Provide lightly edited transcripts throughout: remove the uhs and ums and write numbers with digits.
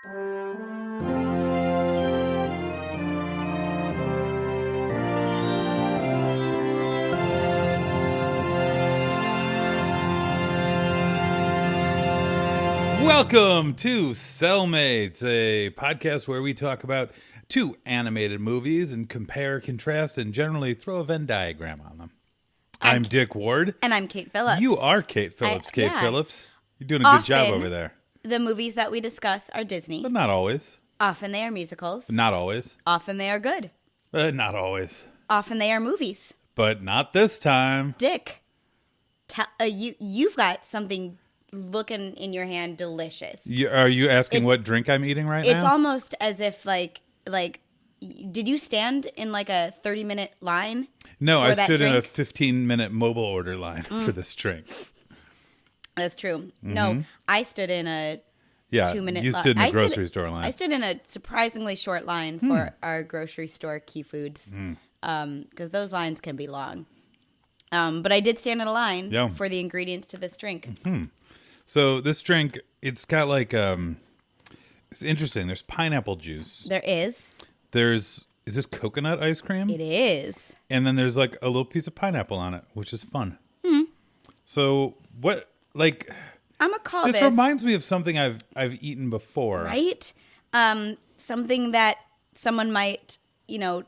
Welcome to Celmates, a podcast where we talk about two animated movies and compare, contrast, and generally throw a Venn diagram on them. I'm Dick Ward. And I'm Kate Phillips. You are Kate Phillips. Phillips. You're doing a good job over there. The movies that we discuss are Disney. But not always. Often they are musicals. But not always. Often they are good. Not always. Often they are movies. But not this time. Dick, you've got something looking in your hand delicious. Are you asking what drink I'm eating right now? It's almost as if like did you stand in like a 30-minute line? No, I stood in a 15-minute mobile order line for this drink. That's true. No, I stood in a 2-minute line. You stood in a grocery store line. I stood in a surprisingly short line for our grocery store Key Foods because those lines can be long. But I did stand in a line for the ingredients to this drink. Mm-hmm. So this drink, it's got like, it's interesting. There's pineapple juice. There is. Is this coconut ice cream? It is. And then there's like a little piece of pineapple on it, which is fun. So what, like, I'm going to call this. This reminds me of something I've eaten before. Right? Something that someone might,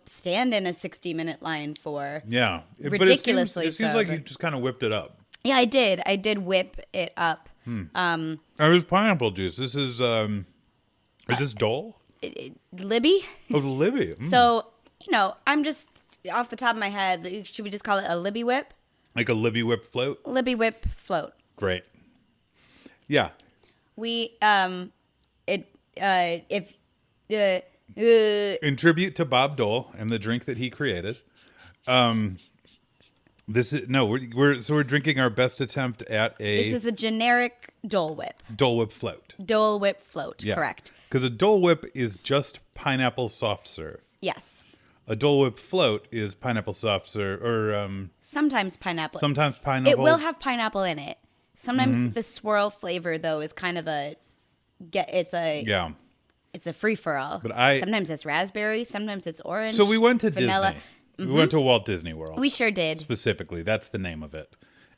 stand in a 60-minute line for. Yeah. Ridiculously It seems like you just kind of whipped it up. Yeah, I did. I did whip it up. There's pineapple juice. This is this Dole? Libby. Oh, Libby. So, I'm just off the top of my head. Should we just call it a Libby whip? Like a Libby whip float? Libby whip float. Great. Yeah. We in tribute to Bob Dole and the drink that he created. We're drinking our best attempt at This is a generic Dole Whip. Dole Whip float. Dole Whip float, correct. Because a Dole Whip is just pineapple soft serve. Yes. A Dole Whip float is pineapple soft serve, or sometimes pineapple. Sometimes pineapple. It will have pineapple in it. Sometimes the swirl flavor though is kind of it's a free for all. But sometimes it's raspberry, sometimes it's orange. So we went to vanilla. Disney. We went to Walt Disney World. We sure did. Specifically, that's the name of it.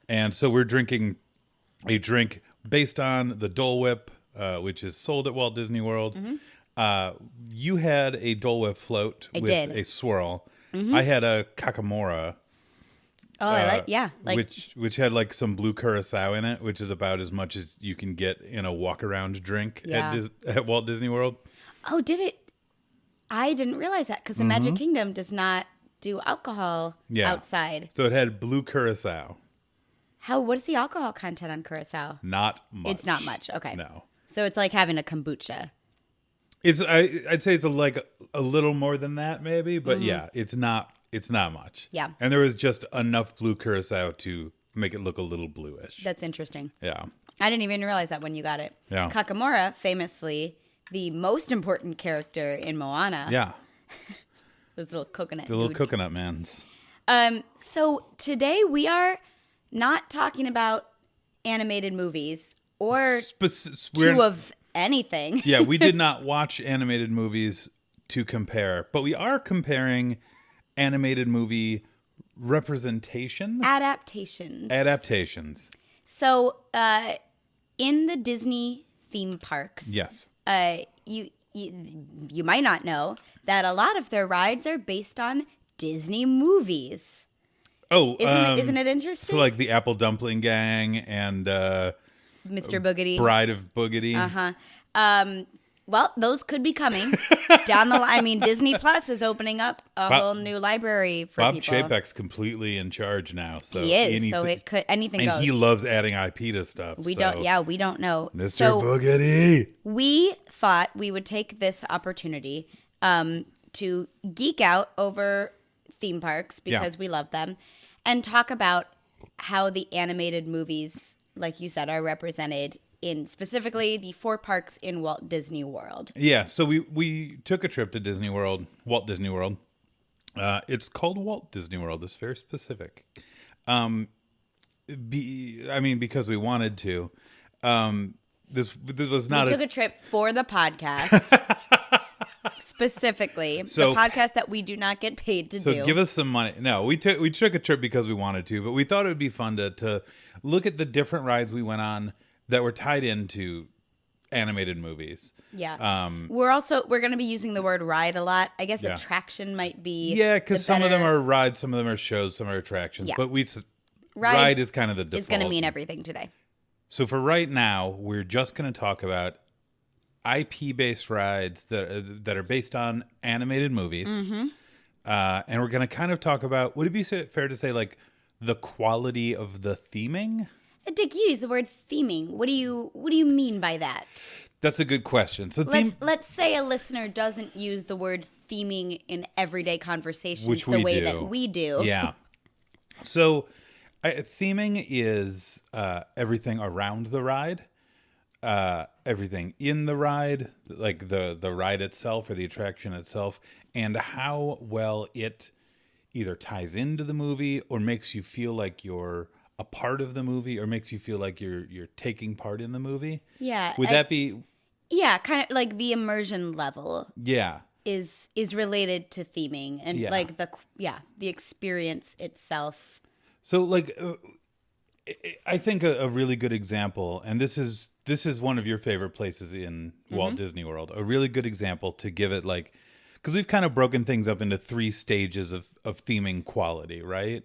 And so we're drinking a drink based on the Dole Whip, which is sold at Walt Disney World. You had a Dole Whip float with a swirl. I had a Kakamora. Oh, which had like some blue curacao in it, which is about as much as you can get in a walk around drink at Walt Disney World. Oh, did it? I didn't realize that because the Magic Kingdom does not do alcohol outside. So it had blue curacao. What is the alcohol content on curacao? Not much. It's not much. Okay. No. So it's like having a kombucha. I'd say it's like a little more than that maybe, but it's not much. Yeah. And there was just enough blue curacao to make it look a little bluish. That's interesting. Yeah. I didn't even realize that when you got it. Yeah. Kakamora, famously the most important character in Moana. Yeah. Those little coconut The little dudes. coconut mans. So today we are not talking about animated movies or of anything. Yeah, we did not watch animated movies to compare, but we are comparing animated movie representation. Adaptations. So in the Disney theme parks, yes, you might not know that a lot of their rides are based on Disney movies. Oh, isn't it interesting? So like the Apple Dumpling Gang and Mr. Boogedy, Bride of Boogedy. Well, those could be coming down the line. I mean, Disney Plus is opening up a whole new library for Bob people. Bob Chapek's completely in charge now. So he is. So anything goes. And he loves adding IP to stuff. We don't know. Mr. Boogedy. We thought we would take this opportunity to geek out over theme parks because we love them and talk about how the animated movies, like you said, are represented in specifically the 4 parks in Walt Disney World. Yeah, so we took a trip to Disney World, Walt Disney World. It's called Walt Disney World. It's very specific. Because we wanted to. This was not We took a trip for the podcast. Specifically, So- the podcast that we do not get paid to do. So give us some money. No, we took a trip because we wanted to, but we thought it would be fun to look at the different rides we went on that were tied into animated movies. Yeah. We're going to be using the word ride a lot. I guess Yeah. attraction might be. Yeah, because the some of them better- are rides, some of them are shows, some are attractions. Yeah. But Rides ride is kind of the default. It's going to mean everything today. So for right now, we're just going to talk about IP-based rides that are based on animated movies. Mm-hmm. And we're going to kind of talk about, would it be fair to say, like, the quality of the theming? Dick, you use the word theming. What do you mean by that? That's a good question. So Let's say a listener doesn't use the word theming in everyday conversations Which the we way do. that we do. Yeah. So theming is everything around the ride, everything in the ride, like the ride itself or the attraction itself, and how well it either ties into the movie or makes you feel like you're a part of the movie or makes you feel like you're taking part in the movie. Yeah. Would that be? Yeah, kind of like the immersion level Yeah. is related to theming and Yeah. like the experience itself. So like I think a really good example, and this is one of your favorite places in Walt Disney World, a really good example to give it like, because we've kind of broken things up into 3 stages of theming quality, right?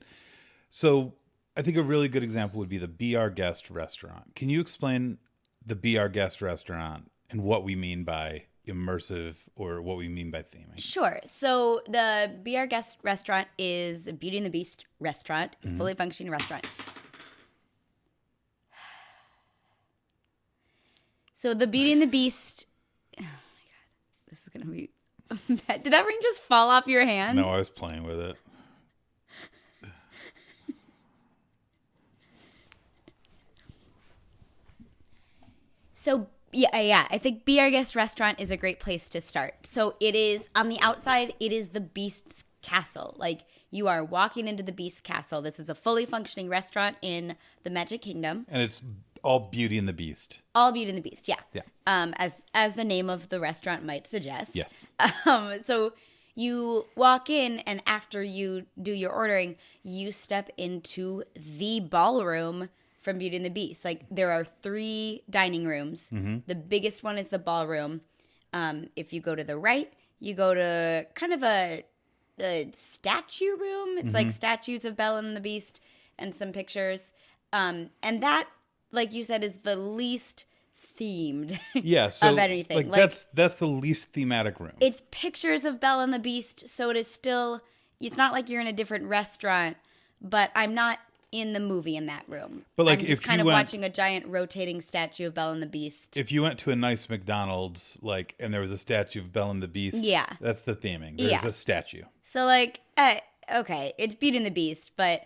So I think a really good example would be the Be Our Guest restaurant. Can you explain the Be Our Guest restaurant and what we mean by immersive or what we mean by theming? Sure. So the Be Our Guest restaurant is a Beauty and the Beast restaurant, fully functioning restaurant. So the Beauty and the Beast. Oh my god, this is gonna be. Did that ring just fall off your hand? No, I was playing with it. So yeah, I think Be Our Guest restaurant is a great place to start. So it is on the outside, it is the Beast's castle. Like you are walking into the Beast's castle. This is a fully functioning restaurant in the Magic Kingdom. And it's all Beauty and the Beast. All Beauty and the Beast, yeah. Yeah. As the name of the restaurant might suggest. Yes. So you walk in, and after you do your ordering, you step into the ballroom from Beauty and the Beast. Like there are 3 dining rooms. The biggest one is the ballroom. If you go to the right, you go to kind of a statue room. It's like statues of Belle and the Beast and some pictures. And that, like you said, is the least themed Yeah, so of anything. Like that's the least thematic room. It's pictures of Belle and the Beast, so it is still, it's not like you're in a different restaurant, but I'm not in the movie in that room. But like I'm if just kind you of went, watching a giant rotating statue of Belle and the Beast. if you went to a nice McDonald's, like, and there was a statue of Belle and the Beast, Yeah. that's the theming. There's Yeah. a statue. So like, okay, it's Beauty and the Beast, but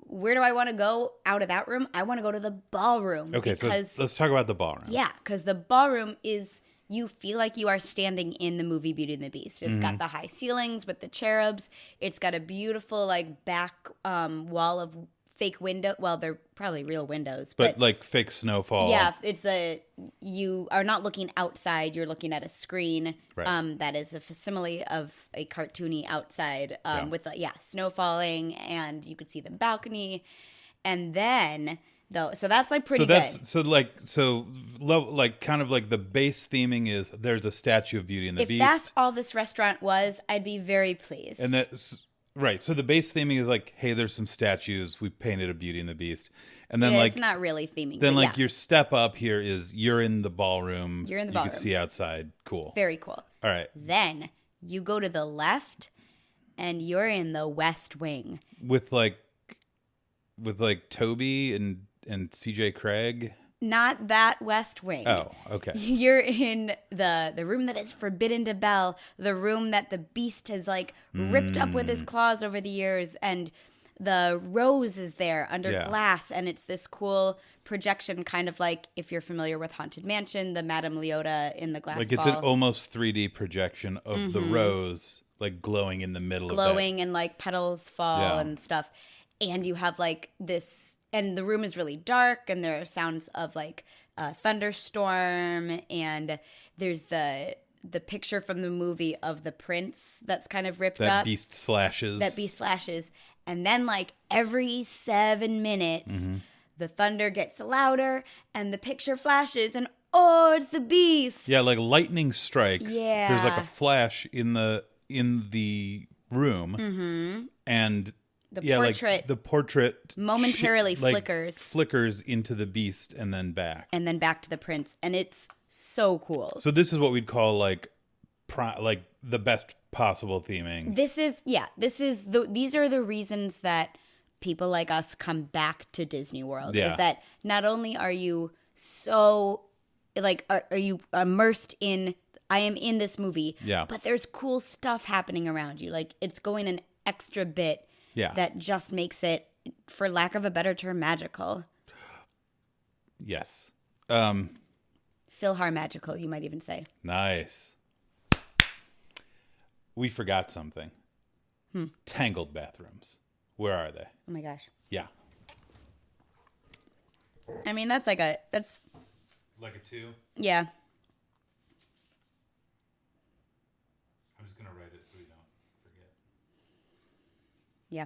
where do I want to go out of that room? I want to go to the ballroom. Okay, because, so let's talk about the ballroom. yeah, because the ballroom is, you feel like you are standing in the movie Beauty and the Beast. It's got the high ceilings with the cherubs. It's got a beautiful like back wall of fake window. Well, they're probably real windows, But like fake snowfall. yeah, you are not looking outside. You're looking at a screen. Right. That is a facsimile of a cartoony outside Yeah. with snow falling, and you could see the balcony. And then so that's like pretty good. Like kind of like the base theming is there's a statue of Beauty and the If Beast. that's all this restaurant was, I'd be very pleased. And that's right. So the base theming is like, hey, there's some statues. We painted a Beauty and the Beast. And then it's not really theming. then but like yeah, your step up here is you're in the ballroom. You're in the You ballroom. can see outside. Cool. very cool. All right. Then you go to the left, and you're in the West Wing. With like Toby and CJ Craig. Not that West Wing. Oh, okay. You're in the room that is forbidden to Belle, the room that the Beast has like ripped up with his claws over the years, and the rose is there under Yeah. glass, and it's this cool projection, kind of like if you're familiar with Haunted Mansion, the Madame Leota in the glass Like it's an ball. almost 3D projection of the rose like glowing in the middle glowing and like petals fall Yeah. and stuff. And you have like this, and the room is really dark, and there are sounds of like thunderstorm, and there's the picture from the movie of the prince that's kind of ripped That up. beast slashes. And then like every 7 minutes, the thunder gets louder and the picture flashes and oh, it's the beast. Yeah, like lightning strikes. Yeah. There's like a flash in the room. And The like portrait the portrait momentarily like, flickers. flickers into the beast and then back. And then back to the prince. And it's so cool. So this is what we'd call like the best possible theming. These are the reasons that people like us come back to Disney World. Yeah. Is that not only are you so like are you immersed in I am in this movie, but there's cool stuff happening around you. Like it's going an extra bit that just makes it, for lack of a better term, magical. Yes. Philhar magical, you might even say. Nice. We forgot something. Tangled bathrooms. Where are they? Oh my gosh. Yeah. I mean, that's like a 2? Yeah. I'm just going to write it so we don't forget. Yeah.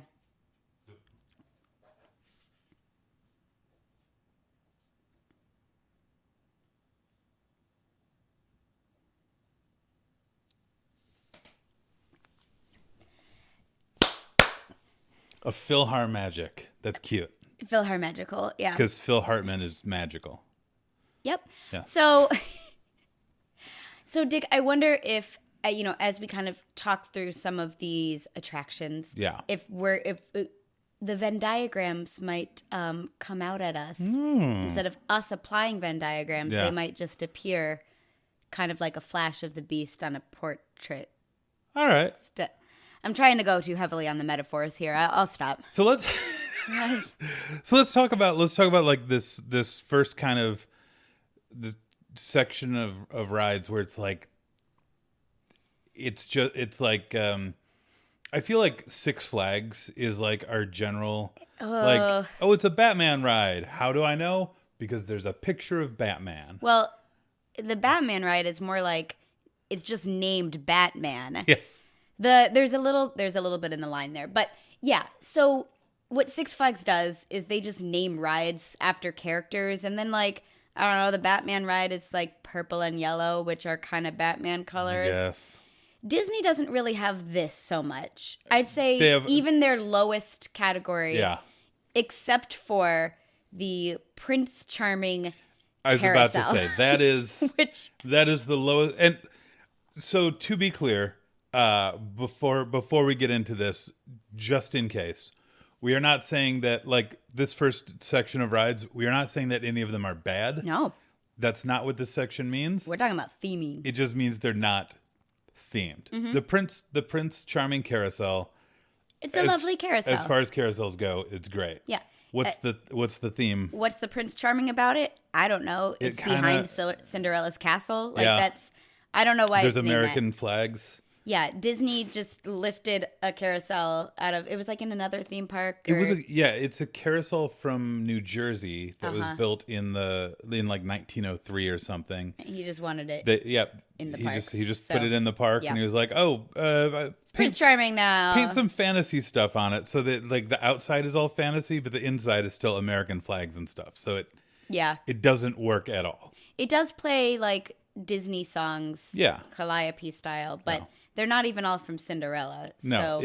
A Philhar magic. That's cute. Philhar magical, yeah. Because Phil Hartman is magical. Yep. Yeah. So Dick, I wonder if as we kind of talk through some of these attractions, if the Venn diagrams might come out at us instead of us applying Venn diagrams, they might just appear, kind of like a flash of the beast on a portrait. All right. I'm trying to go too heavily on the metaphors here. I'll stop. So let's talk about like this first kind of the section of rides where it's like I feel like Six Flags is like our general like, oh, it's a Batman ride. How do I know? Because there's a picture of Batman. Well, the Batman ride is more like it's just named Batman. Yeah. There's a little bit in the line there. But yeah, so what Six Flags does is they just name rides after characters, and then like, I don't know, the Batman ride is like purple and yellow, which are kind of Batman colors. Yes. Disney doesn't really have this so much. I'd say even their lowest category, except for the Prince Charming I was carousel. about to say that is that is the lowest. And so to be clear, before we get into this, just in case, we are not saying that like this first section of rides, we are not saying that any of them are bad. No. That's not what this section means. We're talking about theming. It just means they're not themed. Mm-hmm. The Prince Charming carousel. It's a lovely carousel. As far as carousels go, it's great. Yeah. What's the theme? What's the Prince Charming about it? I don't know. It's behind Cinderella's castle. Like that's I don't know why there's it's named American that. flags. Yeah, Disney just lifted a carousel out of. It was like in another theme park. It's a carousel from New Jersey that was built in like 1903 or something. He just wanted it. In the he parks, just put it in the park, and he was like, Prince Charming now. Paint some fantasy stuff on it, so that like the outside is all fantasy, but the inside is still American flags and stuff. So it doesn't work at all. It does play like Disney songs, Calliope style, but they're not even all from Cinderella. No, so.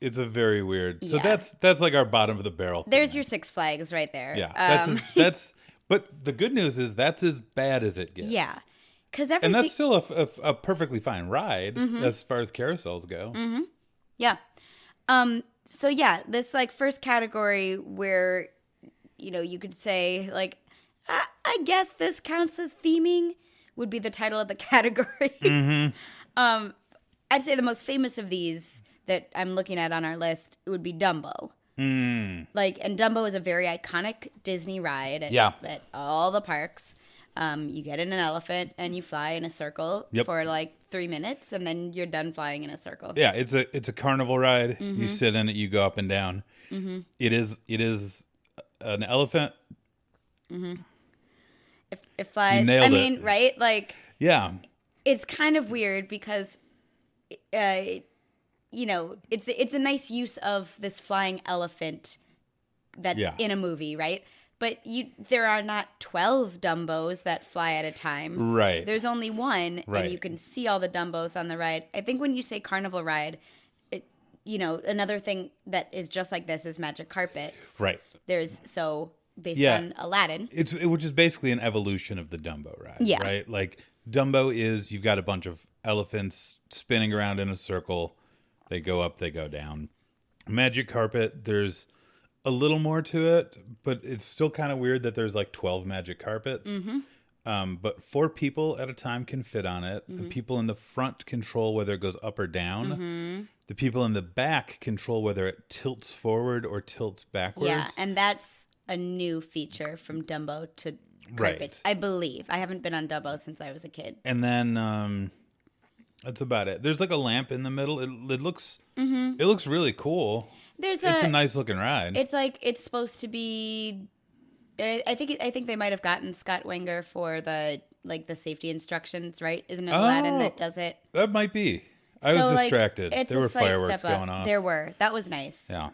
it's a very weird. So that's like our bottom of the barrel. There's your Six Flags right there. Yeah, that's. But the good news is that's as bad as it gets. Yeah, and that's still a perfectly fine ride as far as carousels go. Mm-hmm. Yeah. So yeah, this like first category where you could say like I guess this counts as theming would be the title of the category. Mm-hmm. I'd say the most famous of these that I'm looking at on our list would be Dumbo. And Dumbo is a very iconic Disney ride at all the parks. You get in an elephant and you fly in a circle for like 3 minutes, and then you're done flying in a circle. Yeah, it's a carnival ride. Mm-hmm. You sit in it, you go up and down. Mm-hmm. It is an elephant. Mm-hmm. It flies. You nailed I mean, it. right? Like, Yeah. it's kind of weird because, it's a nice use of this flying elephant that's Yeah. in a movie, right? But there are not 12 Dumbos that fly at a time. Right. There's only one, Right. and you can see all the Dumbos on the ride. I think when you say carnival ride, another thing that is just like this is magic carpets. Right. Based on Aladdin. Which is basically an evolution of the Dumbo ride. Yeah. Right? Like, Dumbo is, you've got a bunch of elephants spinning around in a circle. They go up, they go down. Magic carpet, there's a little more to it, but it's still kind of weird that there's like 12 magic carpets. Mm-hmm. But 4 people at a time can fit on it. Mm-hmm. The people in the front control whether it goes up or down. Mm-hmm. The people in the back control whether it tilts forward or tilts backwards. Yeah, and that's a new feature from Dumbo to carpets, Right. I believe. I haven't been on Dumbo since I was a kid. And then that's about it. There's like a lamp in the middle. It looks it looks really cool. It's a nice looking ride. It's like it's supposed to be. I think they might have gotten Scott Wenger for the safety instructions, right? Isn't it Aladdin that does it? That might be. I was distracted. It's There a were slight fireworks step up. going off. There were. That was nice. Yeah.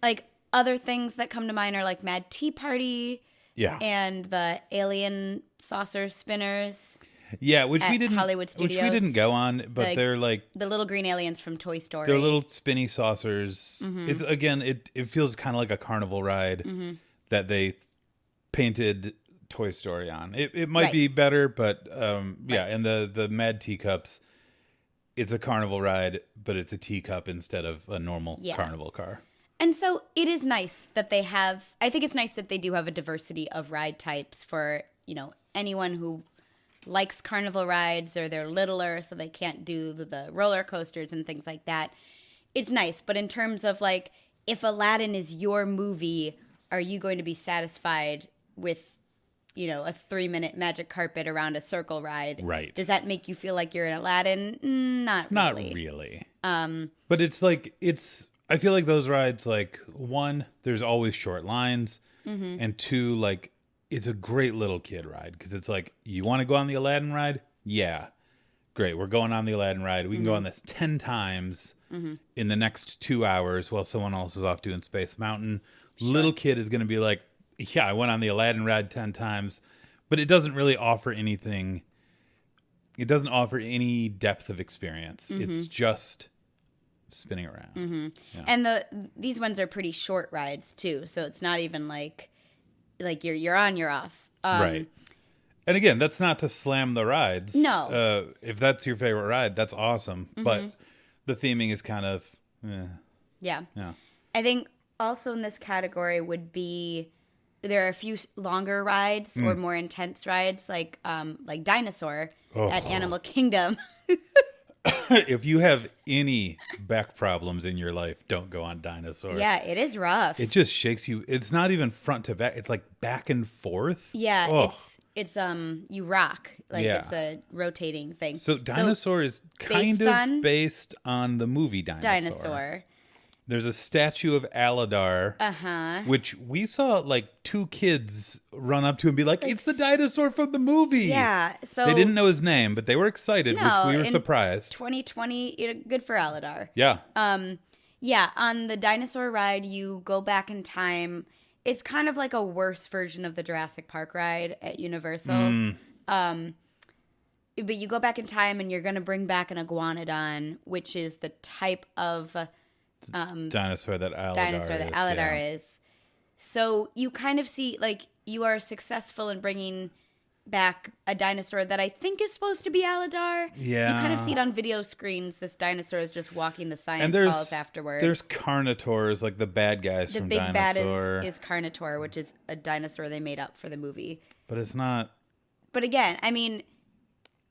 Like other things that come to mind are like Mad Tea Party. Yeah. And the alien saucer spinners. Yeah, which at we didn't Hollywood which we Studios. didn't go on, but they're like the little green aliens from Toy Story. they're little spinny saucers. Mm-hmm. It's again it feels kind of like a carnival ride that they painted Toy Story on. It might be better, but yeah, and the Mad Teacups, it's a carnival ride, but it's a teacup instead of a normal carnival car. And so it is nice that they have, I think it's nice that they do have a diversity of ride types for, anyone who likes carnival rides or they're littler so they can't do the roller coasters and things like that. It's nice, but in terms of like, if Aladdin is your movie, are you going to be satisfied with, a 3-minute magic carpet around a circle ride? Right. Does that make you feel like you're in Aladdin? Not really. Not really. But I feel like those rides, like, 1, there's always short lines, and 2, like, it's a great little kid ride because it's like, you want to go on the Aladdin ride? Yeah. Great. We're going on the Aladdin ride. We can go on this 10 times in the next 2 hours while someone else is off doing Space Mountain. Sure. Little kid is going to be like, yeah, I went on the Aladdin ride 10 times, but it doesn't really offer anything. It doesn't offer any depth of experience. It's just spinning around. Yeah. And these ones are pretty short rides too, so it's not even like you're on, you're off. Right. And again, that's not to slam the rides. No. If that's your favorite ride, that's awesome. But the theming is kind of, Yeah. Yeah. I think also in this category would be, there are a few longer rides or more intense rides, like Dinosaur at Animal Kingdom. If you have any back problems in your life, don't go on Dinosaur. Yeah, it is rough. It just shakes you. It's not even front to back. It's like back and forth. Yeah, Oh. it's you rock. Like it's a rotating thing. So Dinosaur is kind of based on the movie Dinosaur. There's a statue of Aladar, which we saw like 2 kids run up to and be like, it's the dinosaur from the movie. Yeah. So they didn't know his name, but they were excited, which we were surprised. 2020, good for Aladar. Yeah. Yeah, on the dinosaur ride, you go back in time. It's kind of like a worse version of the Jurassic Park ride at Universal. But you go back in time and you're going to bring back an iguanodon, which is the type of dinosaur that Aladar is. So you kind of see, like, you are successful in bringing back a dinosaur that I think is supposed to be Aladar. Yeah. You kind of see it on video screens. This dinosaur is just walking the science halls afterward. There's Carnotaurs, like the bad guys from Dinosaur. The big bad is Carnotaur, which is a dinosaur they made up for the movie. But it's not. But again, I mean,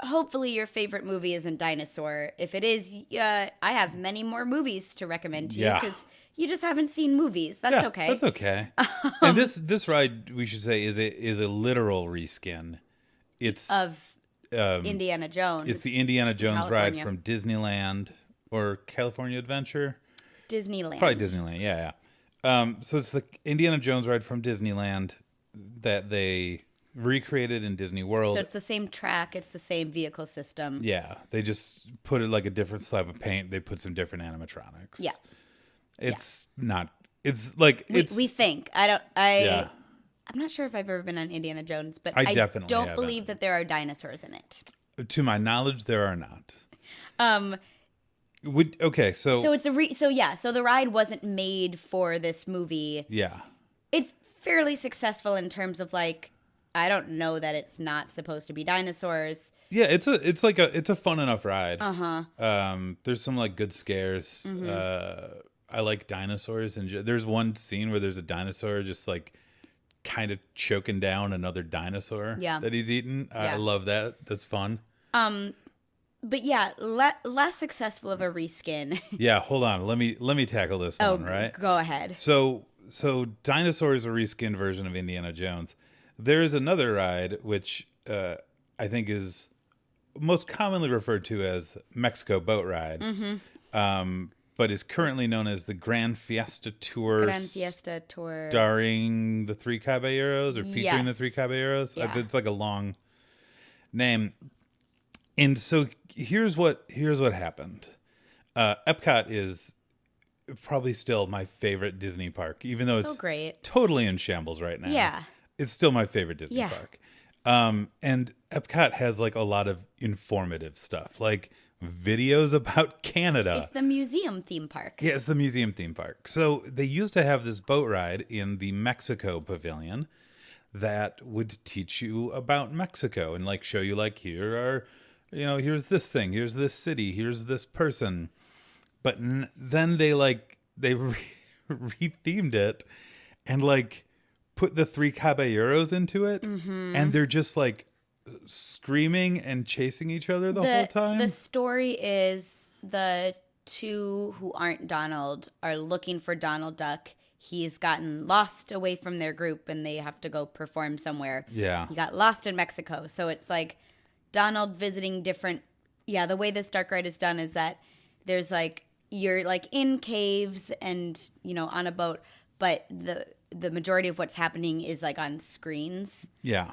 hopefully your favorite movie isn't Dinosaur. If it is, I have many more movies to recommend to you because you just haven't seen movies. That's okay. That's okay. And this ride, we should say, is a literal reskin. It's of Indiana Jones. It's the Indiana Jones ride from Disneyland or California Adventure. Disneyland. Probably Disneyland. Yeah. So it's the Indiana Jones ride from Disneyland that they recreated in Disney World. So it's the same track, it's the same vehicle system. Yeah, they just put it like a different slab of paint. They put some different animatronics. Yeah. It's not. It's like We think. Yeah. I'm not sure if I've ever been on Indiana Jones, but I I definitely don't haven't. believe that there are dinosaurs in it. To my knowledge, there are not. So So it's so the ride wasn't made for this movie. yeah. It's fairly successful in terms of like, I don't know that it's not supposed to be dinosaurs. Yeah, it's a fun enough ride. Uh-huh. There's some like good scares. Mm-hmm. I like dinosaurs, and there's one scene where there's a dinosaur just like kind of choking down another dinosaur that he's eaten. I love that. That's fun. But yeah, less successful of a reskin. Yeah, hold on. Let me tackle this one, right? Go ahead. So Dinosaur is a reskinned version of Indiana Jones. There is another ride which I think is most commonly referred to as Mexico Boat Ride, but is currently known as the Grand Fiesta Tour. Grand Fiesta Tour. Starring the Three Caballeros or featuring the Yes. Three Caballeros. Yeah. It's like a long name. And so here's what happened. Epcot is probably still my favorite Disney park, even though So it's great. totally in shambles right now. Yeah. It's still my favorite Disney Yeah. park. And Epcot has like a lot of informative stuff, like videos about Canada. It's the museum theme park. Yeah, it's the museum theme park. So they used to have this boat ride in the Mexico pavilion that would teach you about Mexico and like show you like here's this thing, here's this city, here's this person. But then they rethemed it and like put the Three Caballeros into it, and they're just like screaming and chasing each other the whole time. The story is the two who aren't Donald are looking for Donald Duck. He's gotten lost away from their group and they have to go perform somewhere. Yeah. He got lost in Mexico. So it's like Donald visiting different. Yeah, the way this dark ride is done is that there's like, you're like in caves and, on a boat, but the majority of what's happening is like on screens. Yeah.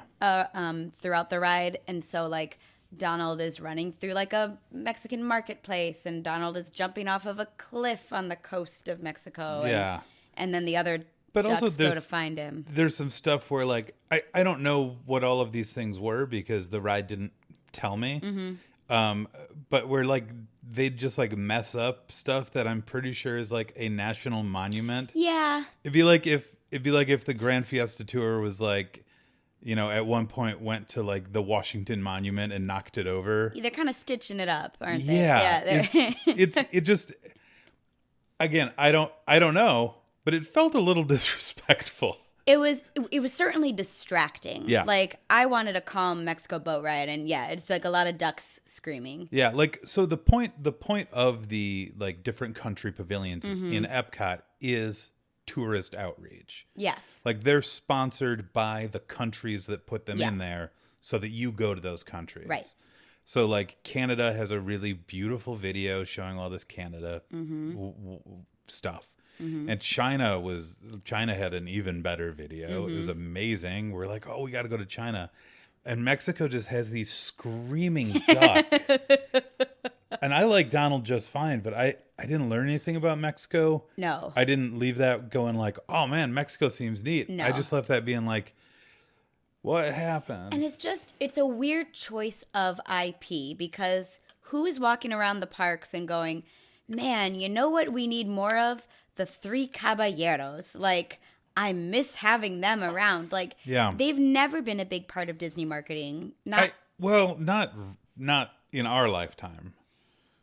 Throughout the ride. And so like Donald is running through like a Mexican marketplace and Donald is jumping off of a cliff on the coast of Mexico. Yeah. And then the other But ducks also go to find him. There's some stuff where like I don't know what all of these things were because the ride didn't tell me. But where like they just like mess up stuff that I'm pretty sure is like a national monument. Yeah. It'd be like if the Grand Fiesta Tour was like, at one point went to like the Washington Monument and knocked it over. They're kind of stitching it up, aren't they? Yeah. It just, again, I don't know, but it felt a little disrespectful. It was certainly distracting. Yeah. Like I wanted a calm Mexico boat ride and yeah, it's like a lot of ducks screaming. Yeah, like so the point of the like different country pavilions in Epcot is tourist outreach. Yes. Like they're sponsored by the countries that put them Yeah. in there so that you go to those countries. Right. So like Canada has a really beautiful video showing all this Canada stuff. And China had an even better video. It was amazing. We're like, oh, we got to go to China. And Mexico just has these screaming duck. And I like Donald just fine, but I didn't learn anything about Mexico. No. I didn't leave that going like, oh man, Mexico seems neat. No. I just left that being like, what happened? And it's a weird choice of IP because who is walking around the parks and going, man, you know what we need more of? The Three Caballeros. Like, I miss having them around. Like, Yeah. they've never been a big part of Disney marketing. Not in our lifetime.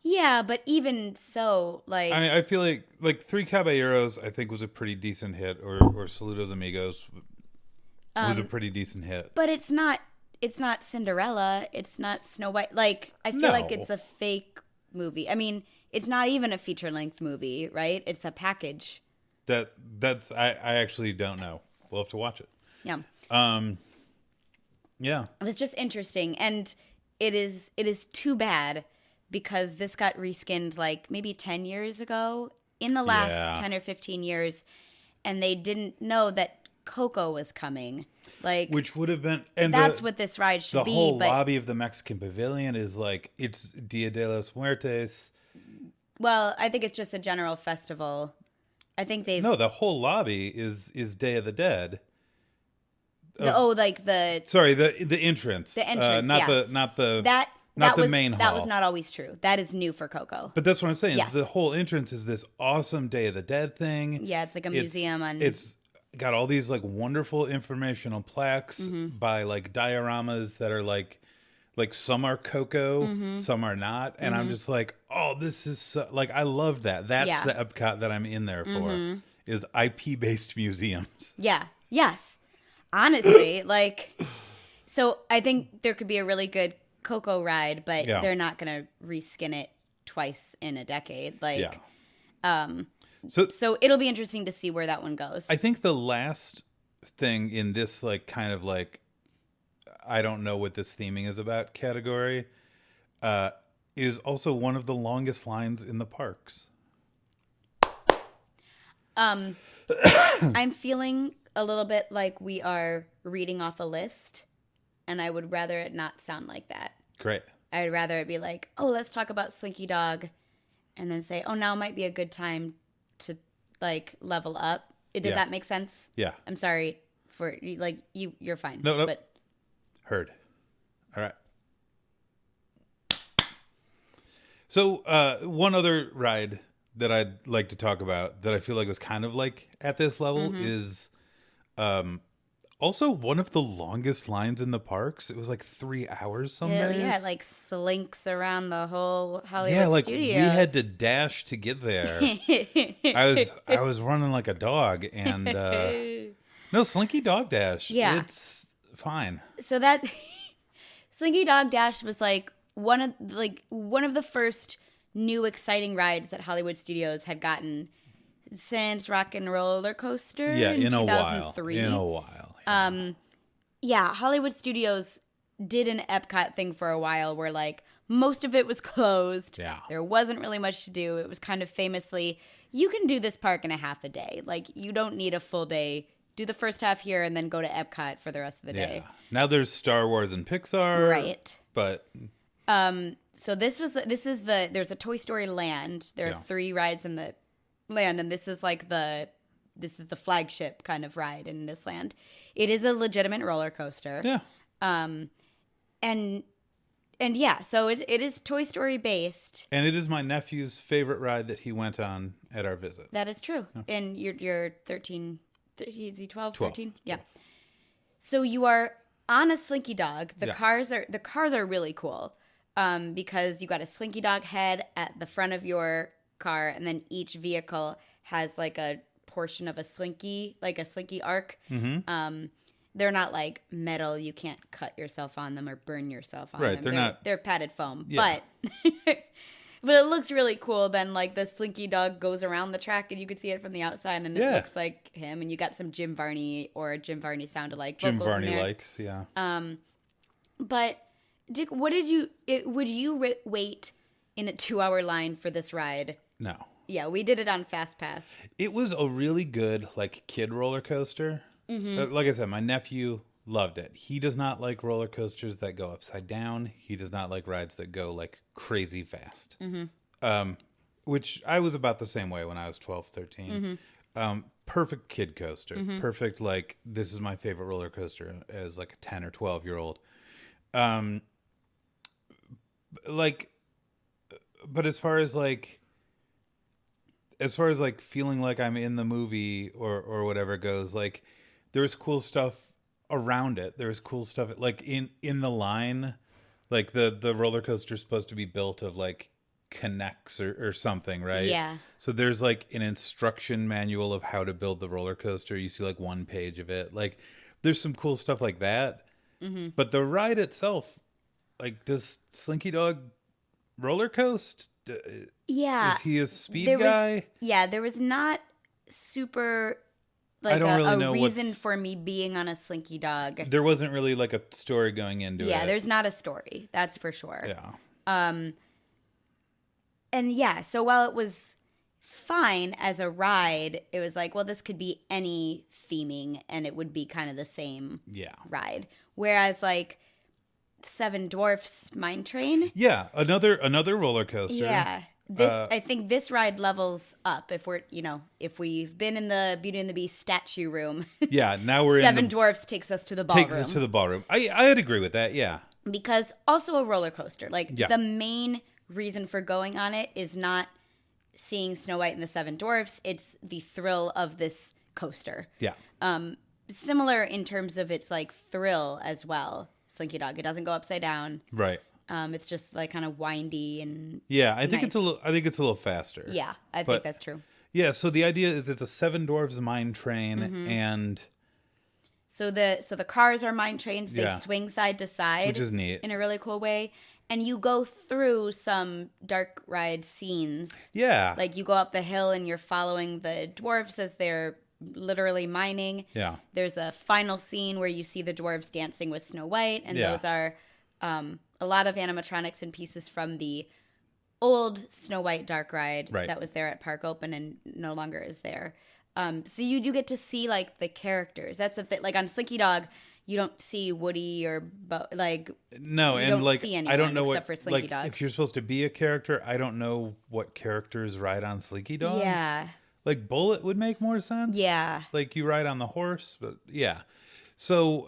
Yeah, but even so, like, I mean, I feel like Three Caballeros, I think, was a pretty decent hit, or Saludos Amigos was a pretty decent hit. but it's not Cinderella. It's not Snow White. Like, I feel like it's a fake movie. I mean, it's not even a feature-length movie, right? It's a package. That's I actually don't know. We'll have to watch it. Yeah. Yeah. It was just interesting, and it is too bad because this got reskinned like maybe 10 years ago in the last 10 or 15 years, and they didn't know that Coco was coming. Like, which would have been, and that's what this ride should the be. whole But, lobby of the Mexican Pavilion is like, it's Dia de los Muertos. well, I think it's just a general festival. I think they've No, the whole lobby is Day of the Dead. like the Sorry, the entrance. The entrance, not yeah. the that the was main hall. that was not always true. That is new for Coco. But that's what I'm saying. Yes. The whole entrance is this awesome Day of the Dead thing. Yeah, it's like a museum on. It's got all these like wonderful informational plaques by like dioramas that are like some are Coco, some are not, and I'm just like, oh, this is like I love that. That's the Epcot that I'm in there for is IP based museums. Yeah. Yes. Honestly, like, so I think there could be a really good Coco ride, but they're not going to reskin it twice in a decade. Like, so it'll be interesting to see where that one goes. I think the last thing in this like kind of like I don't know what this theming is about category is also one of the longest lines in the parks. I'm feeling a little bit like we are reading off a list, and I would rather it not sound like that. Great. I'd rather it be like, oh, let's talk about Slinky Dog, and then say, oh, now might be a good time to like level up. Does that make sense? Yeah. I'm sorry for like you're fine. No. But Heard. All right. So one other ride that I'd like to talk about that I feel like was kind of like at this level is also one of the longest lines in the parks. It was like 3 hours some days. Yeah, like slinks around the whole Hollywood Yeah, like studios. we had to dash to get there. I was running like a dog, and no Slinky Dog Dash. Yeah, it's fine. So that Slinky Dog Dash was like one of the first new exciting rides that Hollywood Studios had gotten since Rock and Roller Coaster. Yeah, in 2003. a while. Yeah, Hollywood Studios did an Epcot thing for a while where like most of it was closed. Yeah. There wasn't really much to do. It was kind of famously, you can do this park in a half a day. Like you don't need a full day. Do the first half here and then go to Epcot for the rest of the day. Now there's Star Wars and Pixar. Right. But so there's a Toy Story Land. There are 3 rides in the land, and this is the flagship kind of ride in this land. It is a legitimate roller coaster. Yeah. And yeah, so it is Toy Story based. And it is my nephew's favorite ride that he went on at our visit. That is true. And you're 13, is he 12, 12. 13? Yeah. So you are on a Slinky Dog. The cars are really cool. Because you got a Slinky Dog head at the front of your car, and then each vehicle has like a portion of a Slinky, like a Slinky arc. They're not like metal. You can't cut yourself on them or burn yourself on them. They're padded foam. Yeah. But it looks really cool. Then like the Slinky Dog goes around the track and you can see it from the outside, and it looks like him. And you got some Jim Varney or Jim Varney sound-alike vocals Jim Varney in there. likes, yeah. But Dick, would you wait in a 2-hour line for this ride? No. Yeah, we did it on Fast Pass. It was a really good like kid roller coaster. Like I said, my nephew loved it. He does not like roller coasters that go upside down. He does not like rides that go like crazy fast. Which I was about the same way when I was 12, 13. Perfect kid coaster. Perfect, like, this is my favorite roller coaster as like a 10 or 12-year-old. Like, but as far as like feeling like I'm in the movie or whatever goes, like, there's cool stuff around it. There's cool stuff like in the line, like the roller coaster's supposed to be built of like connects or something, right? Yeah. So there's like an instruction manual of how to build the roller coaster. You see like one page of it. Like, there's some cool stuff like that. But the ride itself, like, does Slinky Dog roller coast? Yeah. Is he a speed guy? There was not super like I don't really know reason for me being on a Slinky Dog. There wasn't really like a story going into it. Yeah, there's not a story. That's for sure. Yeah. And yeah, so while it was fine as a ride. It was like, well, this could be any theming and it would be kind of the same ride. Whereas like Seven Dwarfs Mine Train. Yeah, another roller coaster. Yeah. I think this ride levels up if if we've been in the Beauty and the Beast statue room. Yeah, now we're Seven Dwarfs takes us to the ballroom. Takes us to the ballroom. I'd agree with that, yeah. Because also a roller coaster. Like the main reason for going on it is not seeing Snow White and the Seven Dwarfs, it's the thrill of this coaster. Yeah. Similar in terms of its like thrill as well. Slinky Dog. It doesn't go upside down. Right. It's just like kind of windy and I think it's a little faster. Yeah, I think that's true. Yeah, so the idea is it's a Seven Dwarfs mine train and so the cars are mine trains. They swing side to side, which is neat in a really cool way. And you go through some dark ride scenes. Yeah. Like you go up the hill and you're following the dwarves as they're literally mining. Yeah. There's a final scene where you see the dwarves dancing with Snow White, and those are a lot of animatronics and pieces from the old Snow White dark ride that was there at Park Open and no longer is there. So you get to see like the characters. That's a bit like on Slinky Dog. You don't see Woody or no, you and don't like see anyone I don't know except for Slinky Dog. If you're supposed to be a character, I don't know what characters ride on Slinky Dog. Yeah, like Bullet would make more sense. Yeah, like you ride on the horse, but yeah. So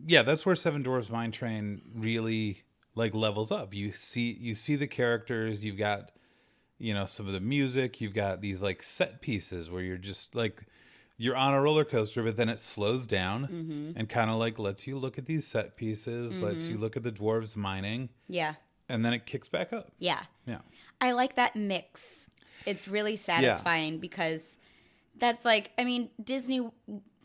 that's where Seven Dwarfs Mine Train really like levels up. You see the characters. You've got some of the music. You've got these like set pieces where you're just like. You're on a roller coaster, but then it slows down and kind of like lets you look at these set pieces, lets you look at the dwarves mining. Yeah. And then it kicks back up. Yeah. Yeah. I like that mix. It's really satisfying because that's like, I mean,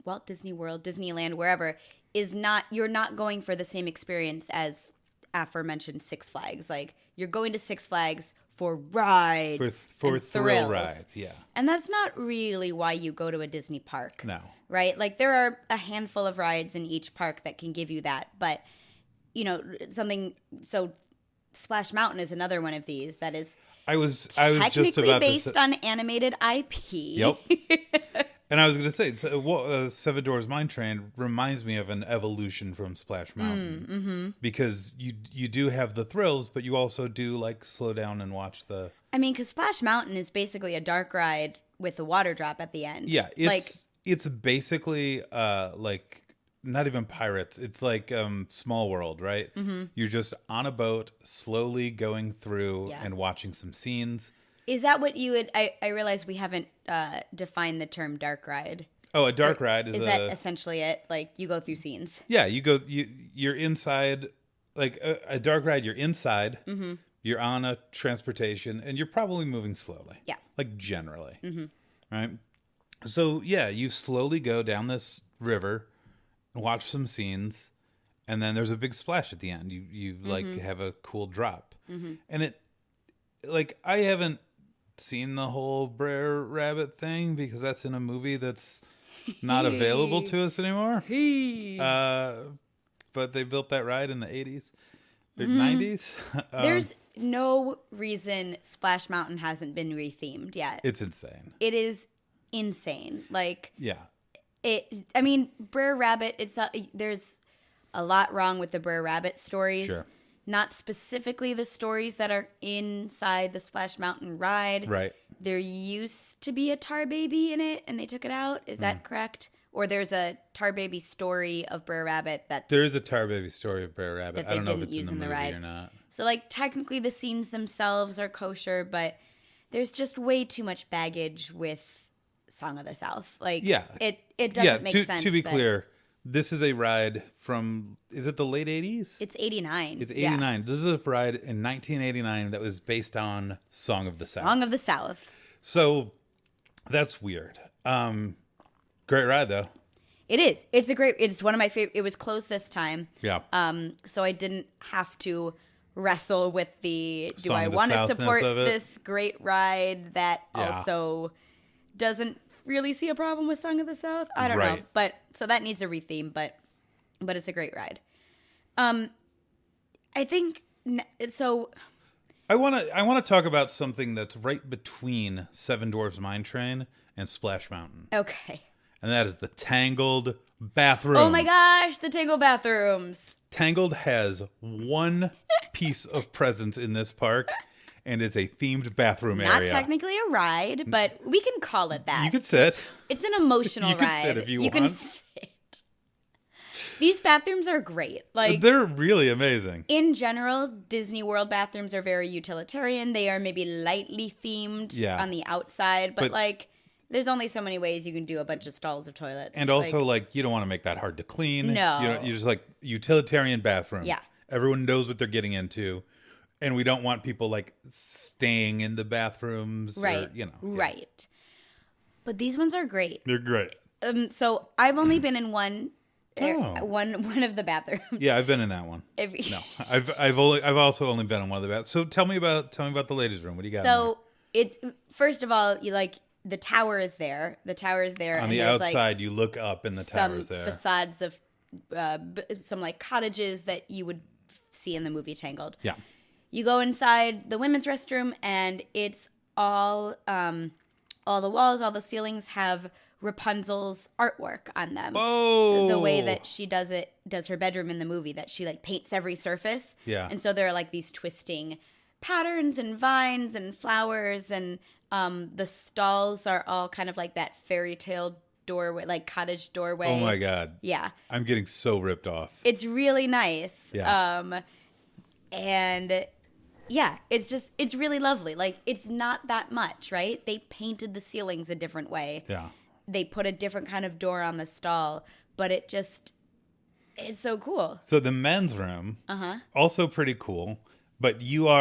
Walt Disney World, Disneyland, wherever, you're not going for the same experience as aforementioned Six Flags. Like, you're going to Six Flags for rides, for thrill rides, yeah. And that's not really why you go to a Disney park. No. Right? Like there are a handful of rides in each park that can give you that, but so Splash Mountain is another one of these that is I was technically just about based on animated IP. Yep. And I was going to say, Seven Dwarfs Mine Train reminds me of an evolution from Splash Mountain. Because you do have the thrills, but you also do, like, slow down and watch the... I mean, because Splash Mountain is basically a dark ride with a water drop at the end. Yeah, it's basically, like, not even Pirates. It's like Small World, right? You're just on a boat, slowly going through and watching some scenes. Is that what you would... I realize we haven't defined the term dark ride. Oh, a dark ride is that essentially it? Like, you go through scenes? Yeah, you're inside... Like, a dark ride, you're inside, you're on a transportation, and you're probably moving slowly. Yeah. Like, generally. Right? So, yeah, you slowly go down this river, watch some scenes, and then there's a big splash at the end. You like, have a cool drop. And it... Like, I haven't seen the whole Brer Rabbit thing because that's in a movie that's not available to us anymore. But they built that ride in the 80s or 90s. There's no reason Splash Mountain hasn't been rethemed yet. It's insane. It is insane. Like, yeah. I mean, Brer Rabbit, there's a lot wrong with the Brer Rabbit stories. Sure. Not specifically the stories that are inside the Splash Mountain ride. Right. There used to be a Tar Baby in it, and they took it out. Is that correct? Or there's a Tar Baby story of Brer Rabbit that... There is a Tar Baby story of Brer Rabbit. That they I don't know if didn't it's use in the movie ride. or not. So, like, technically the scenes themselves are kosher, but there's just way too much baggage with Song of the South. Like, it doesn't make sense. To be clear... This is a ride from, is it the late 80s? It's 89. It's 89. Yeah. This is a ride in 1989 that was based on Song of the South. Song of the South. So that's weird. Great ride, though. It is. It's one of my favorite. It was closed this time. Yeah. So I didn't have to wrestle with do Song I want to support of it. this great ride that also doesn't really see a problem with Song of the South. I don't know, but so that needs a retheme, but it's a great ride. I think so. I want to talk about something that's right between Seven Dwarfs Mine Train and Splash Mountain, Okay. and that is the Tangled bathrooms. Oh my gosh, the Tangle bathrooms. Tangled has one piece of presence in this park, and it's a themed bathroom Not area. technically a ride, but we can call it that. You could sit. It's an emotional You ride. can sit if you You can want. sit. These bathrooms are great. Like, They're really amazing. in general, Disney World bathrooms are very utilitarian. They are maybe lightly themed on the outside, but like, there's only so many ways you can do a bunch of stalls of toilets. And also, like you don't want to make that hard to clean. No. You're just like utilitarian bathroom. Yeah. Everyone knows what they're getting into. And we don't want people like staying in the bathrooms. Right. Or, Right. But these ones are great. They're great. So I've only been in one Oh. one of the bathrooms. Yeah, I've been in that one. No, I've also only been in one of the bathrooms. So tell me about the ladies' room. What do you got? So first of all, you like the tower is there. The tower is there. On and the there's, outside, like, you look up and the some tower's there. facades of some like cottages that you would see in the movie Tangled. Yeah. You go inside the women's restroom, and it's all the walls, all the ceilings have Rapunzel's artwork on them. Oh, The way that she does her bedroom in the movie, that she like paints every surface. Yeah. And so there are like these twisting patterns and vines and flowers, and the stalls are all kind of like that fairy tale doorway, like cottage doorway. Oh my God. Yeah. I'm getting so ripped off. It's really nice. Yeah. And yeah, it's really lovely. Like, it's not that much, right? They painted the ceilings a different way. Yeah. They put a different kind of door on the stall, but it's so cool. So the men's room, also pretty cool, but you're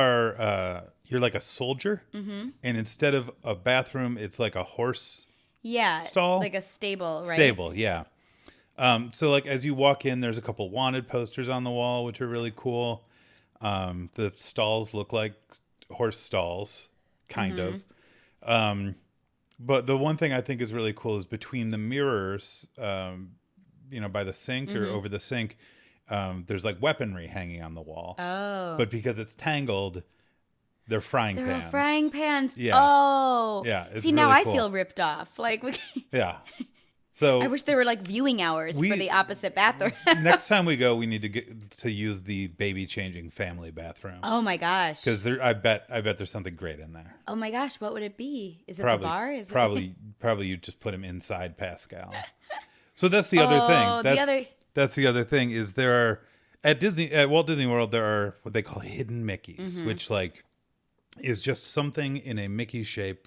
like a soldier, and instead of a bathroom, it's like a horse stall, like a stable, right? Stable, yeah. So like as you walk in, there's a couple wanted posters on the wall, which are really cool. The stalls look like horse stalls, kind of. But the one thing I think is really cool is between the mirrors, by the sink or over the sink, there's like weaponry hanging on the wall. Oh. But because it's Tangled, they're frying There pans. are frying pans. Yeah. Oh. Yeah, it's See, now really I cool. feel ripped off. Like, Yeah. So I wish there were like viewing hours for the opposite bathroom. next time we go, we need to get to use the baby changing family bathroom. Oh my gosh. Because I bet there's something great in there. Oh my gosh, what would it be? Is it Probably, the bar? Is probably you just put him inside Pascal. So that's the other thing. That's the other thing is there are at Walt Disney World there are what they call hidden Mickeys, which like is just something in a Mickey shape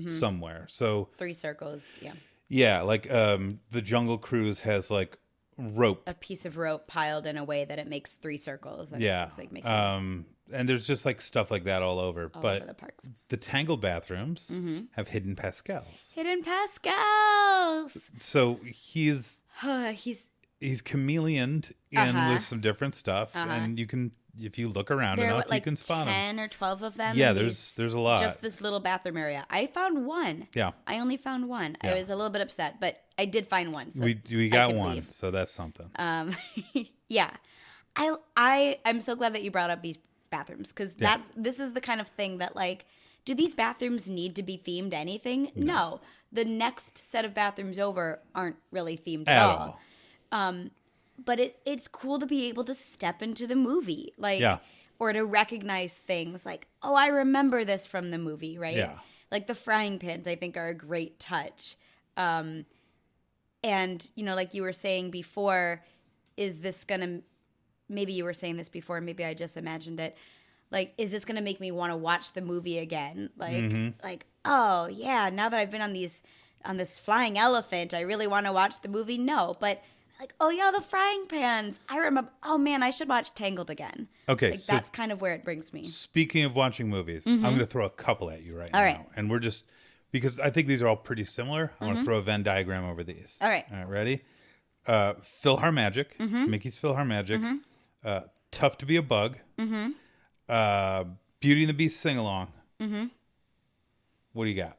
somewhere. So 3 circles, yeah. Yeah, like the Jungle Cruise has like rope. A piece of rope piled in a way that it makes 3 circles. And Yeah. it's like making And there's just like stuff like that all over. all But over the parks. the Tangled bathrooms have hidden Pascals. Hidden Pascals. So he's chameleoned in with some different stuff, and you can, if you look around There are enough, like you can spot them. 10 or 12 of them. Yeah, in there's these- a lot. Just this little bathroom area. I found one. Yeah. I only found one. Yeah. I was a little bit upset, but I did find one. So we I got could one, leave. so that's something. Yeah. I'm so glad that you brought up these bathrooms, because this is the kind of thing that, like, do these bathrooms need to be themed anything? No. The next set of bathrooms over aren't really themed at all. But it's cool to be able to step into the movie, like, or to recognize things like, oh, I remember this from the movie, right? Yeah. Like the frying pans, I think, are a great touch. And, like you were saying before, is this going to, maybe you were saying this before, maybe I just imagined it. Like, is this going to make me want to watch the movie again? Like, oh yeah, now that I've been on this flying elephant, I really want to watch the movie. No, but like, oh yeah, the frying pans. I remember, oh man, I should watch Tangled again. Okay. Like, So that's kind of where it brings me. speaking of watching movies, I'm going to throw a couple at you right now. All right. And we're just, because I think these are all pretty similar, I want to throw a Venn diagram over these. All right. All right, ready? PhilharMagic, Mickey's PhilharMagic, Tough to Be a Bug, Beauty and the Beast sing-along. What do you got?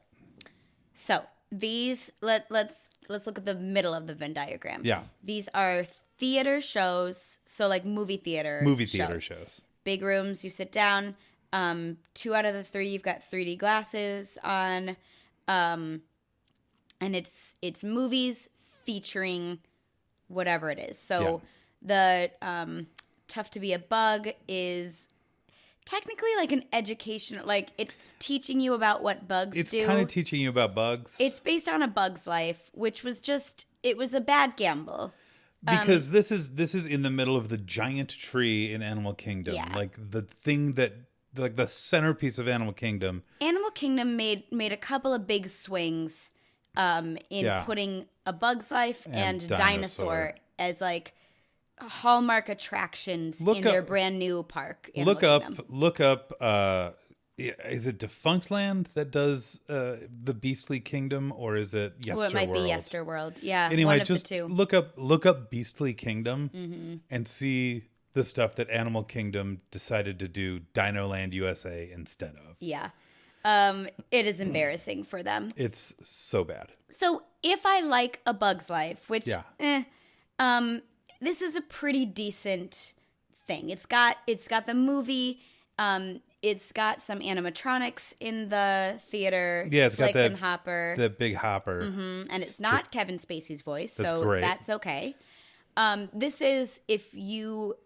So these, let's look at the middle of the Venn diagram. Yeah. These are theater shows, so like movie theater Shows. Big rooms, you sit down. 2 out of the 3 you've got 3D glasses on, and it's movies featuring whatever it is. So the Tough to Be a Bug is technically like an educational, like it's teaching you about what bugs do. It's kind of teaching you about bugs. It's based on A Bug's Life, which was it was a bad gamble. Because this is in the middle of the giant tree in Animal Kingdom. Yeah. Like the thing that, like the centerpiece of Animal Kingdom. Animal Kingdom made a couple of big swings in putting A Bug's Life and Dinosaur as like hallmark attractions in their brand new park. Look up. Is it Defunct Land that does the Beastly Kingdom, or is it Yesterworld? Oh, it might be Yesterworld. Yeah. Anyway, one of just the two. look up Beastly Kingdom and see the stuff that Animal Kingdom decided to do Dino Land USA instead of. Yeah. It is embarrassing for them. It's so bad. So if I like A Bug's Life, which this is a pretty decent thing. It's got the movie. It's got some animatronics in the theater. Yeah, it's Flick got that and Hopper. the big Hopper, and it's not Kevin Spacey's voice, That's so great. that's okay. This is if you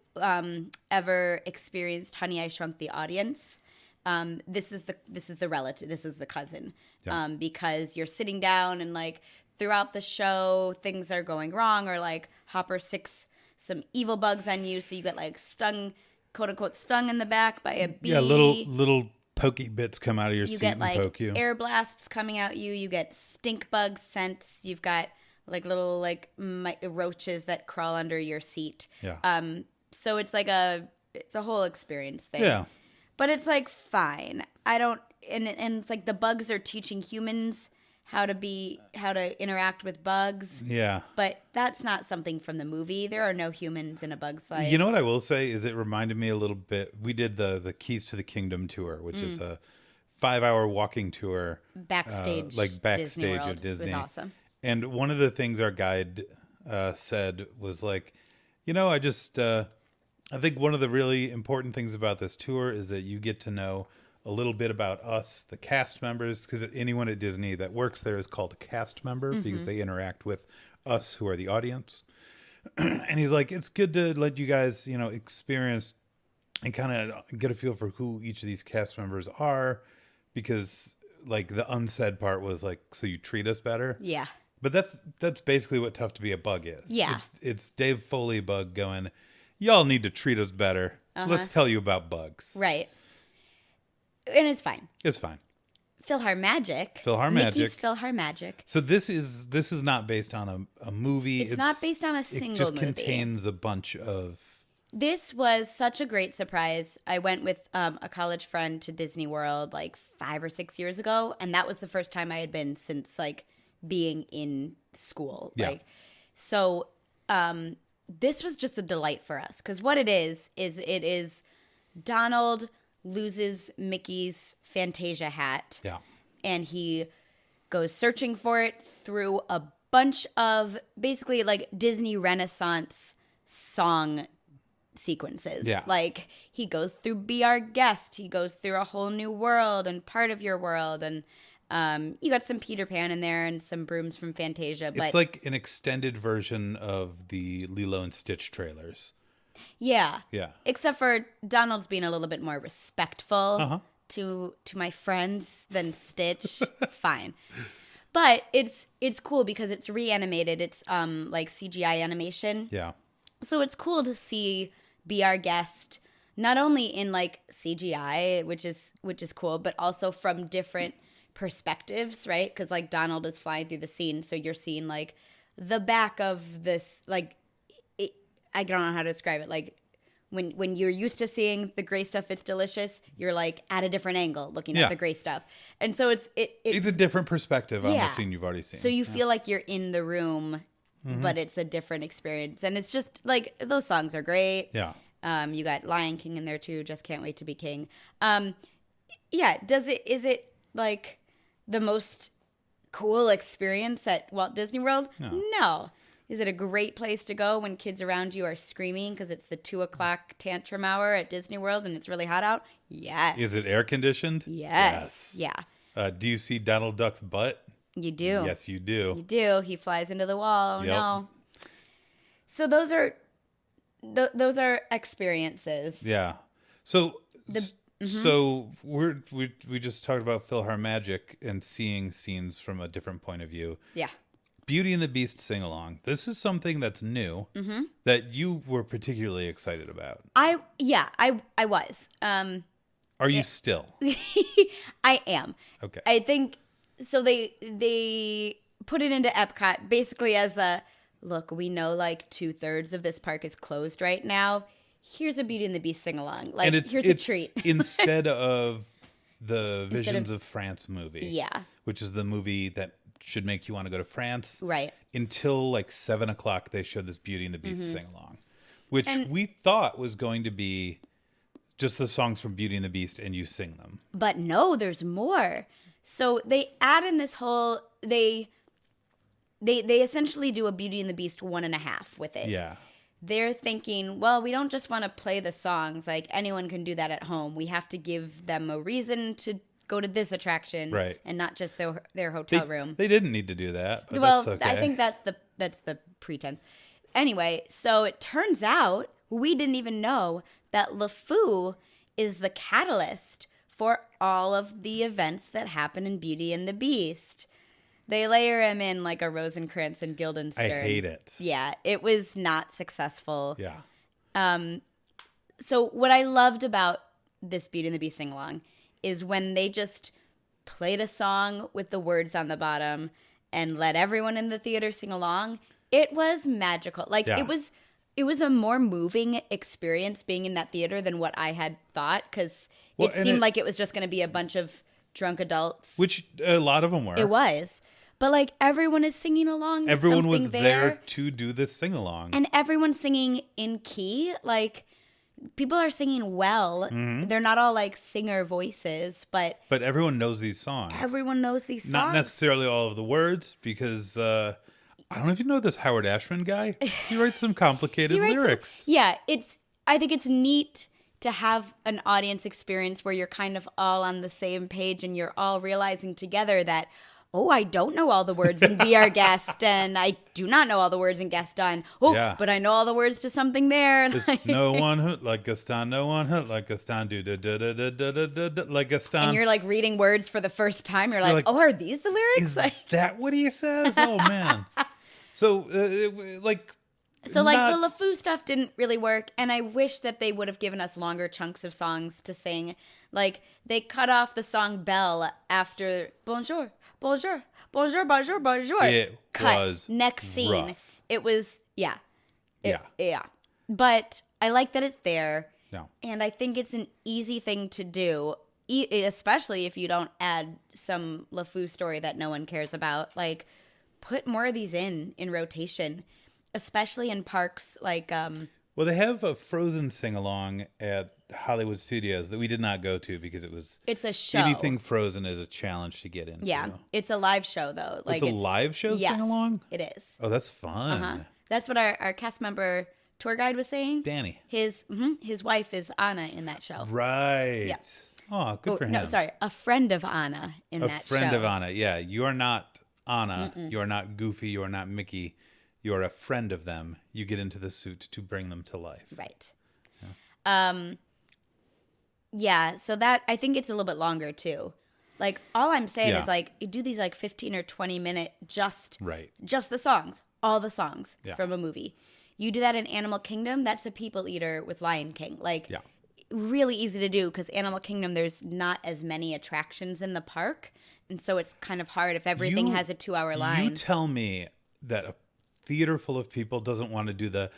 ever experienced Honey, I Shrunk the Audience. This is the relative. This is the cousin. Because you're sitting down and like throughout the show things are going wrong, or like Hopper sicks some evil bugs on you, so you get like stung, quote unquote, stung in the back by a bee. Yeah, little pokey bits come out of your You seat get and like poke you. air blasts coming at you. You get stink bug scents. You've got like little like roaches that crawl under your seat. Yeah. So it's like it's a whole experience thing. Yeah. But it's like fine. I don't, and it's like the bugs are teaching humans how to interact with bugs. Yeah. But that's not something from the movie. There are no humans in A Bug's Life. You know what I will say is it reminded me a little bit. We did the Keys to the Kingdom tour, which is a 5-hour walking tour. Backstage. Like backstage Disney World. of Disney. It was awesome. And one of the things our guide said was like, I think one of the really important things about this tour is that you get to know a little bit about us, the cast members, because anyone at Disney that works there is called a cast member because they interact with us who are the audience. And he's like, it's good to let you guys, experience and kind of get a feel for who each of these cast members are, because like the unsaid part was like, so you treat us better. Yeah. But that's basically what Tough to Be a Bug is. Yeah. It's Dave Foley Bug going, y'all need to treat us better. Let's tell you about bugs. Right. And it's fine. It's fine. PhilharMagic. Mickey's PhilharMagic. So this is not based on a movie. It's not based on a single movie. It just contains a bunch of... This was such a great surprise. I went with a college friend to Disney World like 5 or 6 years ago, and that was the first time I had been since like being in school. Yeah. So this was just a delight for us, because what it is Donald loses Mickey's Fantasia hat. Yeah. And he goes searching for it through a bunch of basically like Disney Renaissance song sequences. Yeah. Like he goes through Be Our Guest. He goes through A Whole New World and Part of Your World. And you got some Peter Pan in there and some brooms from Fantasia. But it's like an extended version of the Lilo and Stitch trailers. Yeah. Yeah. Except for Donald's being a little bit more respectful to my friends than Stitch. It's fine. But it's cool because it's reanimated. It's like CGI animation. Yeah. So it's cool to see Be Our Guest not only in like CGI, which is cool, but also from different perspectives, right? Because like Donald is flying through the scene, so you're seeing like the back of this like I don't know how to describe it. Like when you're used to seeing the gray stuff, it's delicious. You're like at a different angle looking at the gray stuff, and so it's a different perspective on the scene you've already seen. So you feel like you're in the room, but it's a different experience, and it's just like those songs are great. Yeah. You got Lion King in there too. Just Can't Wait to Be King. Yeah. Is it like the most cool experience at Walt Disney World? No. Is it a great place to go when kids around you are screaming because it's the 2:00 tantrum hour at Disney World and it's really hot out? Yes. Is it air conditioned? Yes. Yeah. Do you see Donald Duck's butt? You do. Yes, you do. You do. He flies into the wall. Oh, Yep. no. So those are experiences. Yeah. So so we just talked about PhilharMagic and seeing scenes from a different point of view. Yeah. Beauty and the Beast sing along. This is something that's new that you were particularly excited about. I was. Are you still? I am. Okay. I think so. They put it into Epcot basically as a look. We know like 2/3 of this park is closed right now. Here's a Beauty and the Beast sing along. Like here's a treat. Instead of the Visions of France movie. Yeah. Which is the movie that should make you want to go to France. Right. Until like 7:00, they showed this Beauty and the Beast sing along, which we thought was going to be just the songs from Beauty and the Beast and you sing them. But no, there's more. So they add in this whole they essentially do a Beauty and the Beast 1.5 with it. Yeah. They're thinking, well, we don't just want to play the songs. Like anyone can do that at home. We have to give them a reason to go to this attraction, right? And not just their hotel room. They didn't need to do that. But well, that's okay. I think that's the pretense. Anyway, so it turns out we didn't even know that LeFou is the catalyst for all of the events that happen in Beauty and the Beast. They layer him in like a Rosencrantz and Guildenstern. I hate it. Yeah, it was not successful. Yeah. So what I loved about this Beauty and the Beast sing-along is when they just played a song with the words on the bottom and let everyone in the theater sing along. It was magical. Like it was a more moving experience being in that theater than what I had thought because it seemed like it was just going to be a bunch of drunk adults. Which a lot of them were. It was. But like everyone is singing along. Everyone was there to do this sing along. And everyone's singing in key. Like people are singing well. They're not all like singer voices, but everyone knows these songs. Everyone knows these songs. Not necessarily all of the words, because I don't know if you know this Howard Ashman guy. He writes some complicated lyrics. I think it's neat to have an audience experience where you're kind of all on the same page and you're all realizing together that, oh, I don't know all the words in Be Our Guest, and I do not know all the words in Gaston. Oh, yeah. But I know all the words to something there. Like, no one hurt like Gaston, no one hurt like Gaston, do da da da da da da da like Gaston. And you're like reading words for the first time. You're like, oh, are these the lyrics? Is that what he says? Oh man. So the LeFou stuff didn't really work, and I wish that they would have given us longer chunks of songs to sing. Like they cut off the song Belle after Bonjour. Bonjour, bonjour, bonjour, bonjour. It was next scene. Rough. It was, yeah. Yeah. But I like that it's there. No. And I think it's an easy thing to do, especially if you don't add some LeFou story that no one cares about. Like, put more of these in rotation, especially in parks like... Well, they have a Frozen sing-along at Hollywood Studios that we did not go to because it's a show. Anything Frozen is a challenge to get into. Yeah, it's a live show, though. Like, it's a live show sing-along? It is. Oh, that's fun. That's what our cast member tour guide was saying. Danny. His wife is Anna in that show. Right. Yeah. Oh, good for him. No, sorry. A friend of Anna in that show. A friend of Anna. Yeah, you are not Anna. You are not Goofy. You are not Mickey. You are a friend of them. You get into the suit to bring them to life. Right. Yeah. So that, I think it's a little bit longer too. Like all I'm saying is like, you do these like 15 or 20 minute just the songs, all the songs from a movie. You do that in Animal Kingdom, that's a people eater with Lion King. Like really easy to do because Animal Kingdom, there's not as many attractions in the park. And so it's kind of hard if everything has a 2-hour line. You tell me that a theater full of people doesn't want to do the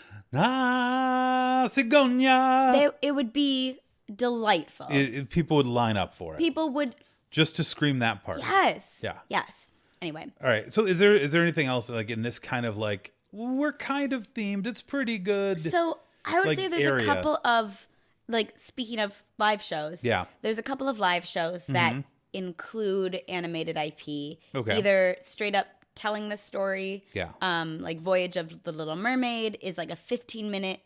Cigogna. It would be delightful. People would line up for it. People would just to scream that part. Yes. Yeah. Yes. Anyway. All right. So is there anything else like in this kind of like we're kind of themed? It's pretty good. So I would like, say there's a couple of like speaking of live shows. Yeah. There's a couple of live shows that include animated IP. Okay. Either straight up telling the story. Yeah. Like Voyage of the Little Mermaid is like a 15-minute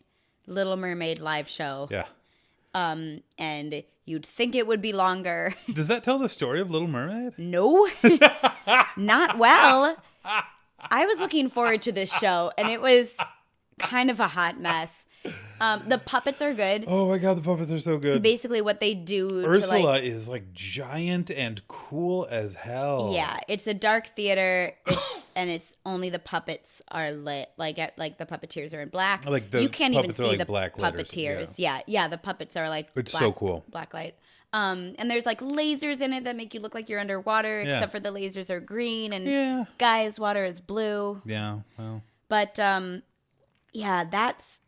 Little Mermaid live show. Yeah. And you'd think it would be longer. Does that tell the story of Little Mermaid? No, not well. I was looking forward to this show, and it was kind of a hot mess. The puppets are good. Oh my god, the puppets are so good. Basically, what they do Ursula is like giant and cool as hell. Yeah, it's a dark theater. It's only the puppets are lit. Like the puppeteers are in black. Like the you can't even puppets are see like the black letters, puppeteers. Yeah, the puppets are like it's black, so cool. Black light. And there's like lasers in it that make you look like you're underwater, Yeah. except for the lasers are green and Yeah. Gaia's water is blue. Yeah, well. But yeah, that's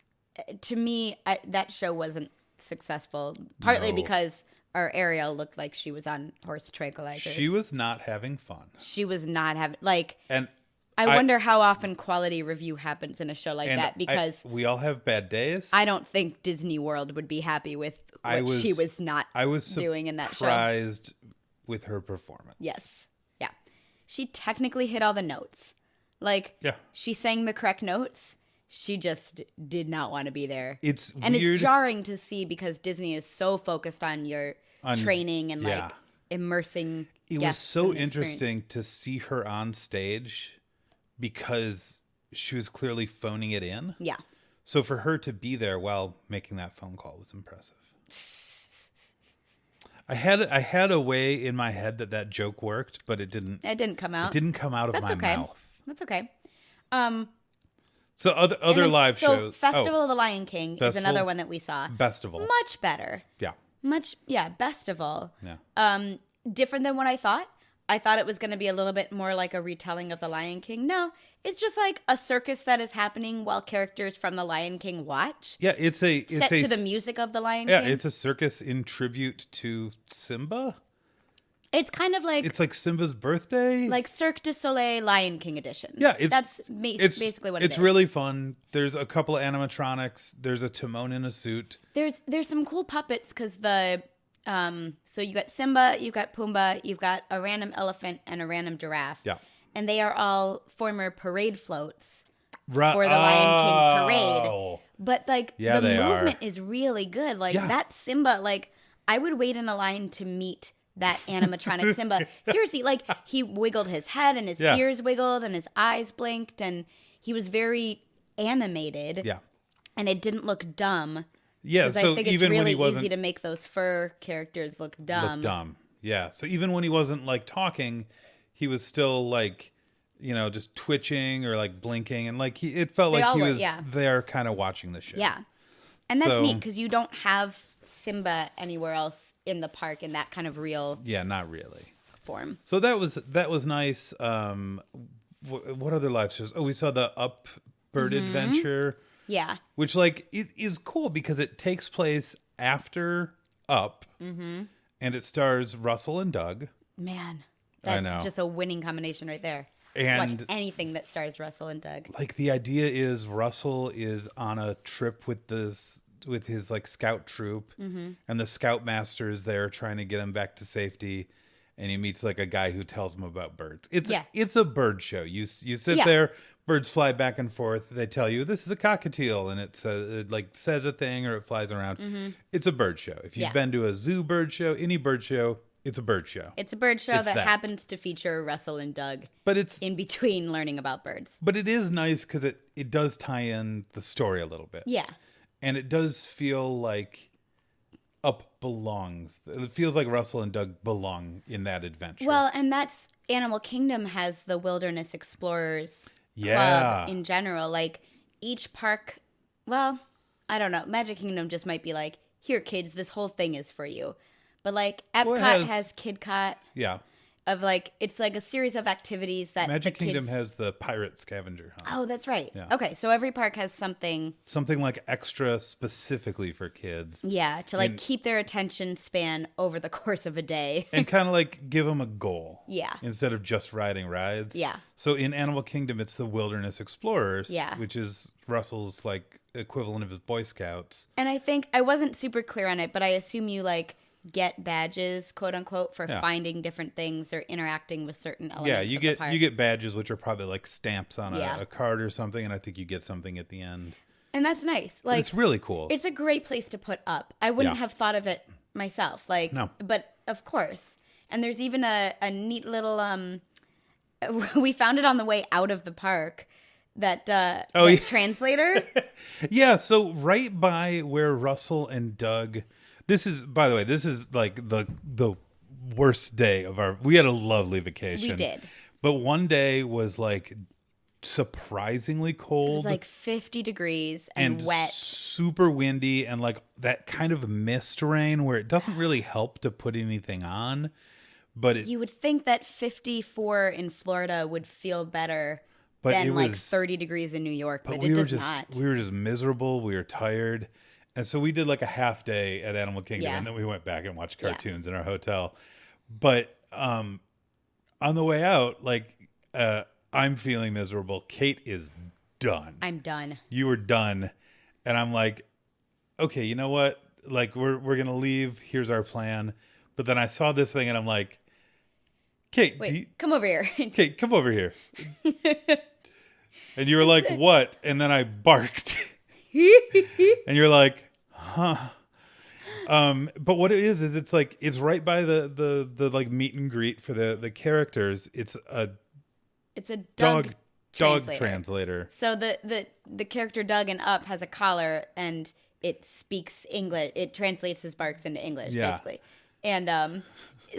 to me that show wasn't successful. Partly No. because our Ariel looked like she was on horse tranquilizers. She was not having fun. She was not having like. And I wonder how often quality review happens in a show like that because we all have bad days. I don't think Disney World would be happy with what she was not doing in that show. Surprised with her performance. Yes. Yeah. She technically hit all the notes. Like, Yeah. she sang the correct notes. She just did not want to be there. It's and weird. it's jarring to see because Disney is so focused on your training and like immersing It was guests so in the experience. interesting to see her on stage because she was clearly phoning it in. Yeah. So for her to be there while making that phone call was impressive. I had a way in my head that joke worked, but it didn't. It didn't come out. It didn't come out of That's my okay. mouth. That's okay. So other live shows. Festival of the Lion King is Festival? another one that we saw. Festival. Much better. Yeah. Festival. Yeah. Different than what I thought. I thought it was going to be a little bit more like a retelling of the Lion King. No, it's just like a circus that is happening while characters from the Lion King watch. Yeah, it's Set to the music of the Lion Yeah, King. it's a circus in tribute to Simba. It's kind of like It's like Simba's birthday. like Cirque du Soleil Lion King edition. Yeah, that's basically what it is. It's really fun. There's a couple of animatronics. There's a Timon in a suit. There's some cool puppets because the so you got Simba, you've got Pumbaa, you've got a random elephant and a random giraffe. Yeah. And they are all former parade floats For for the Lion King parade. But like Yeah, the they movement are. is really good. Like Yeah. that Simba, like I would wait in a line to meet that animatronic Simba. Seriously, like he wiggled his head and his Yeah. ears wiggled and his eyes blinked and he was very animated. Yeah. And it didn't look dumb. Yeah, Because so I think it's even when really he wasn't easy to make those fur characters look dumb. Yeah. So even when he wasn't like talking, he was still like, just twitching or like blinking, and like it felt They like all he were, was yeah. there kind of watching the show. Yeah. And that's So- neat because you don't have Simba anywhere else in the park in that kind of real Yeah, not really. form. So that was nice. What other live shows? Oh, we saw the Up Bird Mm-hmm. Adventure, Yeah. which like it is cool because it takes place after Up, and it stars Russell and Doug. Man, I that's know. just a winning combination right there. And- Watch anything that stars Russell and Doug. Like the idea is Russell is on a trip with his like scout troop, and the scoutmaster is there trying to get him back to safety, and he meets like a guy who tells him about birds. It's a bird show. You sit Yeah. there, birds fly back and forth. They tell you this is a cockatiel, and it like says a thing or it flies around. It's a bird show. If you've Yeah. been to a zoo bird show, any bird show, it's a bird show. It's a bird show It's that that. happens to feature Russell and Doug But it's in between learning about birds. but it is nice because it does tie in the story a little bit. Yeah. And it does feel like Up belongs. It feels like Russell and Doug belong in that adventure. Well, and that's Animal Kingdom has the Wilderness Explorers Yeah. Club in general. Like each park, well, I don't know. Magic Kingdom just might be like, here, kids, this whole thing is for you. But like Epcot Well, it has Kid Cot yeah. of like it's like a series of activities that Magic the Kingdom kids... has the pirate scavenger hunt. Oh, that's right. Yeah. Okay, so every park has something, Something like extra specifically for kids. yeah, to like And- keep their attention span over the course of a day. And kind of like give them a goal. Yeah. Instead of just riding rides. Yeah. So in Animal Kingdom, it's the Wilderness Explorers. Yeah. Which is Russell's like equivalent of his Boy Scouts. And I think I wasn't super clear on it, but I assume you like get badges, quote unquote, for Yeah. finding different things or interacting with certain elements. Yeah, of the park. you get badges, which are probably like stamps on Yeah. a card or something, and I think you get something at the end. And that's nice. But Like, it's really cool. it's a great place to put up. I wouldn't Yeah. have thought of it myself. Like, No. but of course. And there's even a neat little we found it on the way out of the park. That yeah. translator. Yeah, so right by where Russell and Doug, this is, by the way, this is like the worst day of our. We had a lovely vacation. We did. But one day was like surprisingly cold. It was like 50 degrees and wet. super windy, and like that kind of mist rain where it doesn't really help to put anything on. But it, You would think that 54 in Florida would feel better But than it like was- 30 degrees in New York, but we it were does just not. we were just miserable. We were tired, and so we did like a half day at Animal Kingdom, Yeah. and then we went back and watched Yeah. cartoons in our hotel. But on the way out, like I'm feeling miserable. Kate is done. I'm done. You were done, and I'm like, okay, you know what? Like we're gonna leave. Here's our plan. But then I saw this thing, and I'm like, Kate, Wait, come over here. Kate, come over here. And you were like, what? And then I barked. And you're like, huh. But what it is it's like, it's right by the like meet and greet for the characters. It's a It's a dog translator. translator. So the character Doug in Up has a collar and it speaks English. It translates his barks into English, Yeah. basically. And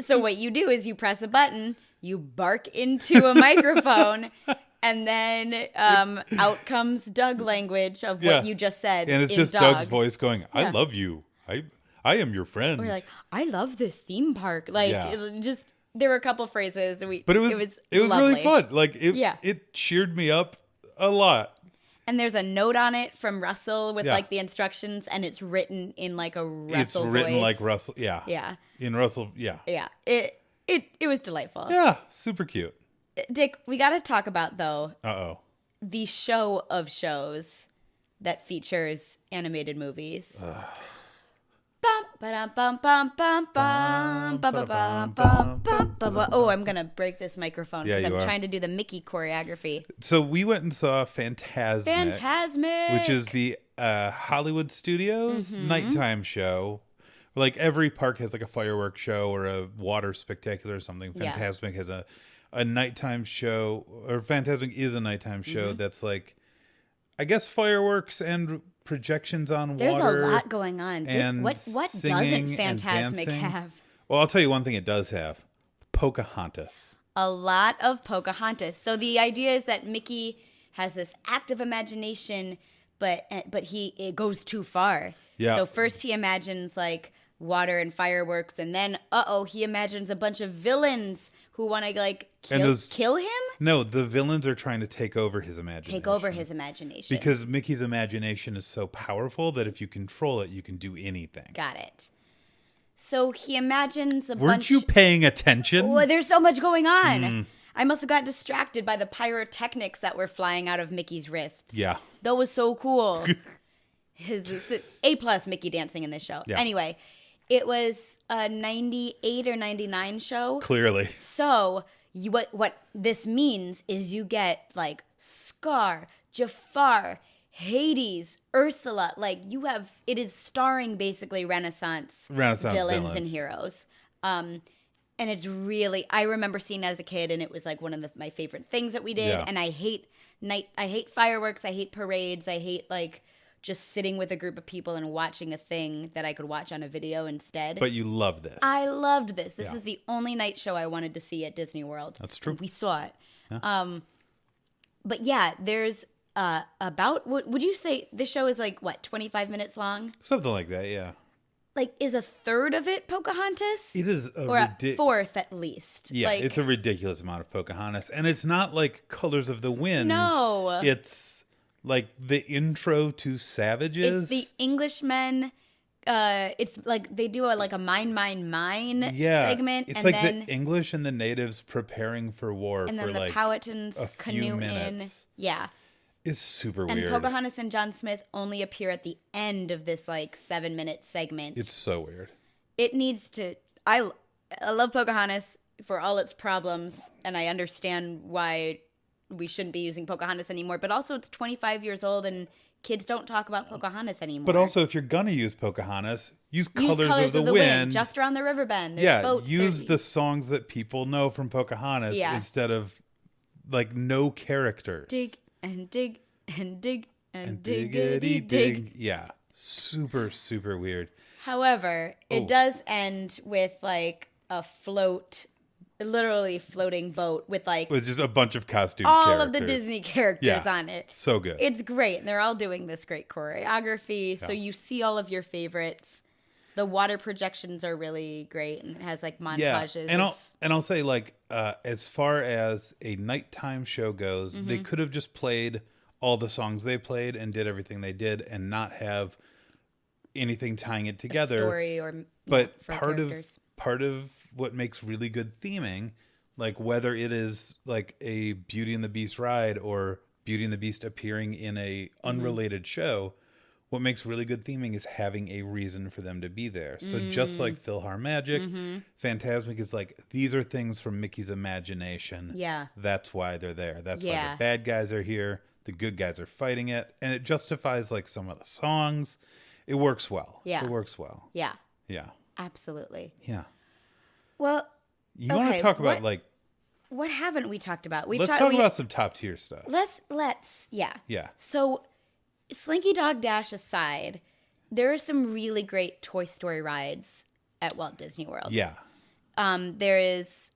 so what you do is you press a button, you bark into a microphone, and then out comes Doug language of what Yeah. you just said. And it's in just dog. Doug's voice going, I Yeah. love you. I am your friend. We're like, I love this theme park. Like, Yeah. it just there were a couple phrases. But it was lovely. really fun. Like Yeah. it cheered me up a lot. And there's a note on it from Russell with Yeah. like the instructions, and it's written in like a Russell It's written voice. like Russell. Yeah. Yeah, In Russell. Yeah. yeah. It was delightful. Yeah. Super cute. Dick, we got to talk about though Uh-oh. the show of shows that features animated movies. Bum, ba-dum, bum, bum, bum, bum, bum, bum, bum, bum, bum, bum, bum. Oh, I'm gonna break this microphone Yeah, because you I'm are. trying to do the Mickey choreography. So we went and saw Fantasmic, Fantasmic, which is the Hollywood Studios Mm-hmm. nighttime show. Like every park has like a fireworks show or a water spectacular or something. Yeah. Fantasmic has a nighttime show, or Fantasmic is a nighttime show Mm-hmm. that's like, I guess, fireworks and projections on there's water. a lot going on. Dick, and what doesn't singing and Fantasmic dancing. have? Well, I'll tell you one thing it does have. Pocahontas. A lot of Pocahontas. So the idea is that Mickey has this active imagination, but it goes too far. Yeah. So first he imagines like water and fireworks, and then he imagines a bunch of villains who want to like kill him, No, the villains are trying to take over his imagination. take over his imagination. Because Mickey's imagination is so powerful that if you control it, you can do anything. Got it. So he imagines a bunch. Weren't you paying attention? Oh, there's so much going on. I must have got distracted by the pyrotechnics that were flying out of Mickey's wrists. Yeah. That was so cool. It's A+ Mickey dancing in this show. Yeah. Anyway, it was a 98 or 99 show. Clearly. So what this means is you get like Scar, Jafar, Hades, Ursula. Like it is starring basically Renaissance villains and heroes. And it's really, I remember seeing it as a kid, and it was like one of my favorite things that we did. Yeah. And I hate fireworks. I hate parades. I hate like just sitting with a group of people and watching a thing that I could watch on a video instead. But you love this. I loved this. This Yeah. is the only night show I wanted to see at Disney World. That's true. We saw it. Yeah. But yeah, there's about, would you say this show is like, what, 25 minutes long? Something like that, yeah. Like, is a third of it Pocahontas? It is or a fourth at least. Yeah, like, it's a ridiculous amount of Pocahontas. And it's not like Colors of the Wind. No. It's like the intro to Savages. It's the Englishmen. It's like they do a mine segment. It's and like then the English and the natives preparing for war and for then the like Powhatans a few canoe in. minutes. Yeah. It's super And weird. Pocahontas and John Smith only appear at the end of this like 7-minute segment. It's so weird. it needs to. I love Pocahontas for all its problems, and I understand why we shouldn't be using Pocahontas anymore. But also, it's 25 years old, and kids don't talk about Pocahontas anymore. But also, if you're gonna use Pocahontas, use Colors, of the Wind. Just around the river bend. There's boats, use the songs that people know from Pocahontas instead of like no characters. Dig and dig and dig and diggity dig. Yeah, super super weird. However, it does end with like a float, literally floating boat with like with just a bunch of costume all characters. of the Disney characters on it. So good. It's great. And they're all doing this great choreography. So you see all of your favorites. The water projections are really great, and it has like montages. Yeah. And I'll say, like, as far as a nighttime show goes, they could have just played all the songs they played and did everything they did and not have anything tying it together. A story or but part of what makes really good theming, like whether it is like a Beauty and the Beast ride or Beauty and the Beast appearing in a unrelated show, what makes really good theming is having a reason for them to be there. So just like PhilharMagic, Fantasmic is like, these are things from Mickey's imagination. Yeah. That's why they're there. That's why the bad guys are here. The good guys are fighting it. And it justifies like some of the songs. It works well. Yeah. It works well. Yeah. Yeah. Absolutely. Yeah. Well, you want to talk about like... What haven't we talked about? Let's talk about some top tier stuff. Let's, yeah. So, Slinky Dog Dash aside, there are some really great Toy Story rides at Walt Disney World. Yeah. There's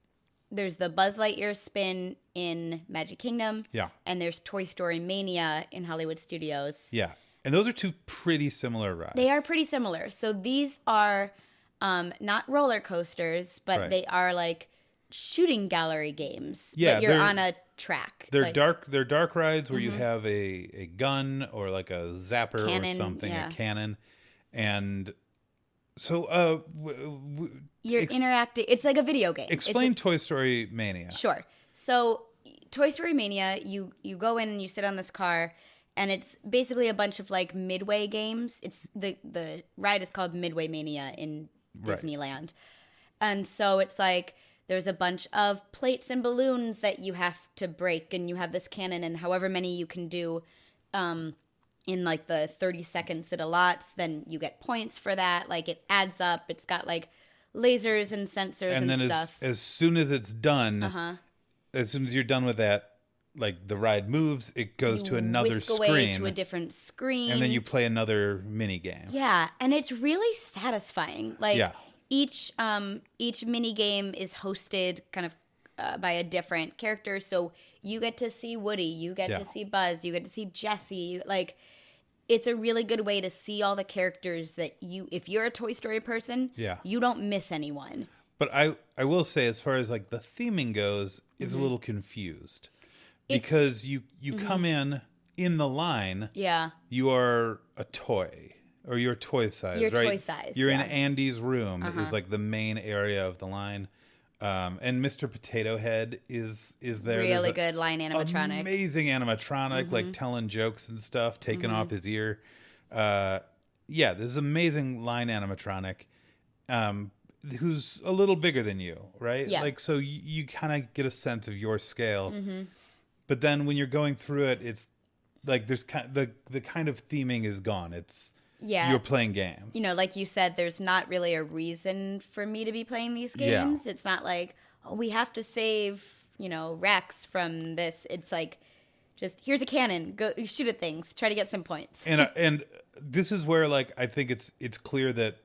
the Buzz Lightyear spin in Magic Kingdom. Yeah. And there's Toy Story Mania in Hollywood Studios. Yeah. And those are two pretty similar rides. They are pretty similar. So these are not roller coasters, but they are like shooting gallery games. Yeah, but you're on a track. They're dark rides where you have a gun or like a zapper cannon, or something, a cannon. And so you're interacting. It's like a video game. Explain Toy Story Mania. Sure. So Toy Story Mania, you go in and you sit on this car, and it's basically a bunch of like Midway games. It's the ride is called Midway Mania in Disneyland. And so it's like there's a bunch of plates and balloons that you have to break, and you have this cannon, and however many you can do in like the 30 seconds it allots, then you get points for that. Like it adds up. It's got like lasers and sensors and then stuff. As soon as it's done, as soon as you're done with that, like the ride moves, it goes to another whisk screen. away to a different screen. And then you play another mini game. Yeah, and it's really satisfying. Like each mini game is hosted kind of by a different character, so you get to see Woody, you get to see Buzz, you get to see Jessie. Like it's a really good way to see all the characters that if you're a Toy Story person, you don't miss anyone. But I will say, as far as like the theming goes, it's a little confused. Because you come in the line, you are a toy, or you're toy size, you're right? Toy size. You're in Andy's room is like the main area of the line, and Mr. Potato Head is there. Really good line animatronic, amazing animatronic, like telling jokes and stuff, taking off his ear. There's amazing line animatronic, who's a little bigger than you, right? Yeah. Like so you kind of get a sense of your scale. But then when you're going through it, it's like there's the kind of theming is gone. It's you're playing games. You know, like you said, there's not really a reason for me to be playing these games. It's not like, oh, we have to save, Rex from this. It's like, just here's a cannon, go shoot at things, try to get some points. And this is where like I think it's clear that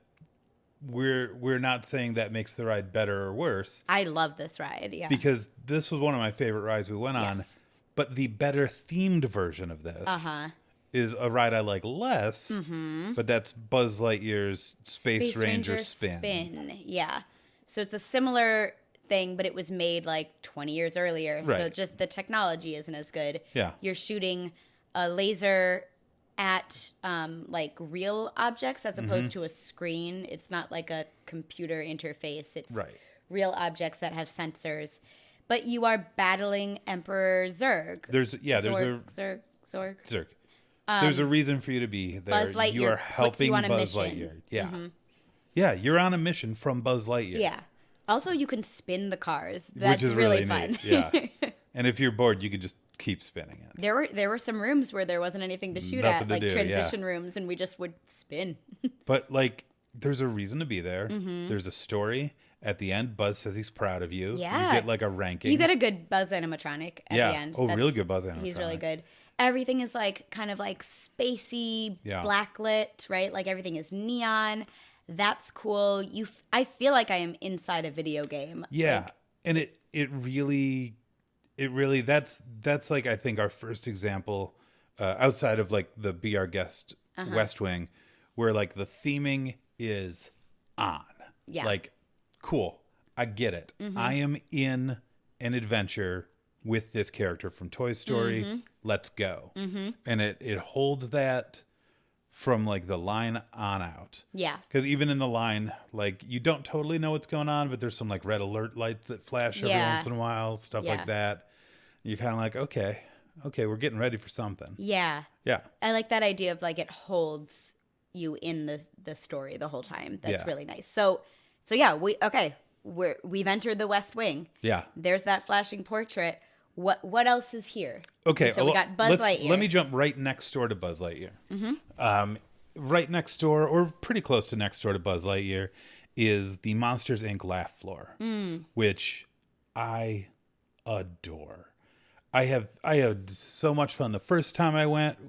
we're not saying that makes the ride better or worse. I love this ride, because this was one of my favorite rides we went on. But the better themed version of this is a ride I like less, but that's Buzz Lightyear's Space Ranger Spin. Yeah. So it's a similar thing, but it was made like 20 years earlier. Right. So just the technology isn't as good. Yeah. You're shooting a laser at like real objects as opposed to a screen. It's not like a computer interface. It's real objects that have sensors. But you are battling Emperor Zurg. There's a reason for you to be there. Buzz Lightyear you are helping puts you on a Buzz mission. Lightyear. Yeah. Yeah, you're on a mission from Buzz Lightyear. Yeah. Also, you can spin the cars. That's which is really neat. fun. Yeah. And if you're bored, you can just keep spinning it. There were some rooms where there wasn't anything to shoot Nothing at, to like do, transition rooms, and we just would spin. But like, there's a reason to be there. Mm-hmm. There's a story. At the end, Buzz says he's proud of you. Yeah. You get like a ranking. You get a good Buzz animatronic at the end. Oh, really good Buzz animatronic. He's really good. Everything is like kind of like spacey, blacklit, right? Like everything is neon. That's cool. I feel like I am inside a video game. Yeah. Like, And it really that's like, I think, our first example outside of like the Be Our Guest West Wing, where like the theming is on. Yeah. Like, cool. I get it. I am in an adventure with this character from Toy Story. Let's go. And it holds that from like the line on out. Yeah. Because even in the line, like, you don't totally know what's going on, but there's some like red alert lights that flash every once in a while, stuff like that. You're kind of like, okay, we're getting ready for something. Yeah. Yeah. I like that idea of like it holds you in the story the whole time. That's really nice. So yeah, we've entered the West Wing. Yeah. There's that flashing portrait. What else is here? Okay, so we got Buzz Lightyear. Let me jump right next door to Buzz Lightyear. Right next door, or pretty close to next door to Buzz Lightyear, is the Monsters, Inc. laugh floor, which I adore. I had so much fun the first time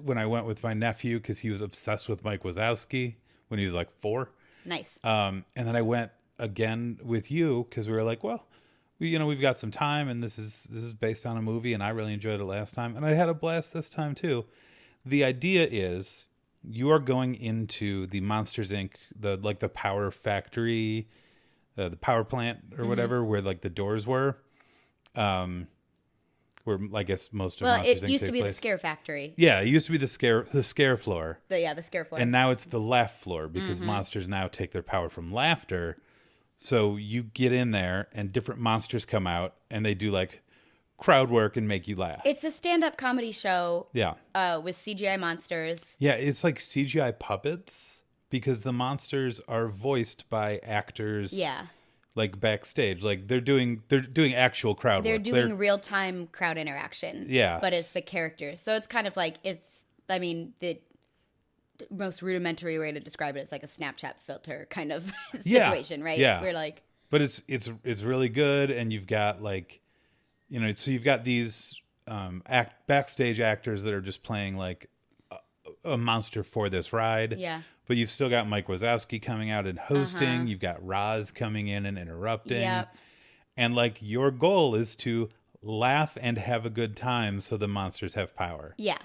when I went with my nephew, because he was obsessed with Mike Wazowski when he was like 4. Nice. And then I went again with you because we were like, well, we've got some time, and this is based on a movie, and I really enjoyed it last time, and I had a blast this time too. The idea is you are going into the Monsters Inc. the power factory, the power plant or whatever, where like the doors were, where I guess most of Monsters Inc. It used to be place. the scare factory. Yeah, it used to be the scare floor. The scare floor. And now it's the laugh floor, because monsters now take their power from laughter. So you get in there and different monsters come out and they do like crowd work and make you laugh. It's a stand-up comedy show. Yeah. With CGI monsters. Yeah, it's like CGI puppets, because the monsters are voiced by actors. Yeah. Like backstage, like they're doing actual crowd They're work. doing real-time crowd interaction. Yeah. But it's the characters. So it's kind of like the most rudimentary way to describe it is like a Snapchat filter kind of situation, right? Yeah. We're like, but it's really good, and you've got like, so you've got these backstage actors that are just playing like a monster for this ride. Yeah. But you've still got Mike Wazowski coming out and hosting. You've got Roz coming in and interrupting. Yep. And like, your goal is to laugh and have a good time so the monsters have power. yeah.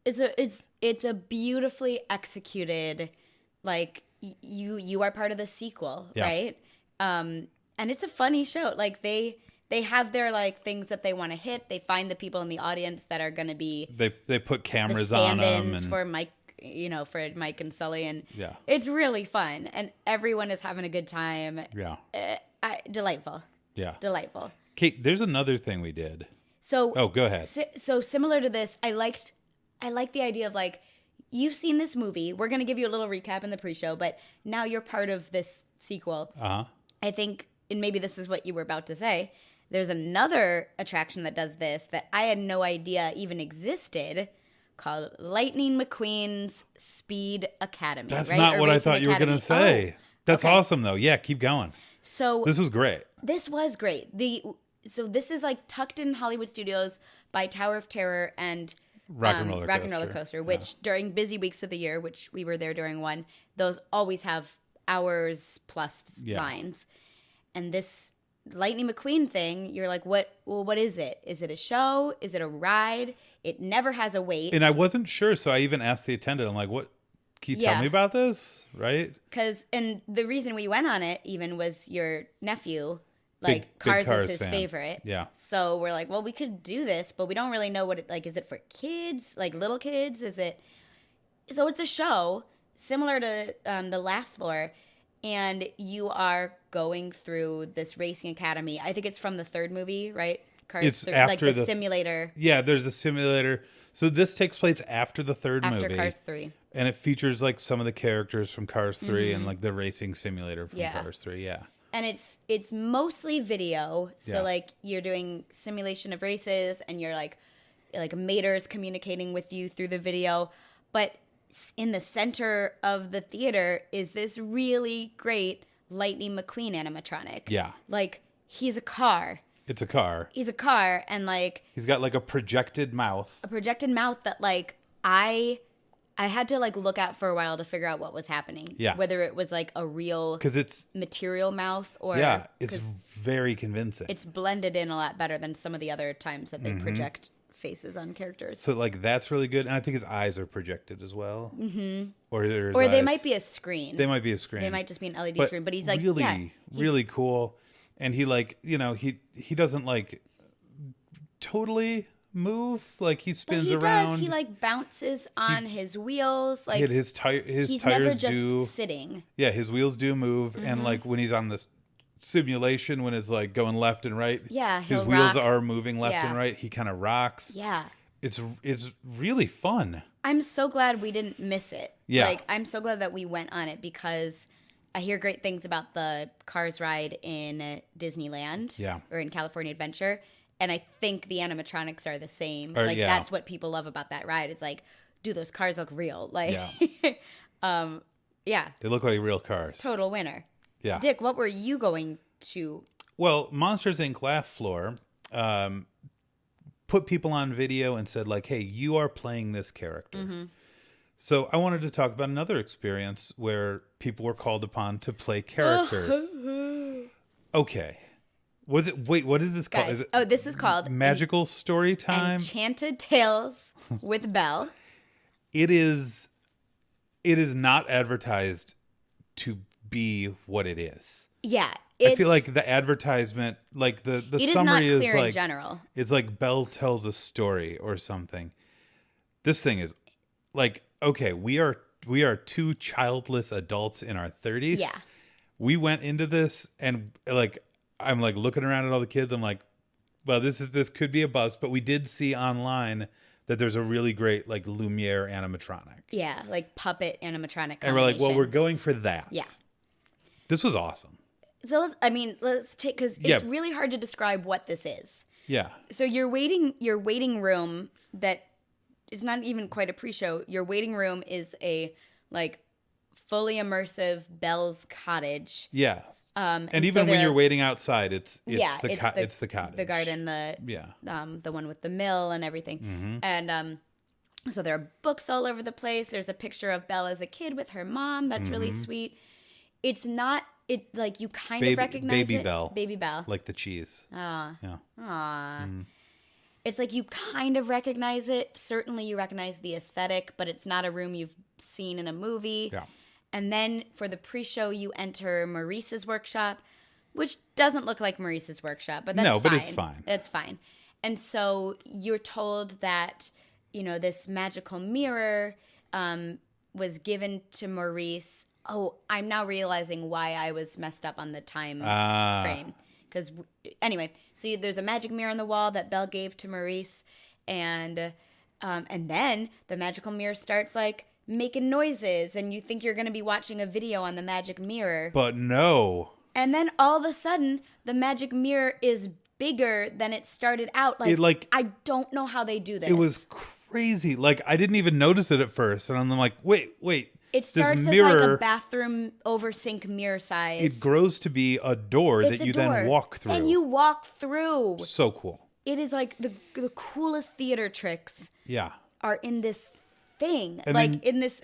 It's a beautifully executed, like you are part of the sequel, right? And it's a funny show. Like they have their like things that they want to hit. They find the people in the audience that are going to be They put cameras the on stand-ins them and for Mike, for Mike and Sully, and Yeah. it's really fun, and everyone is having a good time. yeah. Delightful, Yeah. delightful. Kate, there's another thing we did. So Go ahead. So similar to this, I liked the idea of like, you've seen this movie. We're going to give you a little recap in the pre-show, but now you're part of this sequel. Uh-huh. I think, and maybe this is what you were about to say, there's another attraction that does this that I had no idea even existed, called Lightning McQueen's Speed Academy. That's right? not Or what I Racing thought you were going to Academy. say. That's okay. awesome, though. Yeah, keep going. So This was great. this was great. So this is like tucked in Hollywood Studios by Tower of Terror and Rock and Roller Coaster, which during busy weeks of the year, which we were there during one, those always have hours plus lines. And this Lightning McQueen thing, you're like, what is it? Is it a show? Is it a ride? It never has a wait. And I wasn't sure, so I even asked the attendant, I'm like, what? Can you tell me about this? Right? And the reason we went on it even was your nephew, Big Cars Cars is his fan. favorite. Yeah. So we're like, well, we could do this, but we don't really know what it, like, is it for kids? Like little kids? Is it? So it's a show similar to the Laugh Floor, and you are going through this racing academy. I think it's from the third movie, right? Cars, It's like after the simulator. Yeah, there's a simulator. So this takes place after the third After movie. Cars 3. And it features like some of the characters from Cars 3 and like the racing simulator from Yeah. Cars 3. Yeah. And it's mostly video. So Yeah. like you're doing simulation of races and you're like Mater's communicating with you through the video. But in the center of the theater is this really great Lightning McQueen animatronic. Yeah. Like he's a car. It's a car. He's a car and like He's got like a projected mouth. a projected mouth that like I had to like look at for a while to figure out what was happening. Yeah. Whether it was like a real Because it's, material mouth or yeah, it's 'cause very convincing. it's blended in a lot better than some of the other times that they project faces on characters. So like that's really good. And I think his eyes are projected as well. Mm-hmm. Or They might be a screen. They might be a screen. They might just be an LED But screen. But he's like, really, yeah, he's- really cool. And he like, you know, he doesn't like totally move. Like he but spins he around. does. He like bounces on his wheels. Like his he's tires never just do. sitting. Yeah, his wheels do move, and like when he's on this simulation, when it's like going left and right, Yeah, his he'll wheels rock. are moving left Yeah. and right. He kind of rocks. Yeah. It's really fun. I'm so glad we didn't miss it. Yeah. Like, I'm so glad that we went on it because I hear great things about the Cars ride in Disneyland. Yeah. Or in California Adventure. And I think the animatronics are the same. Or, like, yeah. that's what people love about that ride is like, do those cars look real? Like, Yeah. yeah, They look like real cars. total winner. Yeah. Dick, what were you going to? Well, Monsters Inc. Laugh Floor put people on video and said like, "Hey, you are playing this character." Mm-hmm. So I wanted to talk about another experience where people were called upon to play characters. Okay. What is this called? Guys, Is it this is called Magical Story Time? Enchanted Tales with Belle. It is not advertised to be what it is. Yeah. I feel like the advertisement, like the it is summary not clear is like in general. it's like Belle tells a story or something. This thing is like, okay, we are two childless adults in our 30s. Yeah. We went into this and like I'm like looking around at all the kids. I'm like, well, this could be a bust, but we did see online that there's a really great like Lumiere animatronic. Yeah, like puppet animatronic. And we're like, well, we're combination. going for that. Yeah. This was awesome. So let's take because it's really hard to describe what this is. Yeah. So your waiting room that is not even quite a pre-show. Your waiting room is a like fully immersive Belle's cottage. Yeah. And even so when you're waiting outside, it's the cottage. the garden, the one with the mill and everything. Mm-hmm. And so there are books all over the place. There's a picture of Belle as a kid with her mom. That's really sweet. It's not like you kind of recognize Baby it. Belle. Baby Belle. Like the cheese. Ah. Yeah. Aw. It's like you kind of recognize it. Certainly you recognize the aesthetic, but it's not a room you've seen in a movie. Yeah. And then for the pre-show, you enter Maurice's workshop, which doesn't look like Maurice's workshop, but that's fine. No, but it's fine. It's fine. And so you're told that, this magical mirror was given to Maurice. Oh, I'm now realizing why I was messed up on the time frame. Because anyway, so there's a magic mirror on the wall that Belle gave to Maurice, and then the magical mirror starts like making noises, and you think you're going to be watching a video on the magic mirror. But no. And then all of a sudden, the magic mirror is bigger than it started out. I don't know how they do this. It was crazy. Like I didn't even notice it at first, and I'm like, wait. It starts this as mirror, like a bathroom oversing mirror size. It grows to be a door It's that a you door. then walk through. And you walk through. So cool. It is like the coolest theater tricks Yeah. are in this thing. And like then- in this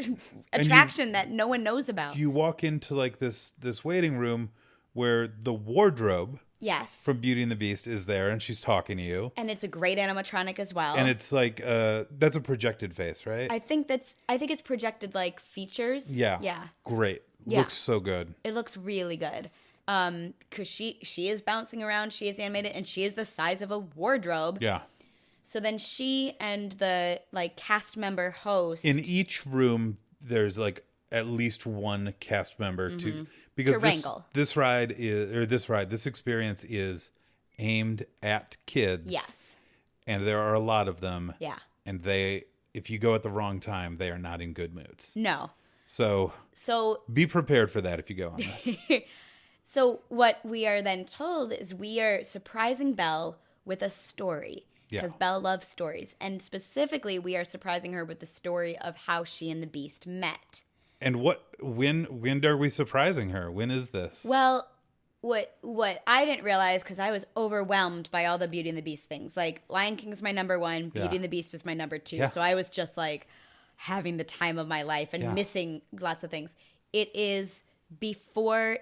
attraction that no one knows about. You walk into like this waiting room where the wardrobe Yes. from Beauty and the Beast is there, and she's talking to you. And it's a great animatronic as well. And it's like that's a projected face, right? I think it's projected like features. Yeah. Yeah. Great. Yeah. Looks so good. It looks really good. Cuz she is bouncing around, she is animated, and she is the size of a wardrobe. Yeah. So then she and the like cast member host In each room, there's like at least one cast member because To wrangle. this experience is aimed at kids. Yes. And there are a lot of them. Yeah. and if you go at the wrong time, they are not in good moods. No. So be prepared for that if you go on this. So what we are then told is we are surprising Belle with a story. Because Belle loves stories. And specifically, we are surprising her with the story of how she and the Beast met. And when are we surprising her? When is this? Well, what I didn't realize, because I was overwhelmed by all the Beauty and the Beast things. Like, Lion King is my number 1, Beauty and the Beast is my number 2. Yeah. So I was just like having the time of my life and missing lots of things. It is before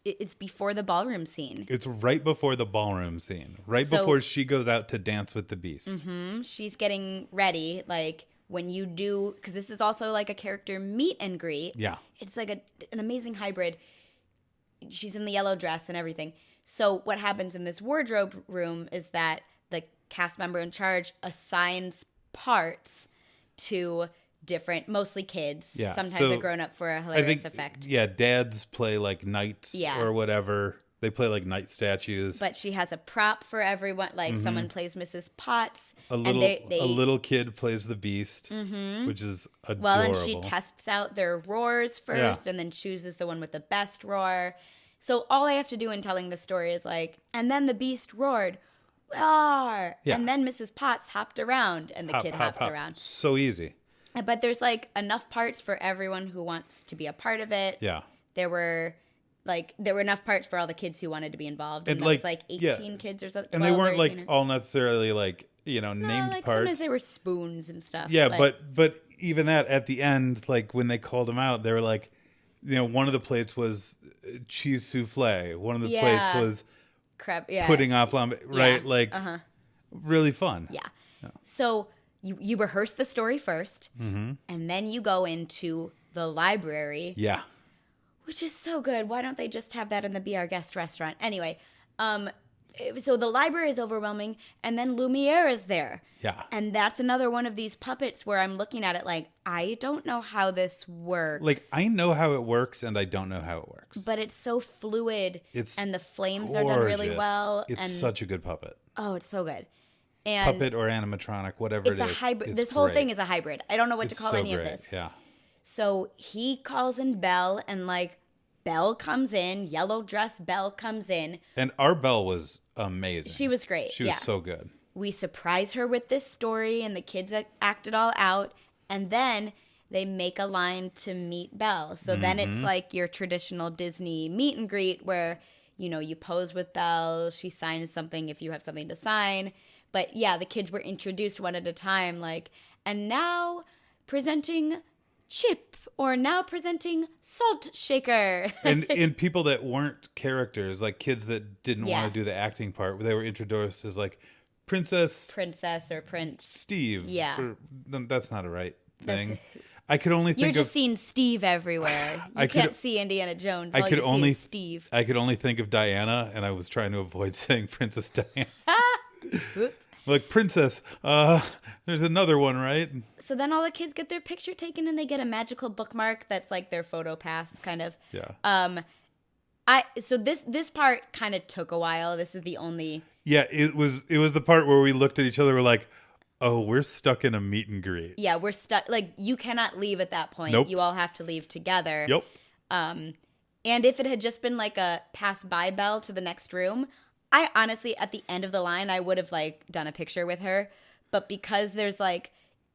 it's before the ballroom scene. It's right before the ballroom scene. Before she goes out to dance with the Beast. Mm-hmm, she's getting ready, like when you do, because this is also like a character meet and greet. Yeah. It's like an amazing hybrid. She's in the yellow dress and everything. So what happens in this wardrobe room is that the cast member in charge assigns parts to different, mostly kids. Yeah. Sometimes So they're grown up for a hilarious effect. Yeah, dads play like knights or whatever. They play like knight statues. But she has a prop for everyone. Like someone plays Mrs. Potts. A little kid plays the Beast, which is adorable. Well, and she tests out their roars first and then chooses the one with the best roar. So all I have to do in telling the story is like, and then the Beast roared, roar! Yeah. And then Mrs. Potts hopped around and the kid hops around. So easy. But there's like enough parts for everyone who wants to be a part of it. Yeah. There were enough parts for all the kids who wanted to be involved. And there was like 18 kids or something. And they weren't like all necessarily like, named like parts. Sometimes they were spoons and stuff. Yeah, but even that at the end, like when they called them out, they were like, one of the plates was cheese souffle. One of the plates was crab, pudding off lamb, right? Like really fun. Yeah. So you rehearse the story first, and then you go into the library. Yeah. Which is so good. Why don't they just have that in the Be Our Guest restaurant? Anyway, so the library is overwhelming, and then Lumiere is there. Yeah. And that's another one of these puppets where I'm looking at it like, I don't know how this works. Like, I know how it works, and I don't know how it works. But it's so fluid, and the flames gorgeous. are done really well. It's such a good puppet. Oh, it's so good. And puppet or animatronic, whatever it is. It's a hybrid. This whole thing is a hybrid. I don't know what to call any of this. Yeah. So he calls in Belle, and like Belle comes in, yellow dress Belle comes in. And our Belle was amazing. She was great. She was so good. We surprise her with this story, and the kids act it all out. And then they make a line to meet Belle. So then it's like your traditional Disney meet and greet where, you pose with Belle. She signs something if you have something to sign. But yeah, the kids were introduced one at a time, like, and now presenting Chip, or now presenting Salt Shaker. and people that weren't characters, like kids that didn't want to do the acting part, they were introduced as like Princess or Prince Steve. Yeah. That's not a right thing. I could only think You're just seeing Steve everywhere. You can't see Indiana Jones. All you see is Steve. I could only think of Diana, and I was trying to avoid saying Princess Diana. Oops. Like, Princess, there's another one, right? So then all the kids get their picture taken, and they get a magical bookmark that's like their photo pass, kind of. Yeah. So this part kind of took a while. This is the only. Yeah, it was the part where we looked at each other. We're like, oh, we're stuck in a meet and greet. Yeah, we're stuck. Like, you cannot leave at that point. Nope. You all have to leave together. Yep. And if it had just been like a pass by Belle to the next room, I honestly, at the end of the line, I would have like done a picture with her. But because there's like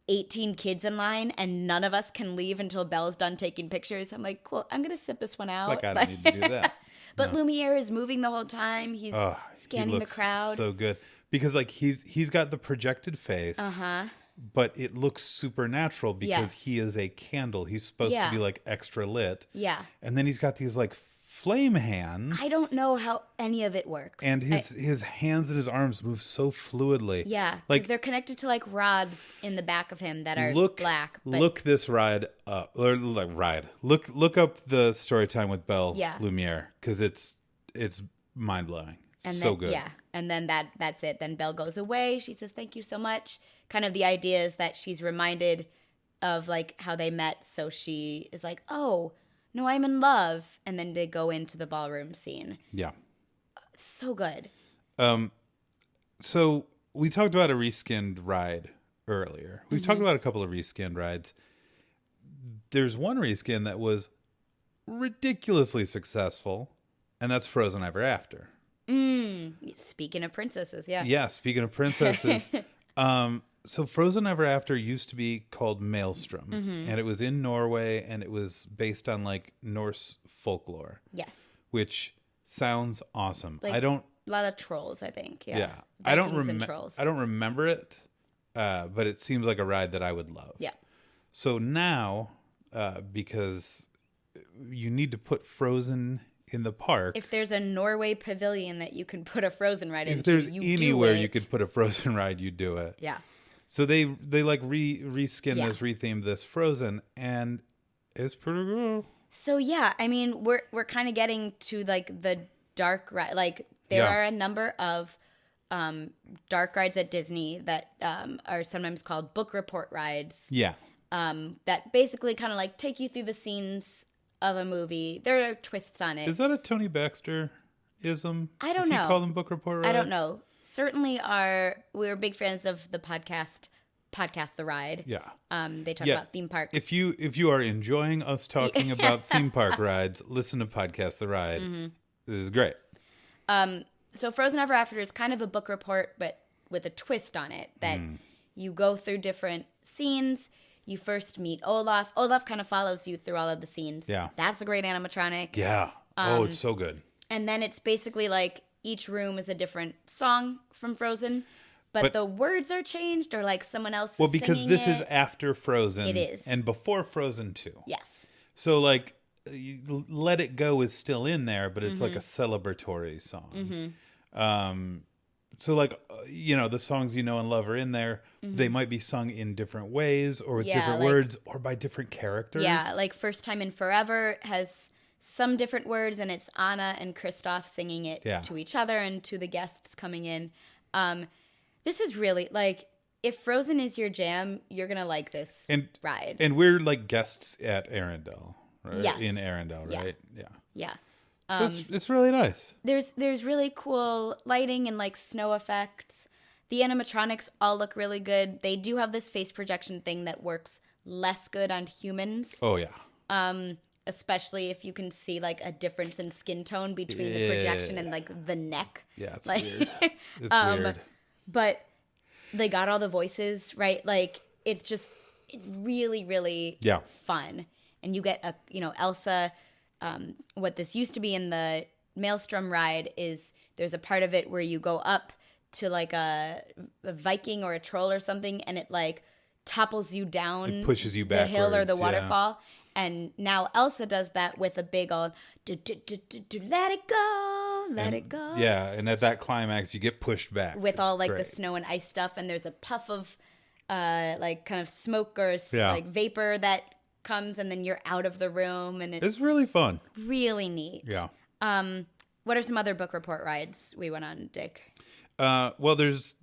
18 kids in line and none of us can leave until Belle's done taking pictures, I'm like, cool, I'm going to sit this one out. Like, I don't need to do that. But no. Lumiere is moving the whole time. He's scanning the crowd. So good. Because like he's got the projected face. But it looks supernatural because he is a candle. He's supposed to be like extra lit. Yeah. And then he's got these like flame hands. I don't know how any of it works. And his hands and his arms move so fluidly. Yeah. Like they're connected to like rods in the back of him that are black. But... Look this ride up. Or like ride. Look up the story time with Belle Lumiere. Because it's mind blowing. So good. Yeah. And then that's it. Then Belle goes away. She says, thank you so much. Kind of the idea is that she's reminded of like how they met. So she is like, oh, no, I'm in love. And then they go into the ballroom scene. Yeah. So good. So we talked about a reskinned ride earlier. We've talked about a couple of reskinned rides. There's one reskin that was ridiculously successful, and that's Frozen Ever After. Speaking of princesses, yeah. Yeah, speaking of princesses. So Frozen Ever After used to be called Maelstrom, and it was in Norway, and it was based on like Norse folklore. Yes. Which sounds awesome. Like, I don't. A lot of trolls, I think. Yeah. Yeah, I don't Vikings and remember. trolls. I don't remember it, but it seems like a ride that I would love. Yeah. So now, because you need to put Frozen in the park. If there's a Norway pavilion that you can put a Frozen ride into, If there's you anywhere do it. you could put a Frozen ride, you do it. Yeah. So they like reskin Yeah. this, retheme this Frozen, and it's pretty good. So yeah, I mean, we're kind of getting to like the dark ride. Like there Yeah. are a number of dark rides at Disney that are sometimes called book report rides. Yeah. That basically kind of like take you through the scenes of a movie. There are twists on it. Is that a Tony Baxter-ism? I don't Does know. he call them book report rides? I don't know. Certainly we're big fans of the podcast The Ride. Yeah. They talk Yeah. about theme parks. If you are enjoying us talking about theme park rides, listen to Podcast The Ride. This is great. So Frozen Ever After is kind of a book report, but with a twist on it, that you go through different scenes. You first meet Olaf. Olaf kind of follows you through all of the scenes. Yeah. That's a great animatronic. Yeah. It's so good. And then it's basically like each room is a different song from Frozen, but the words are changed or like someone else Well, is because singing this it. is after Frozen. It is. And before Frozen 2. Yes. So, like, Let It Go is still in there, but it's like a celebratory song. So, like, the songs you know and love are in there. They might be sung in different ways or with different like- words or by different characters. Yeah, like First Time in Forever has some different words, and it's Anna and Kristoff singing it to each other and to the guests coming in. This is really, like, if Frozen is your jam, you're going to like this ride. And we're, like, guests at Arendelle, right? Yes. In Arendelle, Yeah. right? Yeah. Yeah. So it's really nice. There's really cool lighting and, like, snow effects. The animatronics all look really good. They do have this face projection thing that works less good on humans. Oh, yeah. Especially if you can see like a difference in skin tone between the projection and like the neck. Yeah, it's like, weird. It's weird. But they got all the voices, right? Like it's really, really fun. And you get Elsa, what this used to be in the Maelstrom ride is there's a part of it where you go up to like a Viking or a troll or something and it like topples you down. It pushes you the hill or the backwards, waterfall. And now Elsa does that with a big old let it go, let it go. Yeah, and at that climax, you get pushed back. With all like great. the snow and ice stuff, and there's a puff of like kind of smoke or Yeah. like vapor that comes, and then you're out of the room, and it's It's really fun. really neat. Yeah. What are some other book report rides we went on, Dick? Well, there's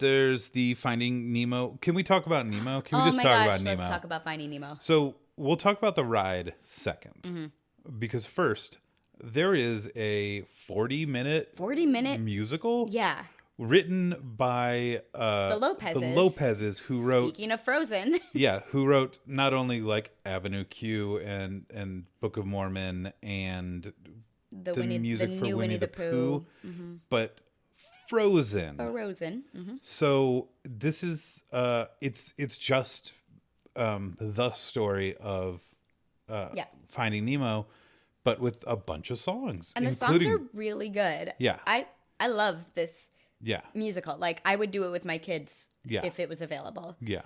the Finding Nemo. Can we talk about Nemo? Can we just talk about Nemo? Let's talk about Finding Nemo. So we'll talk about the ride second, Mm-hmm. because first there is a 40-minute 40-minute musical, Yeah. written by The Lopezes. the Lopezes, who wrote Speaking of Frozen. who wrote not only like Avenue Q and Book of Mormon and the music for new Winnie the Pooh, but Frozen. Frozen. Mm-hmm. So this is it's just the story of Finding Nemo, but with a bunch of songs, And the songs are really good. Yeah. I love this yeah musical. Like I would do it with my kids Yeah. if it was available. yeah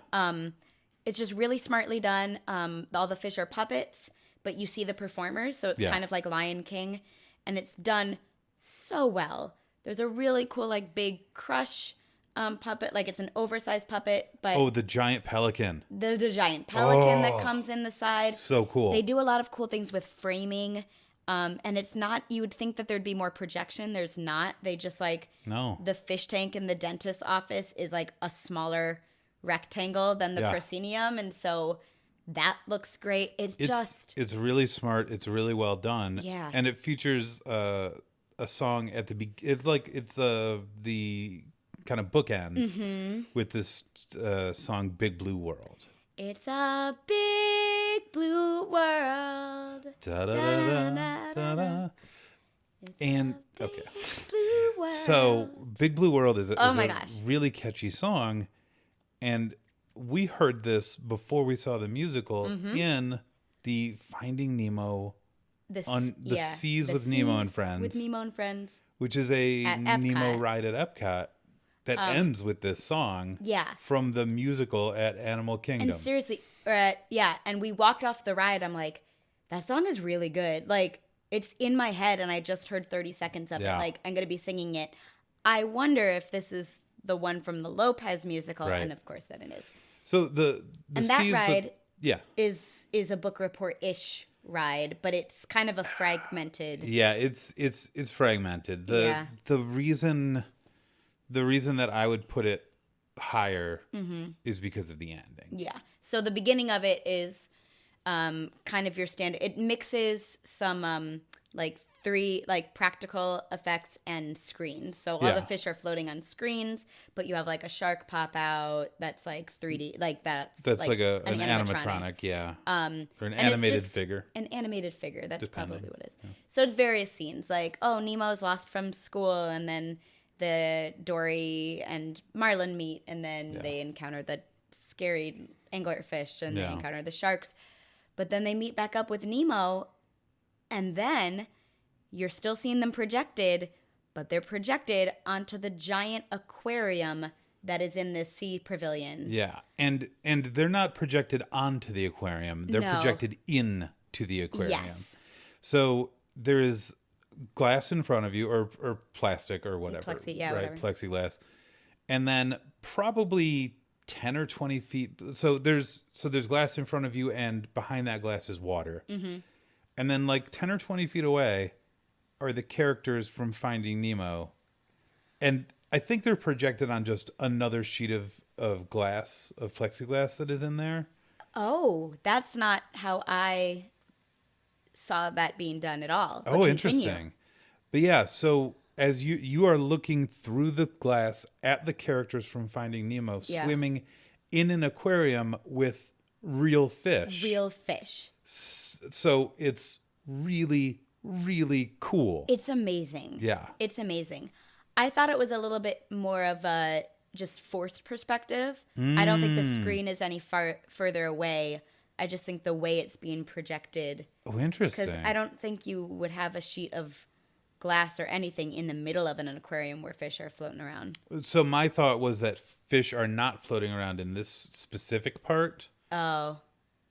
It's just really smartly done. All the fish are puppets, but you see the performers, so it's Yeah. kind of like Lion King, and it's done so well. There's a really cool like big crush puppet, like it's an oversized puppet, but oh, the giant pelican, the giant pelican that comes in the side. so cool. They do a lot of cool things with framing. And it's not, you would think that there'd be more projection. There's not. They just like, No. the fish tank in the dentist's office is like a smaller rectangle than the Yeah. proscenium. And so that looks great. It's really smart. It's really well done. Yeah. And it features a song at the it's the kind of bookend with this song "Big Blue World." It's a big blue world. Da, da, da, da, da, da. And okay, Blue world. so "Big Blue World" is Oh is my a gosh. really catchy song, and we heard this before we saw the musical in the Finding Nemo the Seas with Nemo and Friends. With Nemo and Friends. Which is a At Nemo Epcot. ride at Epcot that ends with this song Yeah. from the musical at Animal Kingdom. And seriously, and we walked off the ride. I'm like, that song is really good. Like, it's in my head, and I just heard 30 seconds of it. Like, I'm going to be singing it. I wonder if this is the one from the Lopez musical, Right. and of course that it is. So the And that Seas ride yeah. is a book report-ish ride, but it's kind of a fragmented. Yeah, it's fragmented. The reason that I would put it higher is because of the ending. Yeah. So the beginning of it is kind of your standard. It mixes some practical effects and screens. So all the fish are floating on screens, but you have like a shark pop out that's like 3D, like that's like an animatronic, yeah. Or an animated figure. An animated figure, that's Depending. probably what it is. Yeah. So it's various scenes, like, oh, Nemo's lost from school, and then the Dory and Marlin meet, and then they encounter the scary anglerfish, and they encounter the sharks. But then they meet back up with Nemo, and then you're still seeing them projected, but they're projected onto the giant aquarium that is in this sea pavilion. Yeah, and they're not projected onto the aquarium. They're projected into the aquarium. Yes. So there is glass in front of you, or plastic, or whatever. Whatever. Plexiglass. And then probably 10 or 20 feet. So there's glass in front of you, and behind that glass is water. Mm-hmm. And then like 10 or 20 feet away are the characters from Finding Nemo. And I think they're projected on just another sheet of glass, of plexiglass that is in there. Oh, that's not how I saw that being done at all. But Oh, continue. interesting. But yeah, so as you are looking through the glass at the characters from Finding Nemo swimming in an aquarium with real fish. Real fish. So it's really, really cool. It's amazing. Yeah. It's amazing. I thought it was a little bit more of a just forced perspective. I don't think the screen is any further away. I just think the way it's being projected. Oh, interesting. Because I don't think you would have a sheet of glass or anything in the middle of an aquarium where fish are floating around. So my thought was that fish are not floating around in this specific part. Oh.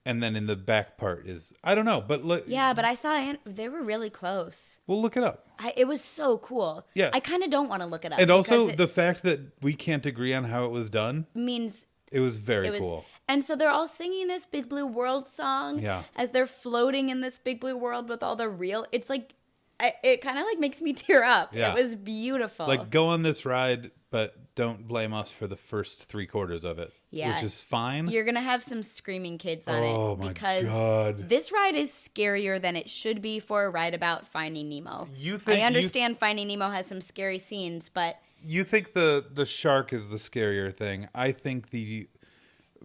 And then in the back part is, I don't know, but look. Yeah, but I saw they were really close. We'll look it up. It was so cool. Yeah. I kind of don't want to look it up. And also the fact that we can't agree on how it was done means it was very cool. And so they're all singing this Big Blue World song as they're floating in this Big Blue World with all the real. It's like, it kind of like makes me tear up. Yeah. It was beautiful. Like, go on this ride, but don't blame us for the first 3/4 of it. Yeah. Which is fine. You're going to have some screaming kids on Oh, it. my Because God. this ride is scarier than it should be for a ride about Finding Nemo. I understand Finding Nemo has some scary scenes, but... You think the shark is the scarier thing. I think the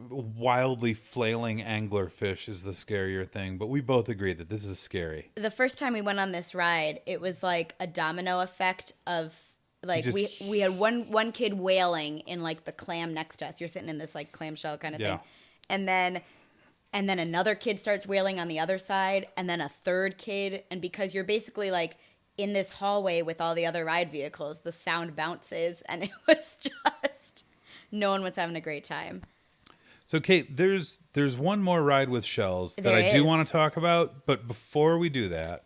wildly flailing anglerfish is the scarier thing, but we both agree that this is scary. The first time we went on this ride, it was like a domino effect of... Like, we had one kid wailing in, like, the clam next to us. You're sitting in this, like, clamshell kind of thing. And then another kid starts wailing on the other side, and then a third kid. And because you're basically, like, in this hallway with all the other ride vehicles, the sound bounces, and it was just... No one was having a great time. So, Kate, there's one more ride with shells that I do want to talk about. But before we do that,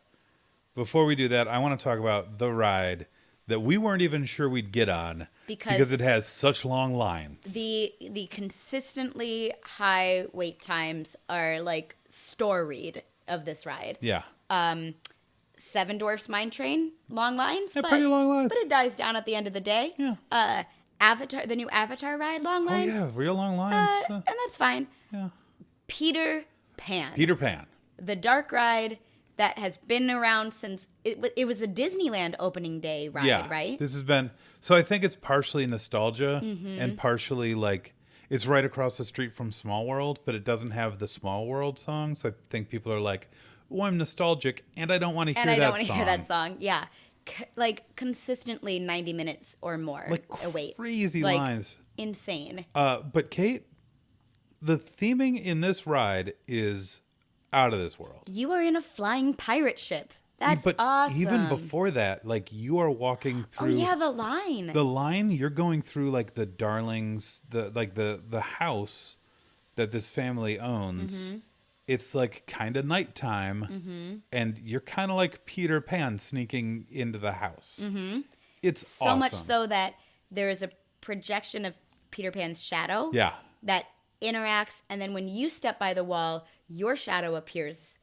I want to talk about the ride that we weren't even sure we'd get on because it has such long lines. The consistently high wait times are like storied of this ride. Yeah. Seven Dwarfs Mine Train, long lines. Yeah, pretty long lines. But it dies down at the end of the day. Yeah. Avatar, the new Avatar ride, long lines. Oh, yeah, real long lines. And that's fine. Yeah. Peter Pan. Peter Pan. The dark ride that has been around since it was a Disneyland opening day ride, right? This has been, so I think it's partially nostalgia and partially like it's right across the street from Small World, but it doesn't have the Small World song. So I think people are like, oh, I'm nostalgic and I don't want to hear that song. And I don't want to hear that song. Yeah. Like consistently 90 minutes or more. Like wait. crazy like, lines. Insane. But Kate, the theming in this ride is out of this world. You are in a flying pirate ship. That's but awesome. Even before that, like you are walking through. Oh yeah, the line. The line, you're going through like the Darlings, the house that this family owns. It's like kind of nighttime, and you're kind of like Peter Pan sneaking into the house. It's so awesome. much so that there is a projection of Peter Pan's shadow. Yeah. That interacts, and then when you step by the wall, your shadow appears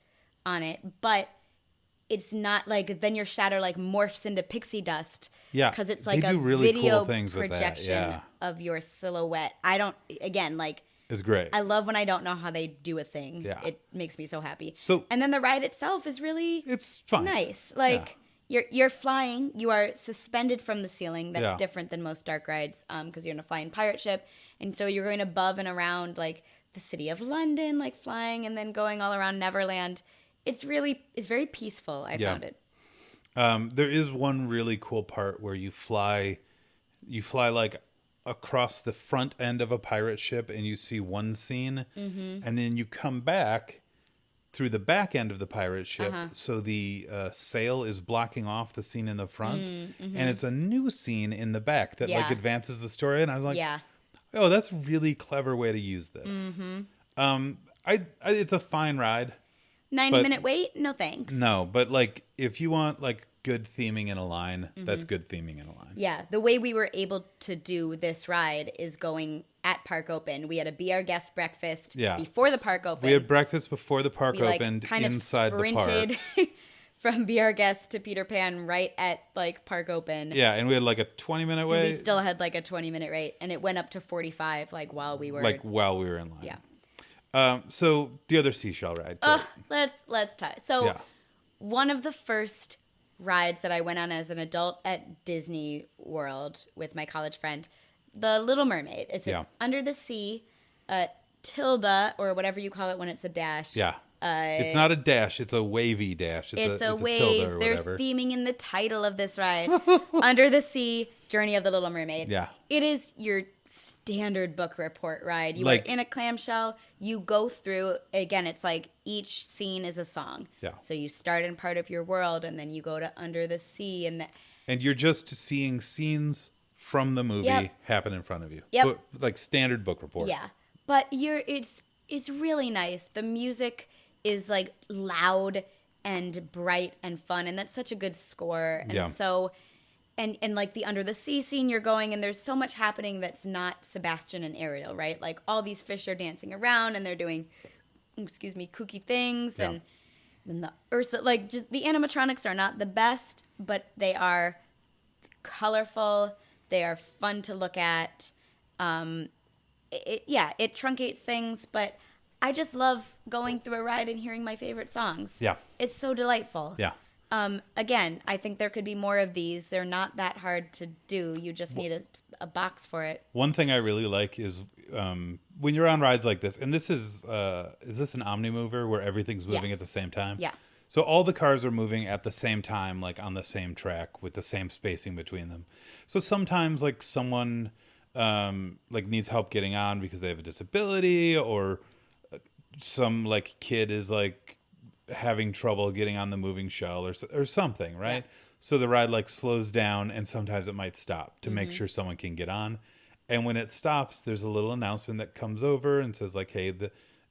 on it, but it's not like then your shadow like morphs into pixie dust. Yeah, because it's like they a do really video cool things with that. projection Yeah. of your silhouette. I don't again like. It's great. I love when I don't know how they do a thing. Yeah. It makes me so happy. So and then the ride itself is really it's fun. Nice. Like you're flying, you are suspended from the ceiling. That's Yeah. different than most dark rides because you're in a flying pirate ship. And so you're going above and around like the city of London, like flying and then going all around Neverland. It's very peaceful. I found it. There is one really cool part where you fly like across the front end of a pirate ship and you see one scene and then you come back through the back end of the pirate ship so the sail is blocking off the scene in the front and it's a new scene in the back that like advances the story, and I was like, oh, that's a really clever way to use this. It's a fine ride. 90-minute wait? No thanks. No, but like if you want like good theming in a line, that's good theming in a line. Yeah, the way we were able to do this ride is going at park open. We had a Be Our Guest breakfast before the park opened. We had breakfast before the park we, opened kind inside of sprinted the park. From Be Our Guest to Peter Pan right at like park open. Yeah, and we had like a 20-minute wait. We still had like a 20-minute wait, and it went up to 45 like while we were in line. Yeah. So the other seashell ride. Let's tie. So one of the first rides that I went on as an adult at Disney World with my college friend, The Little Mermaid. It's under the sea, Tilda, or whatever you call it when it's a dash. Yeah. It's not a dash. It's a wavy dash. It's a wave. Tilda or There's whatever. theming in the title of this ride. Under the Sea, Journey of the Little Mermaid. Yeah. It is your standard book report ride. You like, are in a clamshell. You go through, again, it's like each scene is a song. Yeah. So you start in part of your world, and then you go to Under the Sea. And you're just seeing scenes from the movie happen in front of you. Yep. Like standard book report. Yeah. But it's really nice. The music is like loud and bright and fun, and that's such a good score. And so and like the Under the Sea scene, you're going and there's so much happening that's not Sebastian and Ariel, right? Like all these fish are dancing around and they're doing kooky things, and then the Ursula, like just, the animatronics are not the best, but they are colorful, they are fun to look at. It truncates things, but I just love going through a ride and hearing my favorite songs. Yeah. It's so delightful. Yeah. Again, I think there could be more of these. They're not that hard to do. You just need a box for it. One thing I really like is when you're on rides like this, and this is this an Omnimover where everything's moving at the same time? Yeah. So all the cars are moving at the same time, like on the same track with the same spacing between them. So sometimes like someone like needs help getting on because they have a disability, or some like kid is like having trouble getting on the moving shell or something, right? So the ride like slows down, and sometimes it might stop to make sure someone can get on. And when it stops, there's a little announcement that comes over and says like, hey,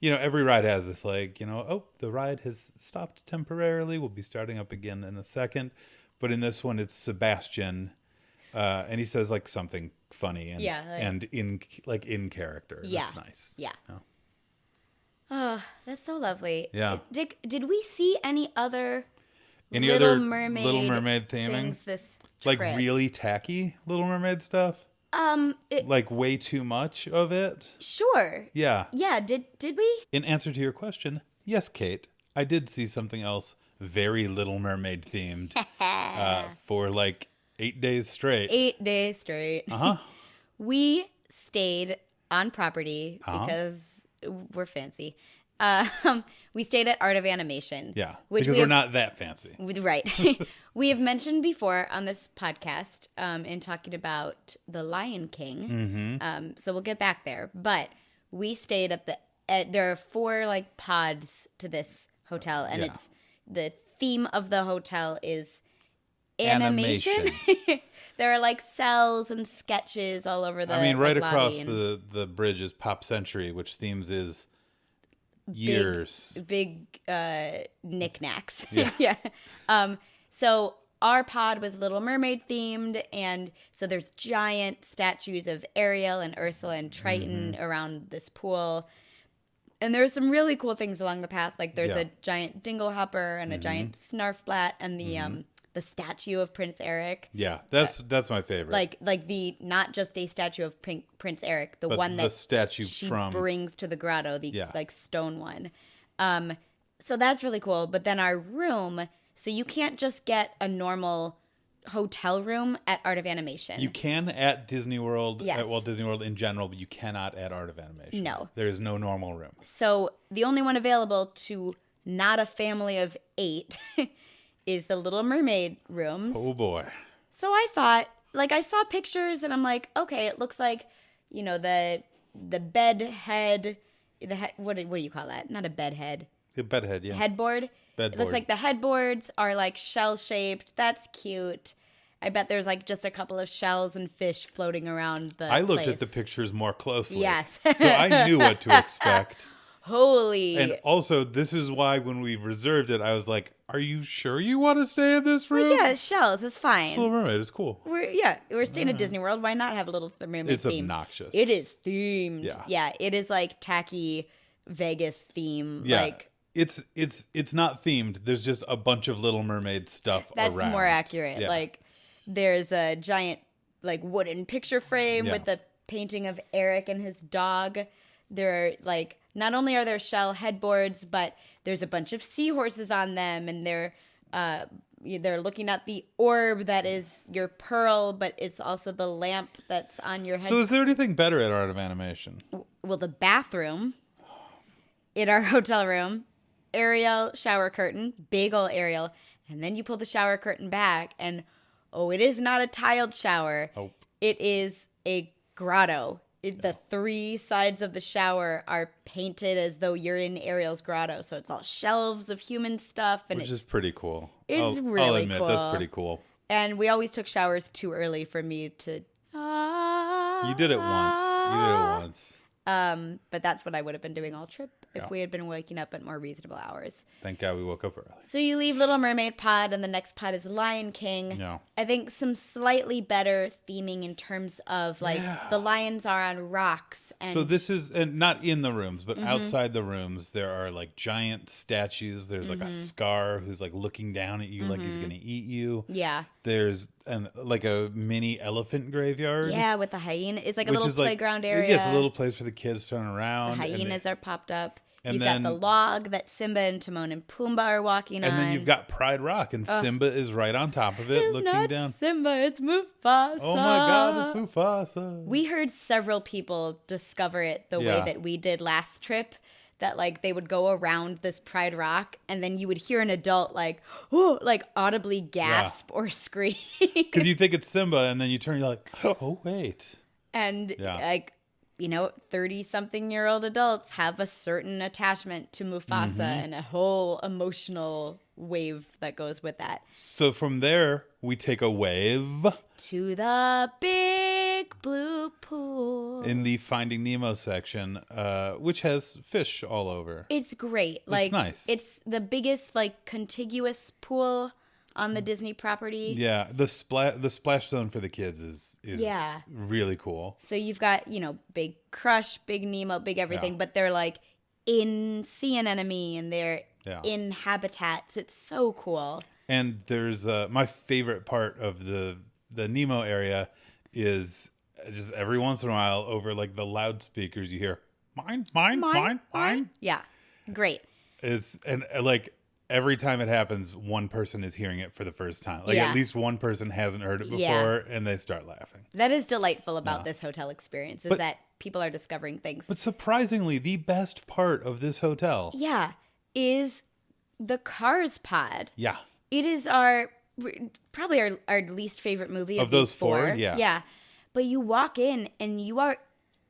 every ride has this like, the ride has stopped temporarily. We'll be starting up again in a second. But in this one, it's Sebastian, and he says like something funny and in character. Yeah. That's nice. Yeah. Oh, that's so lovely. Yeah. Did we see any other Little Mermaid theming? things this like trip? really tacky Little Mermaid stuff? Like way too much of it? Sure. Yeah. Yeah, did we? In answer to your question, yes, Kate, I did see something else very Little Mermaid themed for like 8 days straight. 8 days straight. We stayed on property because we're fancy. We stayed at Art of Animation. Yeah, because we're not that fancy. Right. We have mentioned before on this podcast in talking about The Lion King. So we'll get back there. But we stayed there are 4 like pods to this hotel, and it's the theme of the hotel is animation. There are like cells and sketches all over the right like, across the bridge is Pop Century, which themes is years. Big knickknacks. Yeah. So our pod was Little Mermaid themed, and so there's giant statues of Ariel and Ursula and Triton around this pool. And there's some really cool things along the path. Like there's a giant dinglehopper and a giant snarfblat and the statue of Prince Eric. Yeah, that's my favorite. Like the not just a statue of Prince Eric, the one that the statue she from brings to the grotto, the like stone one. So that's really cool. But then our room, so you can't just get a normal hotel room at Art of Animation. You can at Disney World, Yes. at Walt Disney World in general, but you cannot at Art of Animation. No. There is no normal room. So the only one available to not a family of 8 is the Little Mermaid rooms. Oh boy. So I thought, like, I saw pictures and I'm like, okay, it looks like, you know, the bed head, what do you call that? Not a bed head. The bedhead, yeah. Headboard. It looks like the headboards are like shell shaped. That's cute. I bet there's like just a couple of shells and fish floating around the I looked place. at the pictures more closely. Yes. So I knew what to expect. Holy. And also, this is why when we reserved it, I was like, are you sure you want to stay in this room? Yeah, shells. It's fine. Little Mermaid is cool. We're staying at Disney World. Why not have a Little Mermaid It's theme? obnoxious. It is themed. Yeah. It is like tacky Vegas theme. Yeah. Like, It's not themed. There's just a bunch of Little Mermaid stuff that's around. more accurate. Yeah. Like, there's a giant like wooden picture frame with the painting of Eric and his dog. There are like, not only are there shell headboards, but there's a bunch of seahorses on them, and they're looking at the orb that is your pearl, but it's also the lamp that's on your head. So is there anything better at Art of Animation? Well, the bathroom in our hotel room, Ariel shower curtain, big ol' Ariel, and then you pull the shower curtain back, and it is not a tiled shower. Nope. It is a grotto. The 3 sides of the shower are painted as though you're in Ariel's grotto, so it's all shelves of human stuff, and Which is pretty cool. It's I'll really admit, cool. that's pretty cool. And we always took showers too early for me to. You did it once. But that's what I would have been doing all trip if we had been waking up at more reasonable hours. Thank God we woke up early. So you leave Little Mermaid pod, and the next pod is Lion King. Yeah. I think some slightly better theming in terms of like the lions are on rocks, and So this is, and not in the rooms, but outside the rooms, there are like giant statues. There's like a Scar who's like looking down at you like he's gonna eat you. yeah, There's like a mini elephant graveyard. yeah, with the hyena. It's like a which little is like- playground area. Yeah, it's a little place for the kids to run around. The and hyenas are popped up. and You've then- got the log that Simba and Timon and Pumbaa are walking on. And then you've got Pride Rock, and Simba is right on top of it, It's looking not down. Simba, it's Mufasa. Oh my God, it's Mufasa. We heard several people discover it the way Yeah. that we did last trip. That like they would go around this Pride Rock, and then you would hear an adult like, oh, like audibly gasp or scream. Because you think it's Simba, and then you turn, you're like, oh wait. And Yeah. like, 30-something-year-old adults have a certain attachment to Mufasa and a whole emotional wave that goes with that. So from there, we take a wave To the big blue pool. in the Finding Nemo section, which has fish all over. It's great. Like, nice. It's the biggest like contiguous pool on the Disney property. Yeah, the splash zone for the kids is really cool. So you've got, big Crush, big Nemo, big everything, but they're like in sea anemone and they're in habitats. It's so cool. And there's my favorite part of the Nemo area is just every once in a while over like the loudspeakers you hear mine. Yeah. Great. It's and like every time it happens, one person is hearing it for the first time. Like Yeah. at least one person hasn't heard it before, Yeah. and they start laughing. That is delightful about this hotel experience, is But- that people are discovering things. But surprisingly, the best part of this hotel, Yeah, is the Cars pod. yeah, It is probably our least favorite movie of those these four. Yeah, Yeah. But you walk in and you are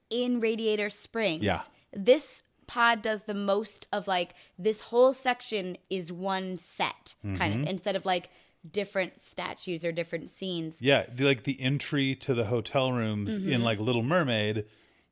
in Radiator Springs. Yeah. This pod does the most of like this whole section is one set kind of instead of like different statues or different scenes. yeah. The entry to the hotel rooms in like Little Mermaid,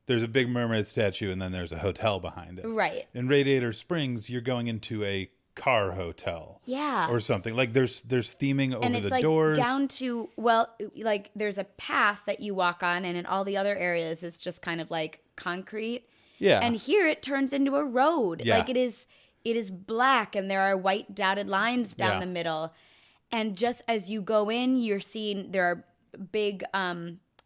there's a big mermaid statue, and then there's a hotel behind it. Right. In Radiator Springs, you're going into a car hotel. Yeah. Or something. Like there's theming over And it's the like doors. down to, well, like there's a path that you walk on, and in all the other areas it's just kind of like concrete. Yeah. And here it turns into a road. Yeah. Like it is black, and there are white dotted lines down Yeah. the middle. And just as you go in, you're seeing there are big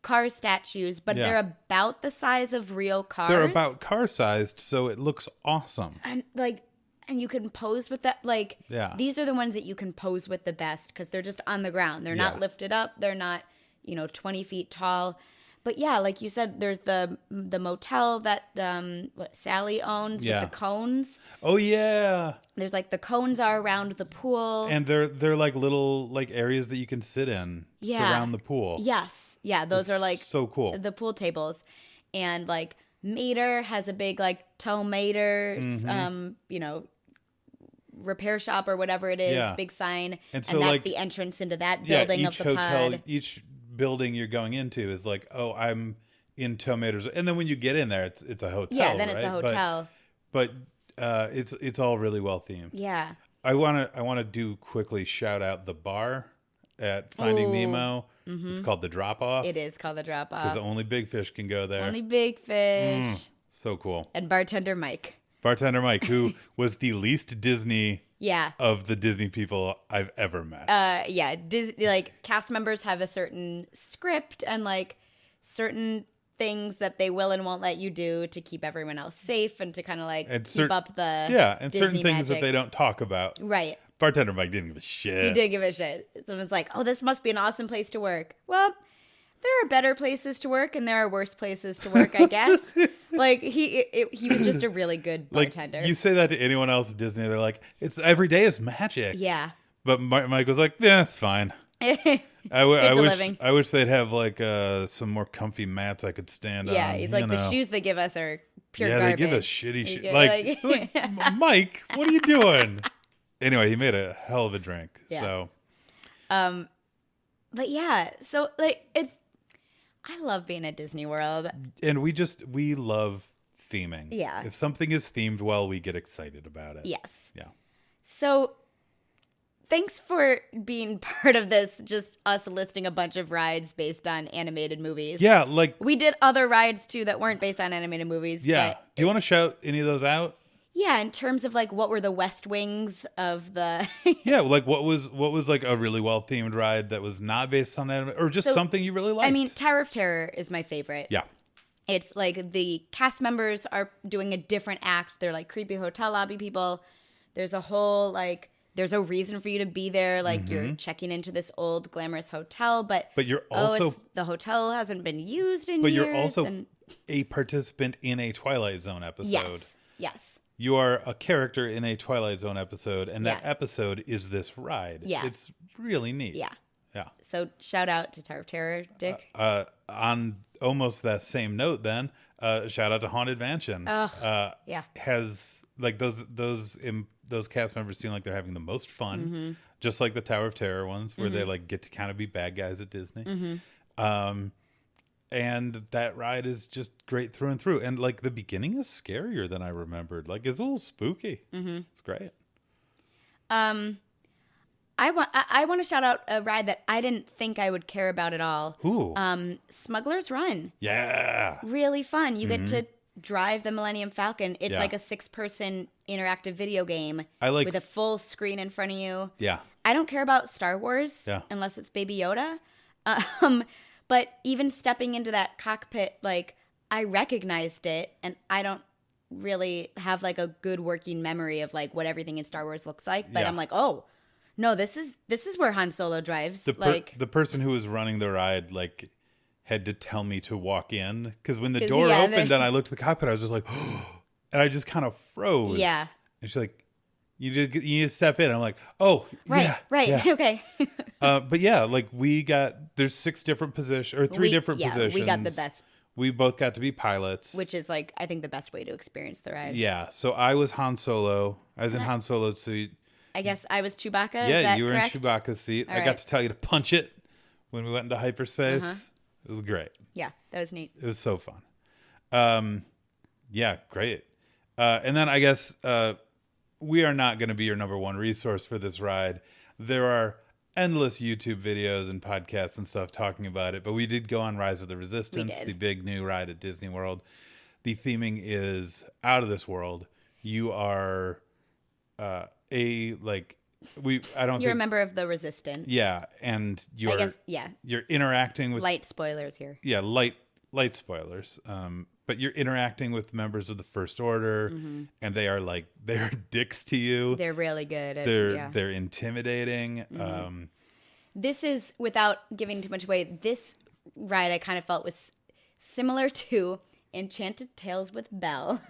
car statues, but Yeah. they're about the size of real cars. They're about car sized, so it looks awesome. And you can pose with that. Like, Yeah. these are the ones that you can pose with the best because they're just on the ground. They're Yeah. not lifted up. They're not, 20 feet tall. But yeah, like you said, there's the motel that Sally owns Yeah. with the cones. Oh yeah. There's like the cones are around the pool. And they're like little like areas that you can sit in Yeah. around the pool. Yes. Yeah, those It's are like so cool. the pool tables. And like Mater has a big like Tomaters, repair shop or whatever it is, Yeah. big sign. And so, that's like, the entrance into that Yeah, building each of the hotel, pod. each building you're going into is like, oh, I'm in Tomatoes, and then when you get in there, it's a hotel. Yeah, then it's a right? hotel. But it's all really well themed. Yeah. I wanna do quickly shout out the bar at Finding Ooh. Nemo. It's called the Drop Off. It is called the Drop because Off. only big fish can go there. Only big fish. So cool. And bartender Mike. Bartender Mike, who was the least Disney Yeah. of the Disney people I've ever met. Yeah. Like cast members have a certain script and like certain things that they will and won't let you do to keep everyone else safe and to kind of like keep up the and Disney certain things magic. that they don't talk about. Right. Bartender Mike didn't give a shit. He did give a shit. Someone's like, "Oh, this must be an awesome place to work." Well, there are better places to work and there are worse places to work, I guess. Like he was just a really good bartender. Like you say that to anyone else at Disney, they're like, "It's every day is magic." Yeah. But Mike was like, "Yeah, it's fine." It's I a wish living. I wish they'd have like some more comfy mats I could stand on. Yeah, he's like, the shoes they give us are pure garbage. they give us shitty shit. get, Like, Mike, what are you doing? Anyway, he made a hell of a drink. Yeah. So But yeah, so like I love being at Disney World. and we love theming. Yeah. If something is themed well, we get excited about it. Yes. Yeah. So thanks for being part of this, just us listing a bunch of rides based on animated movies. Yeah, like We did other rides too that weren't based on animated movies. yeah. But Do you want to shout any of those out? yeah, in terms of like what were the West Wings of the Yeah, like what was like a really well themed ride that was not based on anime, or just So, something you really liked? I mean, Tower of Terror is my favorite. yeah, It's like the cast members are doing a different act. They're like creepy hotel lobby people. There's a whole like there's a reason for you to be there. Like you're checking into this old glamorous hotel, but you're also the hotel hasn't been used in but years. you're also and, a participant in a Twilight Zone episode. yes. You are a character in a Twilight Zone episode, and that Yeah. episode is this ride. Yeah. It's really neat. Yeah. Yeah. So shout out to Tower of Terror, Dick. On almost that same note, then, shout out to Haunted Mansion. Yeah. Has like those cast members seem like they're having the most fun, just like the Tower of Terror ones, where they like get to kind of be bad guys at Disney. And that ride is just great through and through. And like the beginning is scarier than I remembered. Like it's a little spooky. It's great. I want to shout out a ride that I didn't think I would care about at all. Ooh. Smuggler's Run. Yeah. Really fun. You get to drive the Millennium Falcon. It's Yeah. like a 6-person interactive video game I like- with a full screen in front of you. Yeah. I don't care about Star Wars Yeah. unless it's Baby Yoda. But even stepping into that cockpit, like I recognized it, and I don't really have like a good working memory of like what everything in Star Wars looks like. But Yeah. I'm like, oh no, this is where Han Solo drives. The person who was running the ride like had to tell me to walk in because when the 'Cause, door yeah, opened and I looked at the cockpit, I was just like, and I just kind of froze. Yeah. And she's like, you need to step in. I'm like, oh, right, yeah, right, yeah. okay. But yeah, like there's 6 different positions or 3 different positions. We got the best, We both got to be pilots, which is like I think the best way to experience the ride. yeah. So I was Han Solo. I was in Han Solo's seat. I guess I was Chewbacca. Yeah, is that you were correct? in Chewbacca's seat. All I right. got to tell you to punch it when we went into hyperspace. It was great. Yeah, that was neat. It was so fun. Yeah, great. And then I guess we are not going to be your number one resource for this ride. There are endless YouTube videos and podcasts and stuff talking about it, but we did go on Rise of the Resistance, did. the big new ride at Disney World. The theming is out of this world. You are You're a member of the Resistance. yeah, and you're I guess, yeah. you're interacting with Light spoilers here. yeah, light spoilers. But you're interacting with members of the First Order, and they're dicks to you. They're really good. At, They're intimidating. This is, without giving too much away, this ride I kind of felt was similar to Enchanted Tales with Belle.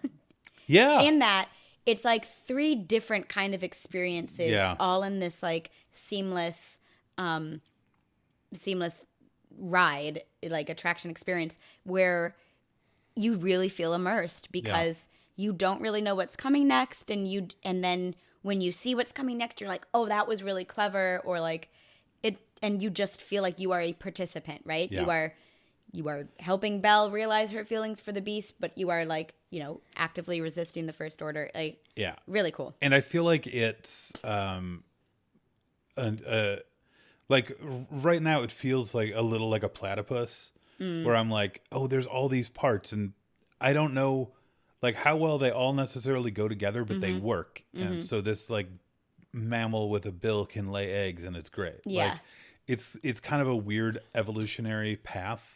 Yeah, In that it's like 3 different kind of experiences, Yeah. all in this like seamless ride, like attraction experience, where you really feel immersed because you don't really know what's coming next, and then when you see what's coming next, you're like, oh, that was really clever, or like it, and you just feel like you are a participant, right? Yeah. You are helping Belle realize her feelings for the Beast, but you are like, actively resisting the First Order. Like, yeah, really cool. and I feel like it's like right now it feels like a little like a platypus, where I'm like, oh, there's all these parts, and I don't know like how well they all necessarily go together, but they work, and so this like mammal with a bill can lay eggs, and it's great. Yeah. Like, it's kind of a weird evolutionary path,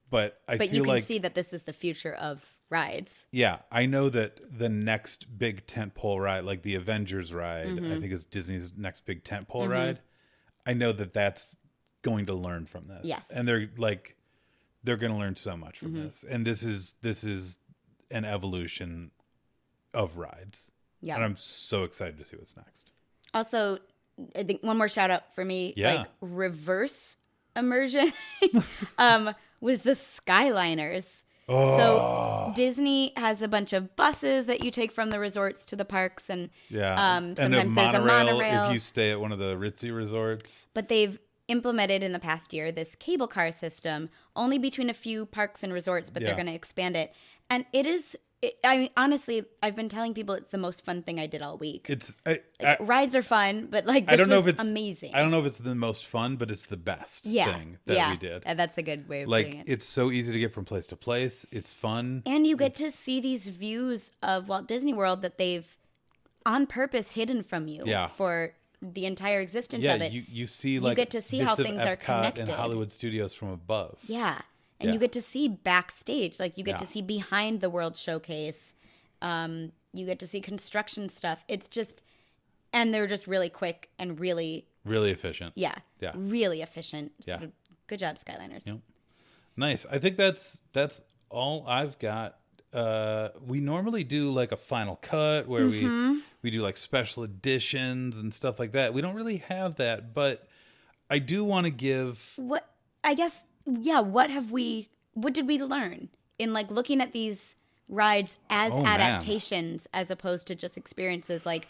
but I But feel you can like see that this is the future of rides. yeah, I know that the next big tentpole ride, like the Avengers ride, I think is Disney's next big tentpole ride. I know that that's going to learn from this. Yes. And they're going to learn so much from this. And this is an evolution of rides. Yeah. And I'm so excited to see what's next. Also, I think one more shout out for me, Yeah. like immersion with the Skyliners. Oh. So Disney has a bunch of buses that you take from the resorts to the parks, and Yeah. And sometimes there's a monorail. if you stay at one of the ritzy resorts. But they've implemented in the past year this cable car system only between a few parks and resorts, but Yeah. they're going to expand it. And I mean, honestly, I've been telling people it's the most fun thing I did all week. Rides are fun, but like this I don't know was if it's amazing. I don't know if it's the most fun, but it's the best thing that we did. And that's a good way of Like putting it. it's so easy to get from place to place. It's fun. And you get to see these views of Walt Disney World that they've on purpose hidden from you Yeah. for the entire existence Yeah, of it. you see like get to see how bits of things are Epcot connected. and Hollywood Studios from above. Yeah. And Yeah. you get to see backstage. Like you get Yeah. to see behind the World Showcase. You get to see construction stuff. It's just, and they're just really quick and really, Really efficient. yeah, Yeah. really efficient. Yeah. So good job, Skyliners. Yep. Nice. I think that's all I've got. We normally do like a final cut where we do like special editions and stuff like that. We don't really have that, but I do want to give What, I guess, yeah, what did we learn in like looking at these rides as Oh, man. adaptations as opposed to just experiences? Like,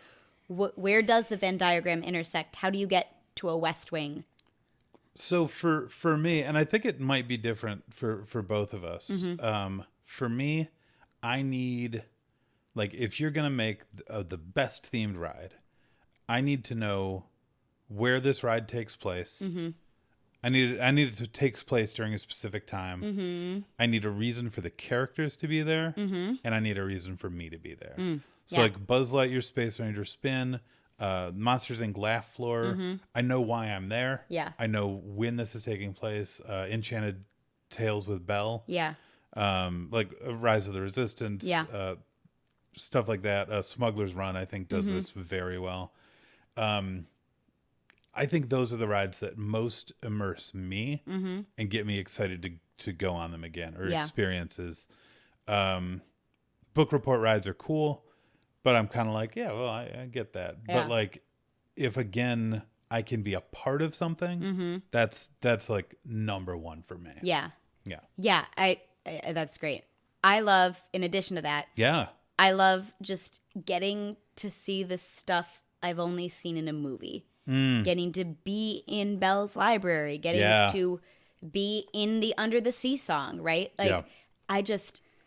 where does the Venn diagram intersect? How do you get to a West Wing? So for me, and I think it might be different for both of us. For me, I need like if you're gonna make the best themed ride, I need to know where this ride takes place. I need it to take place during a specific time. I need a reason for the characters to be there, and I need a reason for me to be there. So Yeah. like Buzz Lightyear Space Ranger Spin, Monsters Inc. Laugh Floor. I know why I'm there. Yeah. I know when this is taking place. Enchanted Tales with Belle. Yeah. Like Rise of the Resistance. Yeah. stuff like that. Smuggler's Run, I think, does this very well. I think those are the rides that most immerse me and get me excited to go on them again, or experiences. Book report rides are cool, but I'm kind of like, yeah, well, I get that. Yeah. But like, if again I can be a part of something, that's like number one for me. Yeah. Yeah. Yeah. I that's great. I love, in addition to that, Yeah. I love just getting to see the stuff I've only seen in a movie. Getting to be in Belle's library, getting to be in the Under the Sea song, right? Like,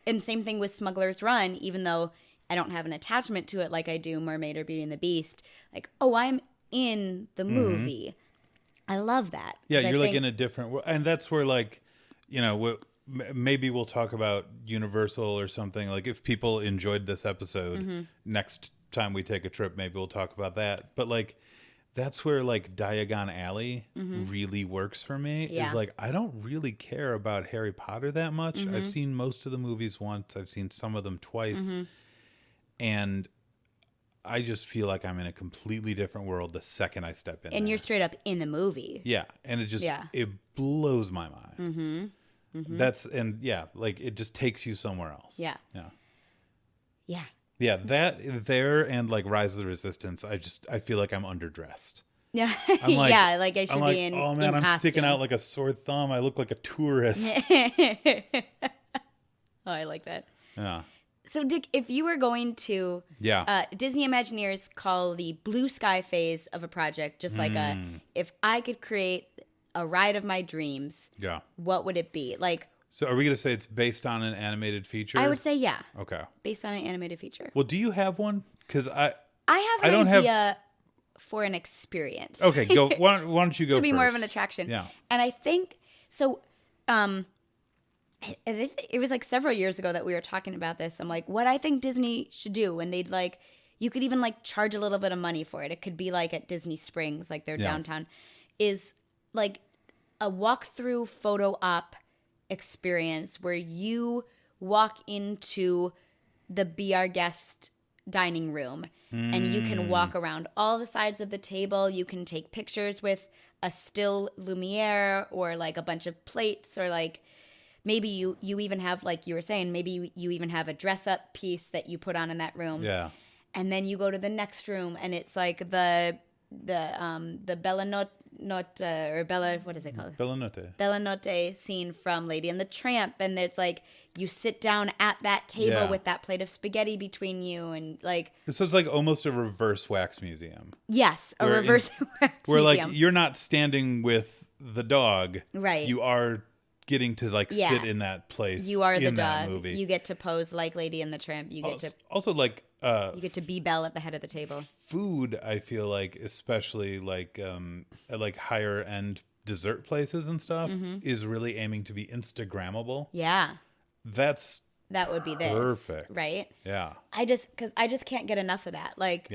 and same thing with Smuggler's Run, even though I don't have an attachment to it like I do Mermaid or Beauty and the Beast. Like, oh, I'm in the movie. I love that. Yeah, you're like in a different world. And that's where, like, maybe we'll talk about Universal or something. Like, if people enjoyed this episode, next time we take a trip, maybe we'll talk about that. But, like, that's where, like, Diagon Alley really works for me. Yeah. Is like, I don't really care about Harry Potter that much. I've seen most of the movies once. I've seen some of them twice. And I just feel like I'm in a completely different world the second I step in. And there. you're straight up in the movie. Yeah. And it just, it blows my mind. Like, it just takes you somewhere else. Yeah. Yeah. Yeah. Yeah, that there and like Rise of the Resistance, I feel like I'm underdressed. Yeah. I'm like, yeah, like I should be in oh man, I'm costume. sticking out like a sore thumb. I look like a tourist. Oh, I like that. Yeah. So, Dick, if you were going to, Disney Imagineers call the blue sky phase of a project just like if I could create a ride of my dreams, what would it be? Like, so are we going to say it's based on an animated feature? I would say yeah. Okay. Based on an animated feature. Well, do you have one? Because I have an idea for an experience. Okay, go. Why don't you go? To be first? more of an attraction. Yeah. And I think so. It was like several years ago that we were talking about this. I'm like, what I think Disney should do, and they'd like, you could even like charge a little bit of money for it. It could be like at Disney Springs, like their downtown, is like a walkthrough photo op experience where you walk into the Be Our Guest dining room and you can walk around all the sides of the table. You can take pictures with a still Lumiere or like a bunch of plates, or like maybe you even have, like you were saying, maybe you even have a dress up piece that you put on in that room. Yeah. And then you go to the next room and it's like the Bella or Bella, what is it called? Bella Notte scene from Lady and the Tramp, and it's like you sit down at that table with that plate of spaghetti between you, and like so it's like almost a reverse wax museum. Yes, a reverse wax where museum. Like you're not standing with the dog, right? You are getting to like sit in that place. You are the dog. Movie. You get to pose like Lady and the Tramp. You get to also like you get to be Belle at the head of the table. Food, I feel like, especially like at like higher end dessert places and stuff, is really aiming to be Instagrammable. Yeah, that would be this perfect, right? Yeah, because I just can't get enough of that. Like,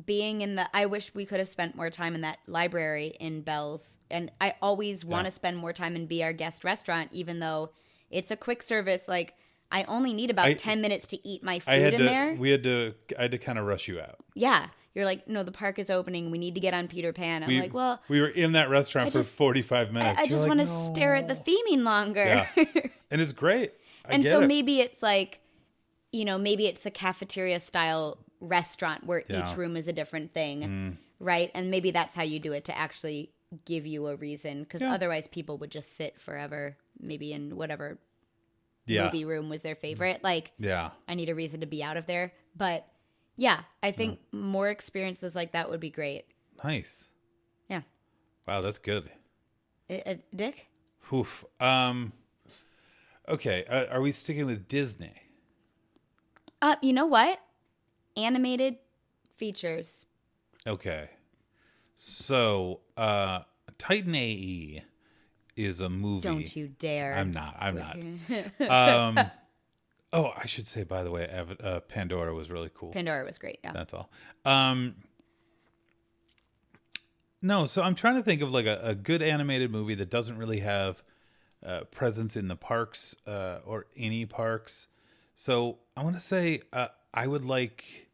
being in I wish we could have spent more time in that library in Belle's, and I always want to spend more time in Be Our Guest restaurant, even though it's a quick service. Like, I only need about 10 minutes to eat my food in there. I had to kind of rush you out. Yeah. You're like, no, the park is opening. We need to get on Peter Pan. I'm like, well. We were in that restaurant for 45 minutes. I just want to stare at the theming longer. Yeah. And it's great. Maybe it's like, maybe it's a cafeteria style restaurant where each room is a different thing. Right. And maybe that's how you do it, to actually give you a reason. Because otherwise people would just sit forever, maybe in whatever movie room was their favorite. Like, I need a reason to be out of there. But yeah, I think more experiences like that would be great. Nice. Yeah. Wow, that's good. Dick? Oof. Okay, are we sticking with Disney? You know what? Animated features. Okay. So, Titan AE is a movie. Don't you dare. I'm not. I should say, by the way, Pandora was really cool. Pandora was great, yeah. That's all. No, so I'm trying to think of like a good animated movie that doesn't really have presence in the parks or any parks. So I want to say I would like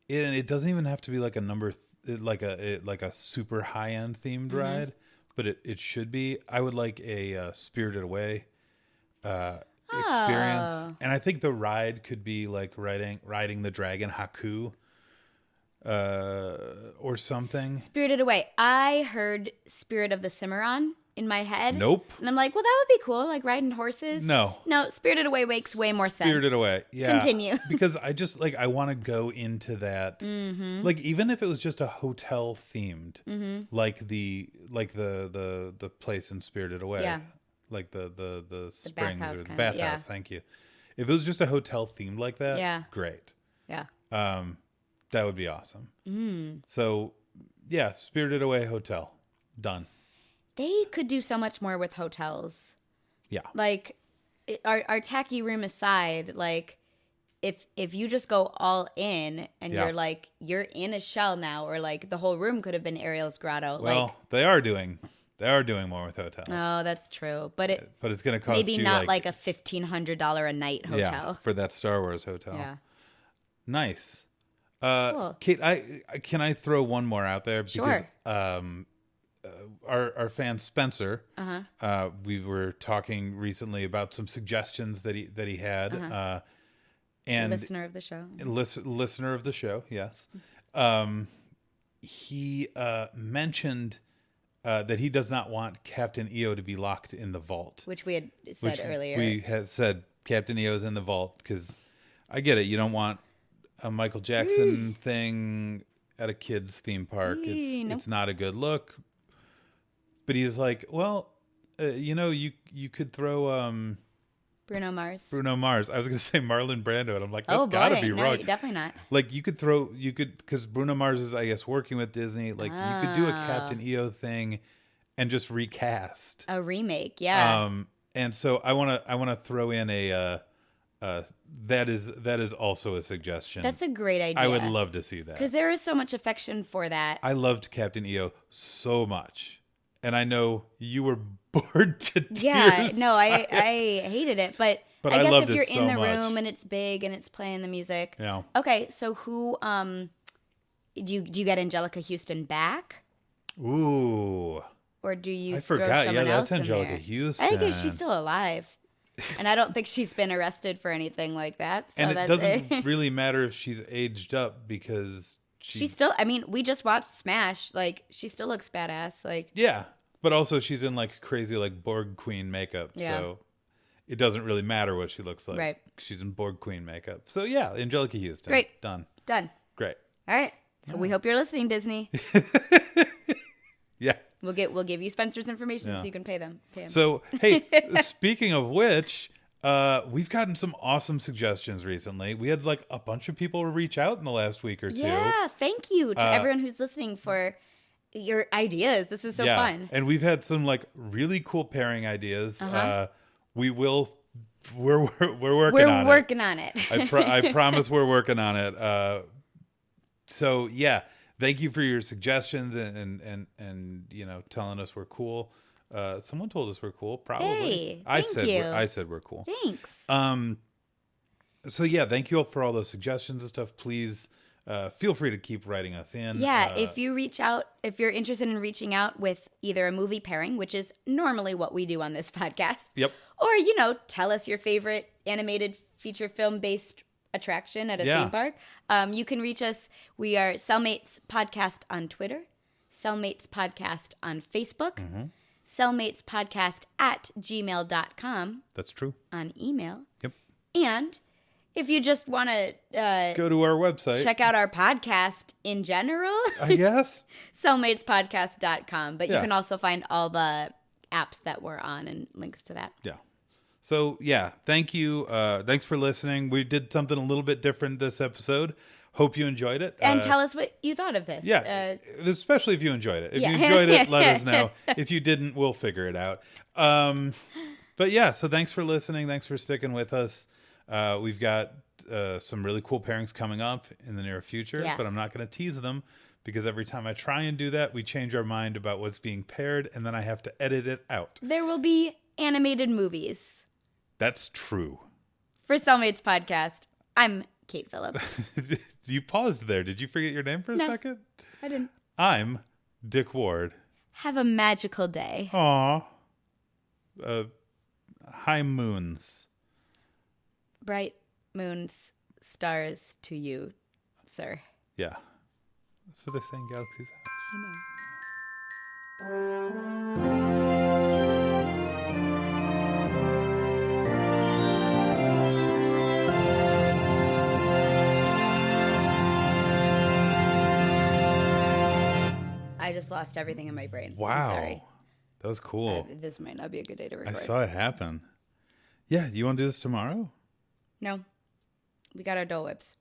it, and it doesn't even have to be like a like a super high end themed ride, but it should be. I would like a Spirited Away experience, and I think the ride could be like riding the dragon Haku, or something. Spirited Away. I heard Spirit of the Cimarron in my head. Nope. And I'm like, well, that would be cool, like riding horses. No, Spirited Away makes way more sense. Spirited Away. Yeah. Continue. Because I just like I want to go into that. Like even if it was just a hotel themed, like the place in Spirited Away. Yeah. Like the springs bathhouse or the kinda, bathhouse. yeah. Thank you. If it was just a hotel themed like that, Yeah. great. Yeah. That would be awesome. So, yeah, Spirited Away hotel, done. They could do so much more with hotels. Yeah. Like, our tacky room aside, like, if you just go all in and Yeah. you're like, you're in a shell now, or like the whole room could have been Ariel's grotto. Well, like, they are doing more with hotels. oh, that's true. But It's going to cost maybe you not like a $1,500 a night hotel. Yeah, for that Star Wars hotel. Yeah. Nice. Cool. Kate, can I throw one more out there? Because, Sure. Our fan Spencer, we were talking recently about some suggestions that he had, and Listener of the show. listener of the show, yes. He mentioned that he does not want Captain EO to be locked in the vault, Which we had said earlier. We had said Captain EO's in the vault because I get it. You don't want a Michael Jackson thing at a kid's theme park. It's not a good look. But he's like, well, you could throw Bruno Mars. Bruno Mars. I was going to say Marlon Brando, and I'm like, that's Oh, got to boy. be No, wrong. definitely not. Like because Bruno Mars is, I guess, working with Disney. Like you could do a Captain EO thing and just recast. A remake, yeah. And so I want to throw in that is also a suggestion. That's a great idea. I would love to see that. Because there is so much affection for that. I loved Captain EO so much. And I know you were bored to tears. Yeah, no, I hated it. But I I guess loved if you're it in so the much. room and it's big and it's playing the music. Yeah. Okay, so who do you get Angelica Houston back? Ooh. Or do you I throw forgot. someone Yeah, that's else in Angelica there? Houston. I think she's still alive. And I don't think she's been arrested for anything like that. So And it that's doesn't really matter if she's aged up because she's still, I mean, we just watched Smash. Like, she still looks badass. Like, yeah. But also she's in like crazy like Borg Queen makeup. Yeah. So it doesn't really matter what she looks like. Right. She's in Borg Queen makeup. So yeah, Angelica Houston. Great. Done. done. Great. All right. We hope you're listening, Disney. Yeah. We'll give you Spencer's information so you can pay them. Pay him. So, hey, speaking of which, we've gotten some awesome suggestions recently. We had like a bunch of people reach out in the last week or two. Yeah, thank you to everyone who's listening for your ideas. This is so fun. And we've had some like really cool pairing ideas. We're working on it. Working on it. I promise we're working on it. So yeah, thank you for your suggestions and telling us we're cool. Someone told us we're cool. Probably. Hey, I thank you. I said we're cool. Thanks. So yeah, thank you all for all those suggestions and stuff. Please feel free to keep writing us in. Yeah, if you're interested in reaching out with either a movie pairing, which is normally what we do on this podcast. Yep. Or, tell us your favorite animated feature film based attraction at a theme park. You can reach us. We are Celmates Podcast on Twitter, Celmates Podcast on Facebook, Celmates Podcast at gmail.com. That's true. On email. Yep. And if you just want to go to our website, check out our podcast in general, I guess, cellmatespodcast.com. But you Yeah. can also find all the apps that we're on and links to that. Yeah. So yeah, thank you. Thanks for listening. We did something a little bit different this episode. Hope you enjoyed it. And tell us what you thought of this. Yeah, especially if you enjoyed it. If yeah. you enjoyed it, let us know. If you didn't, we'll figure it out. But yeah, so thanks for listening. Thanks for sticking with us. We've got some really cool pairings coming up in the near future, but I'm not going to tease them because every time I try and do that, we change our mind about what's being paired, and then I have to edit it out. There will be animated movies. That's true. For Cellmates Podcast, I'm Kate Phillips. You paused there. Did you forget your name for a No. second? I didn't. I'm Dick Ward. Have a magical day. Aw. High moons. Bright moons, stars to you, sir. Yeah. That's what they say in Galaxy's Edge. I know. I just lost everything in my brain. Wow. I'm sorry. That was cool. This might not be a good day to I record. saw it happen. Yeah, you want to do this tomorrow? No. We got our Dole Whips.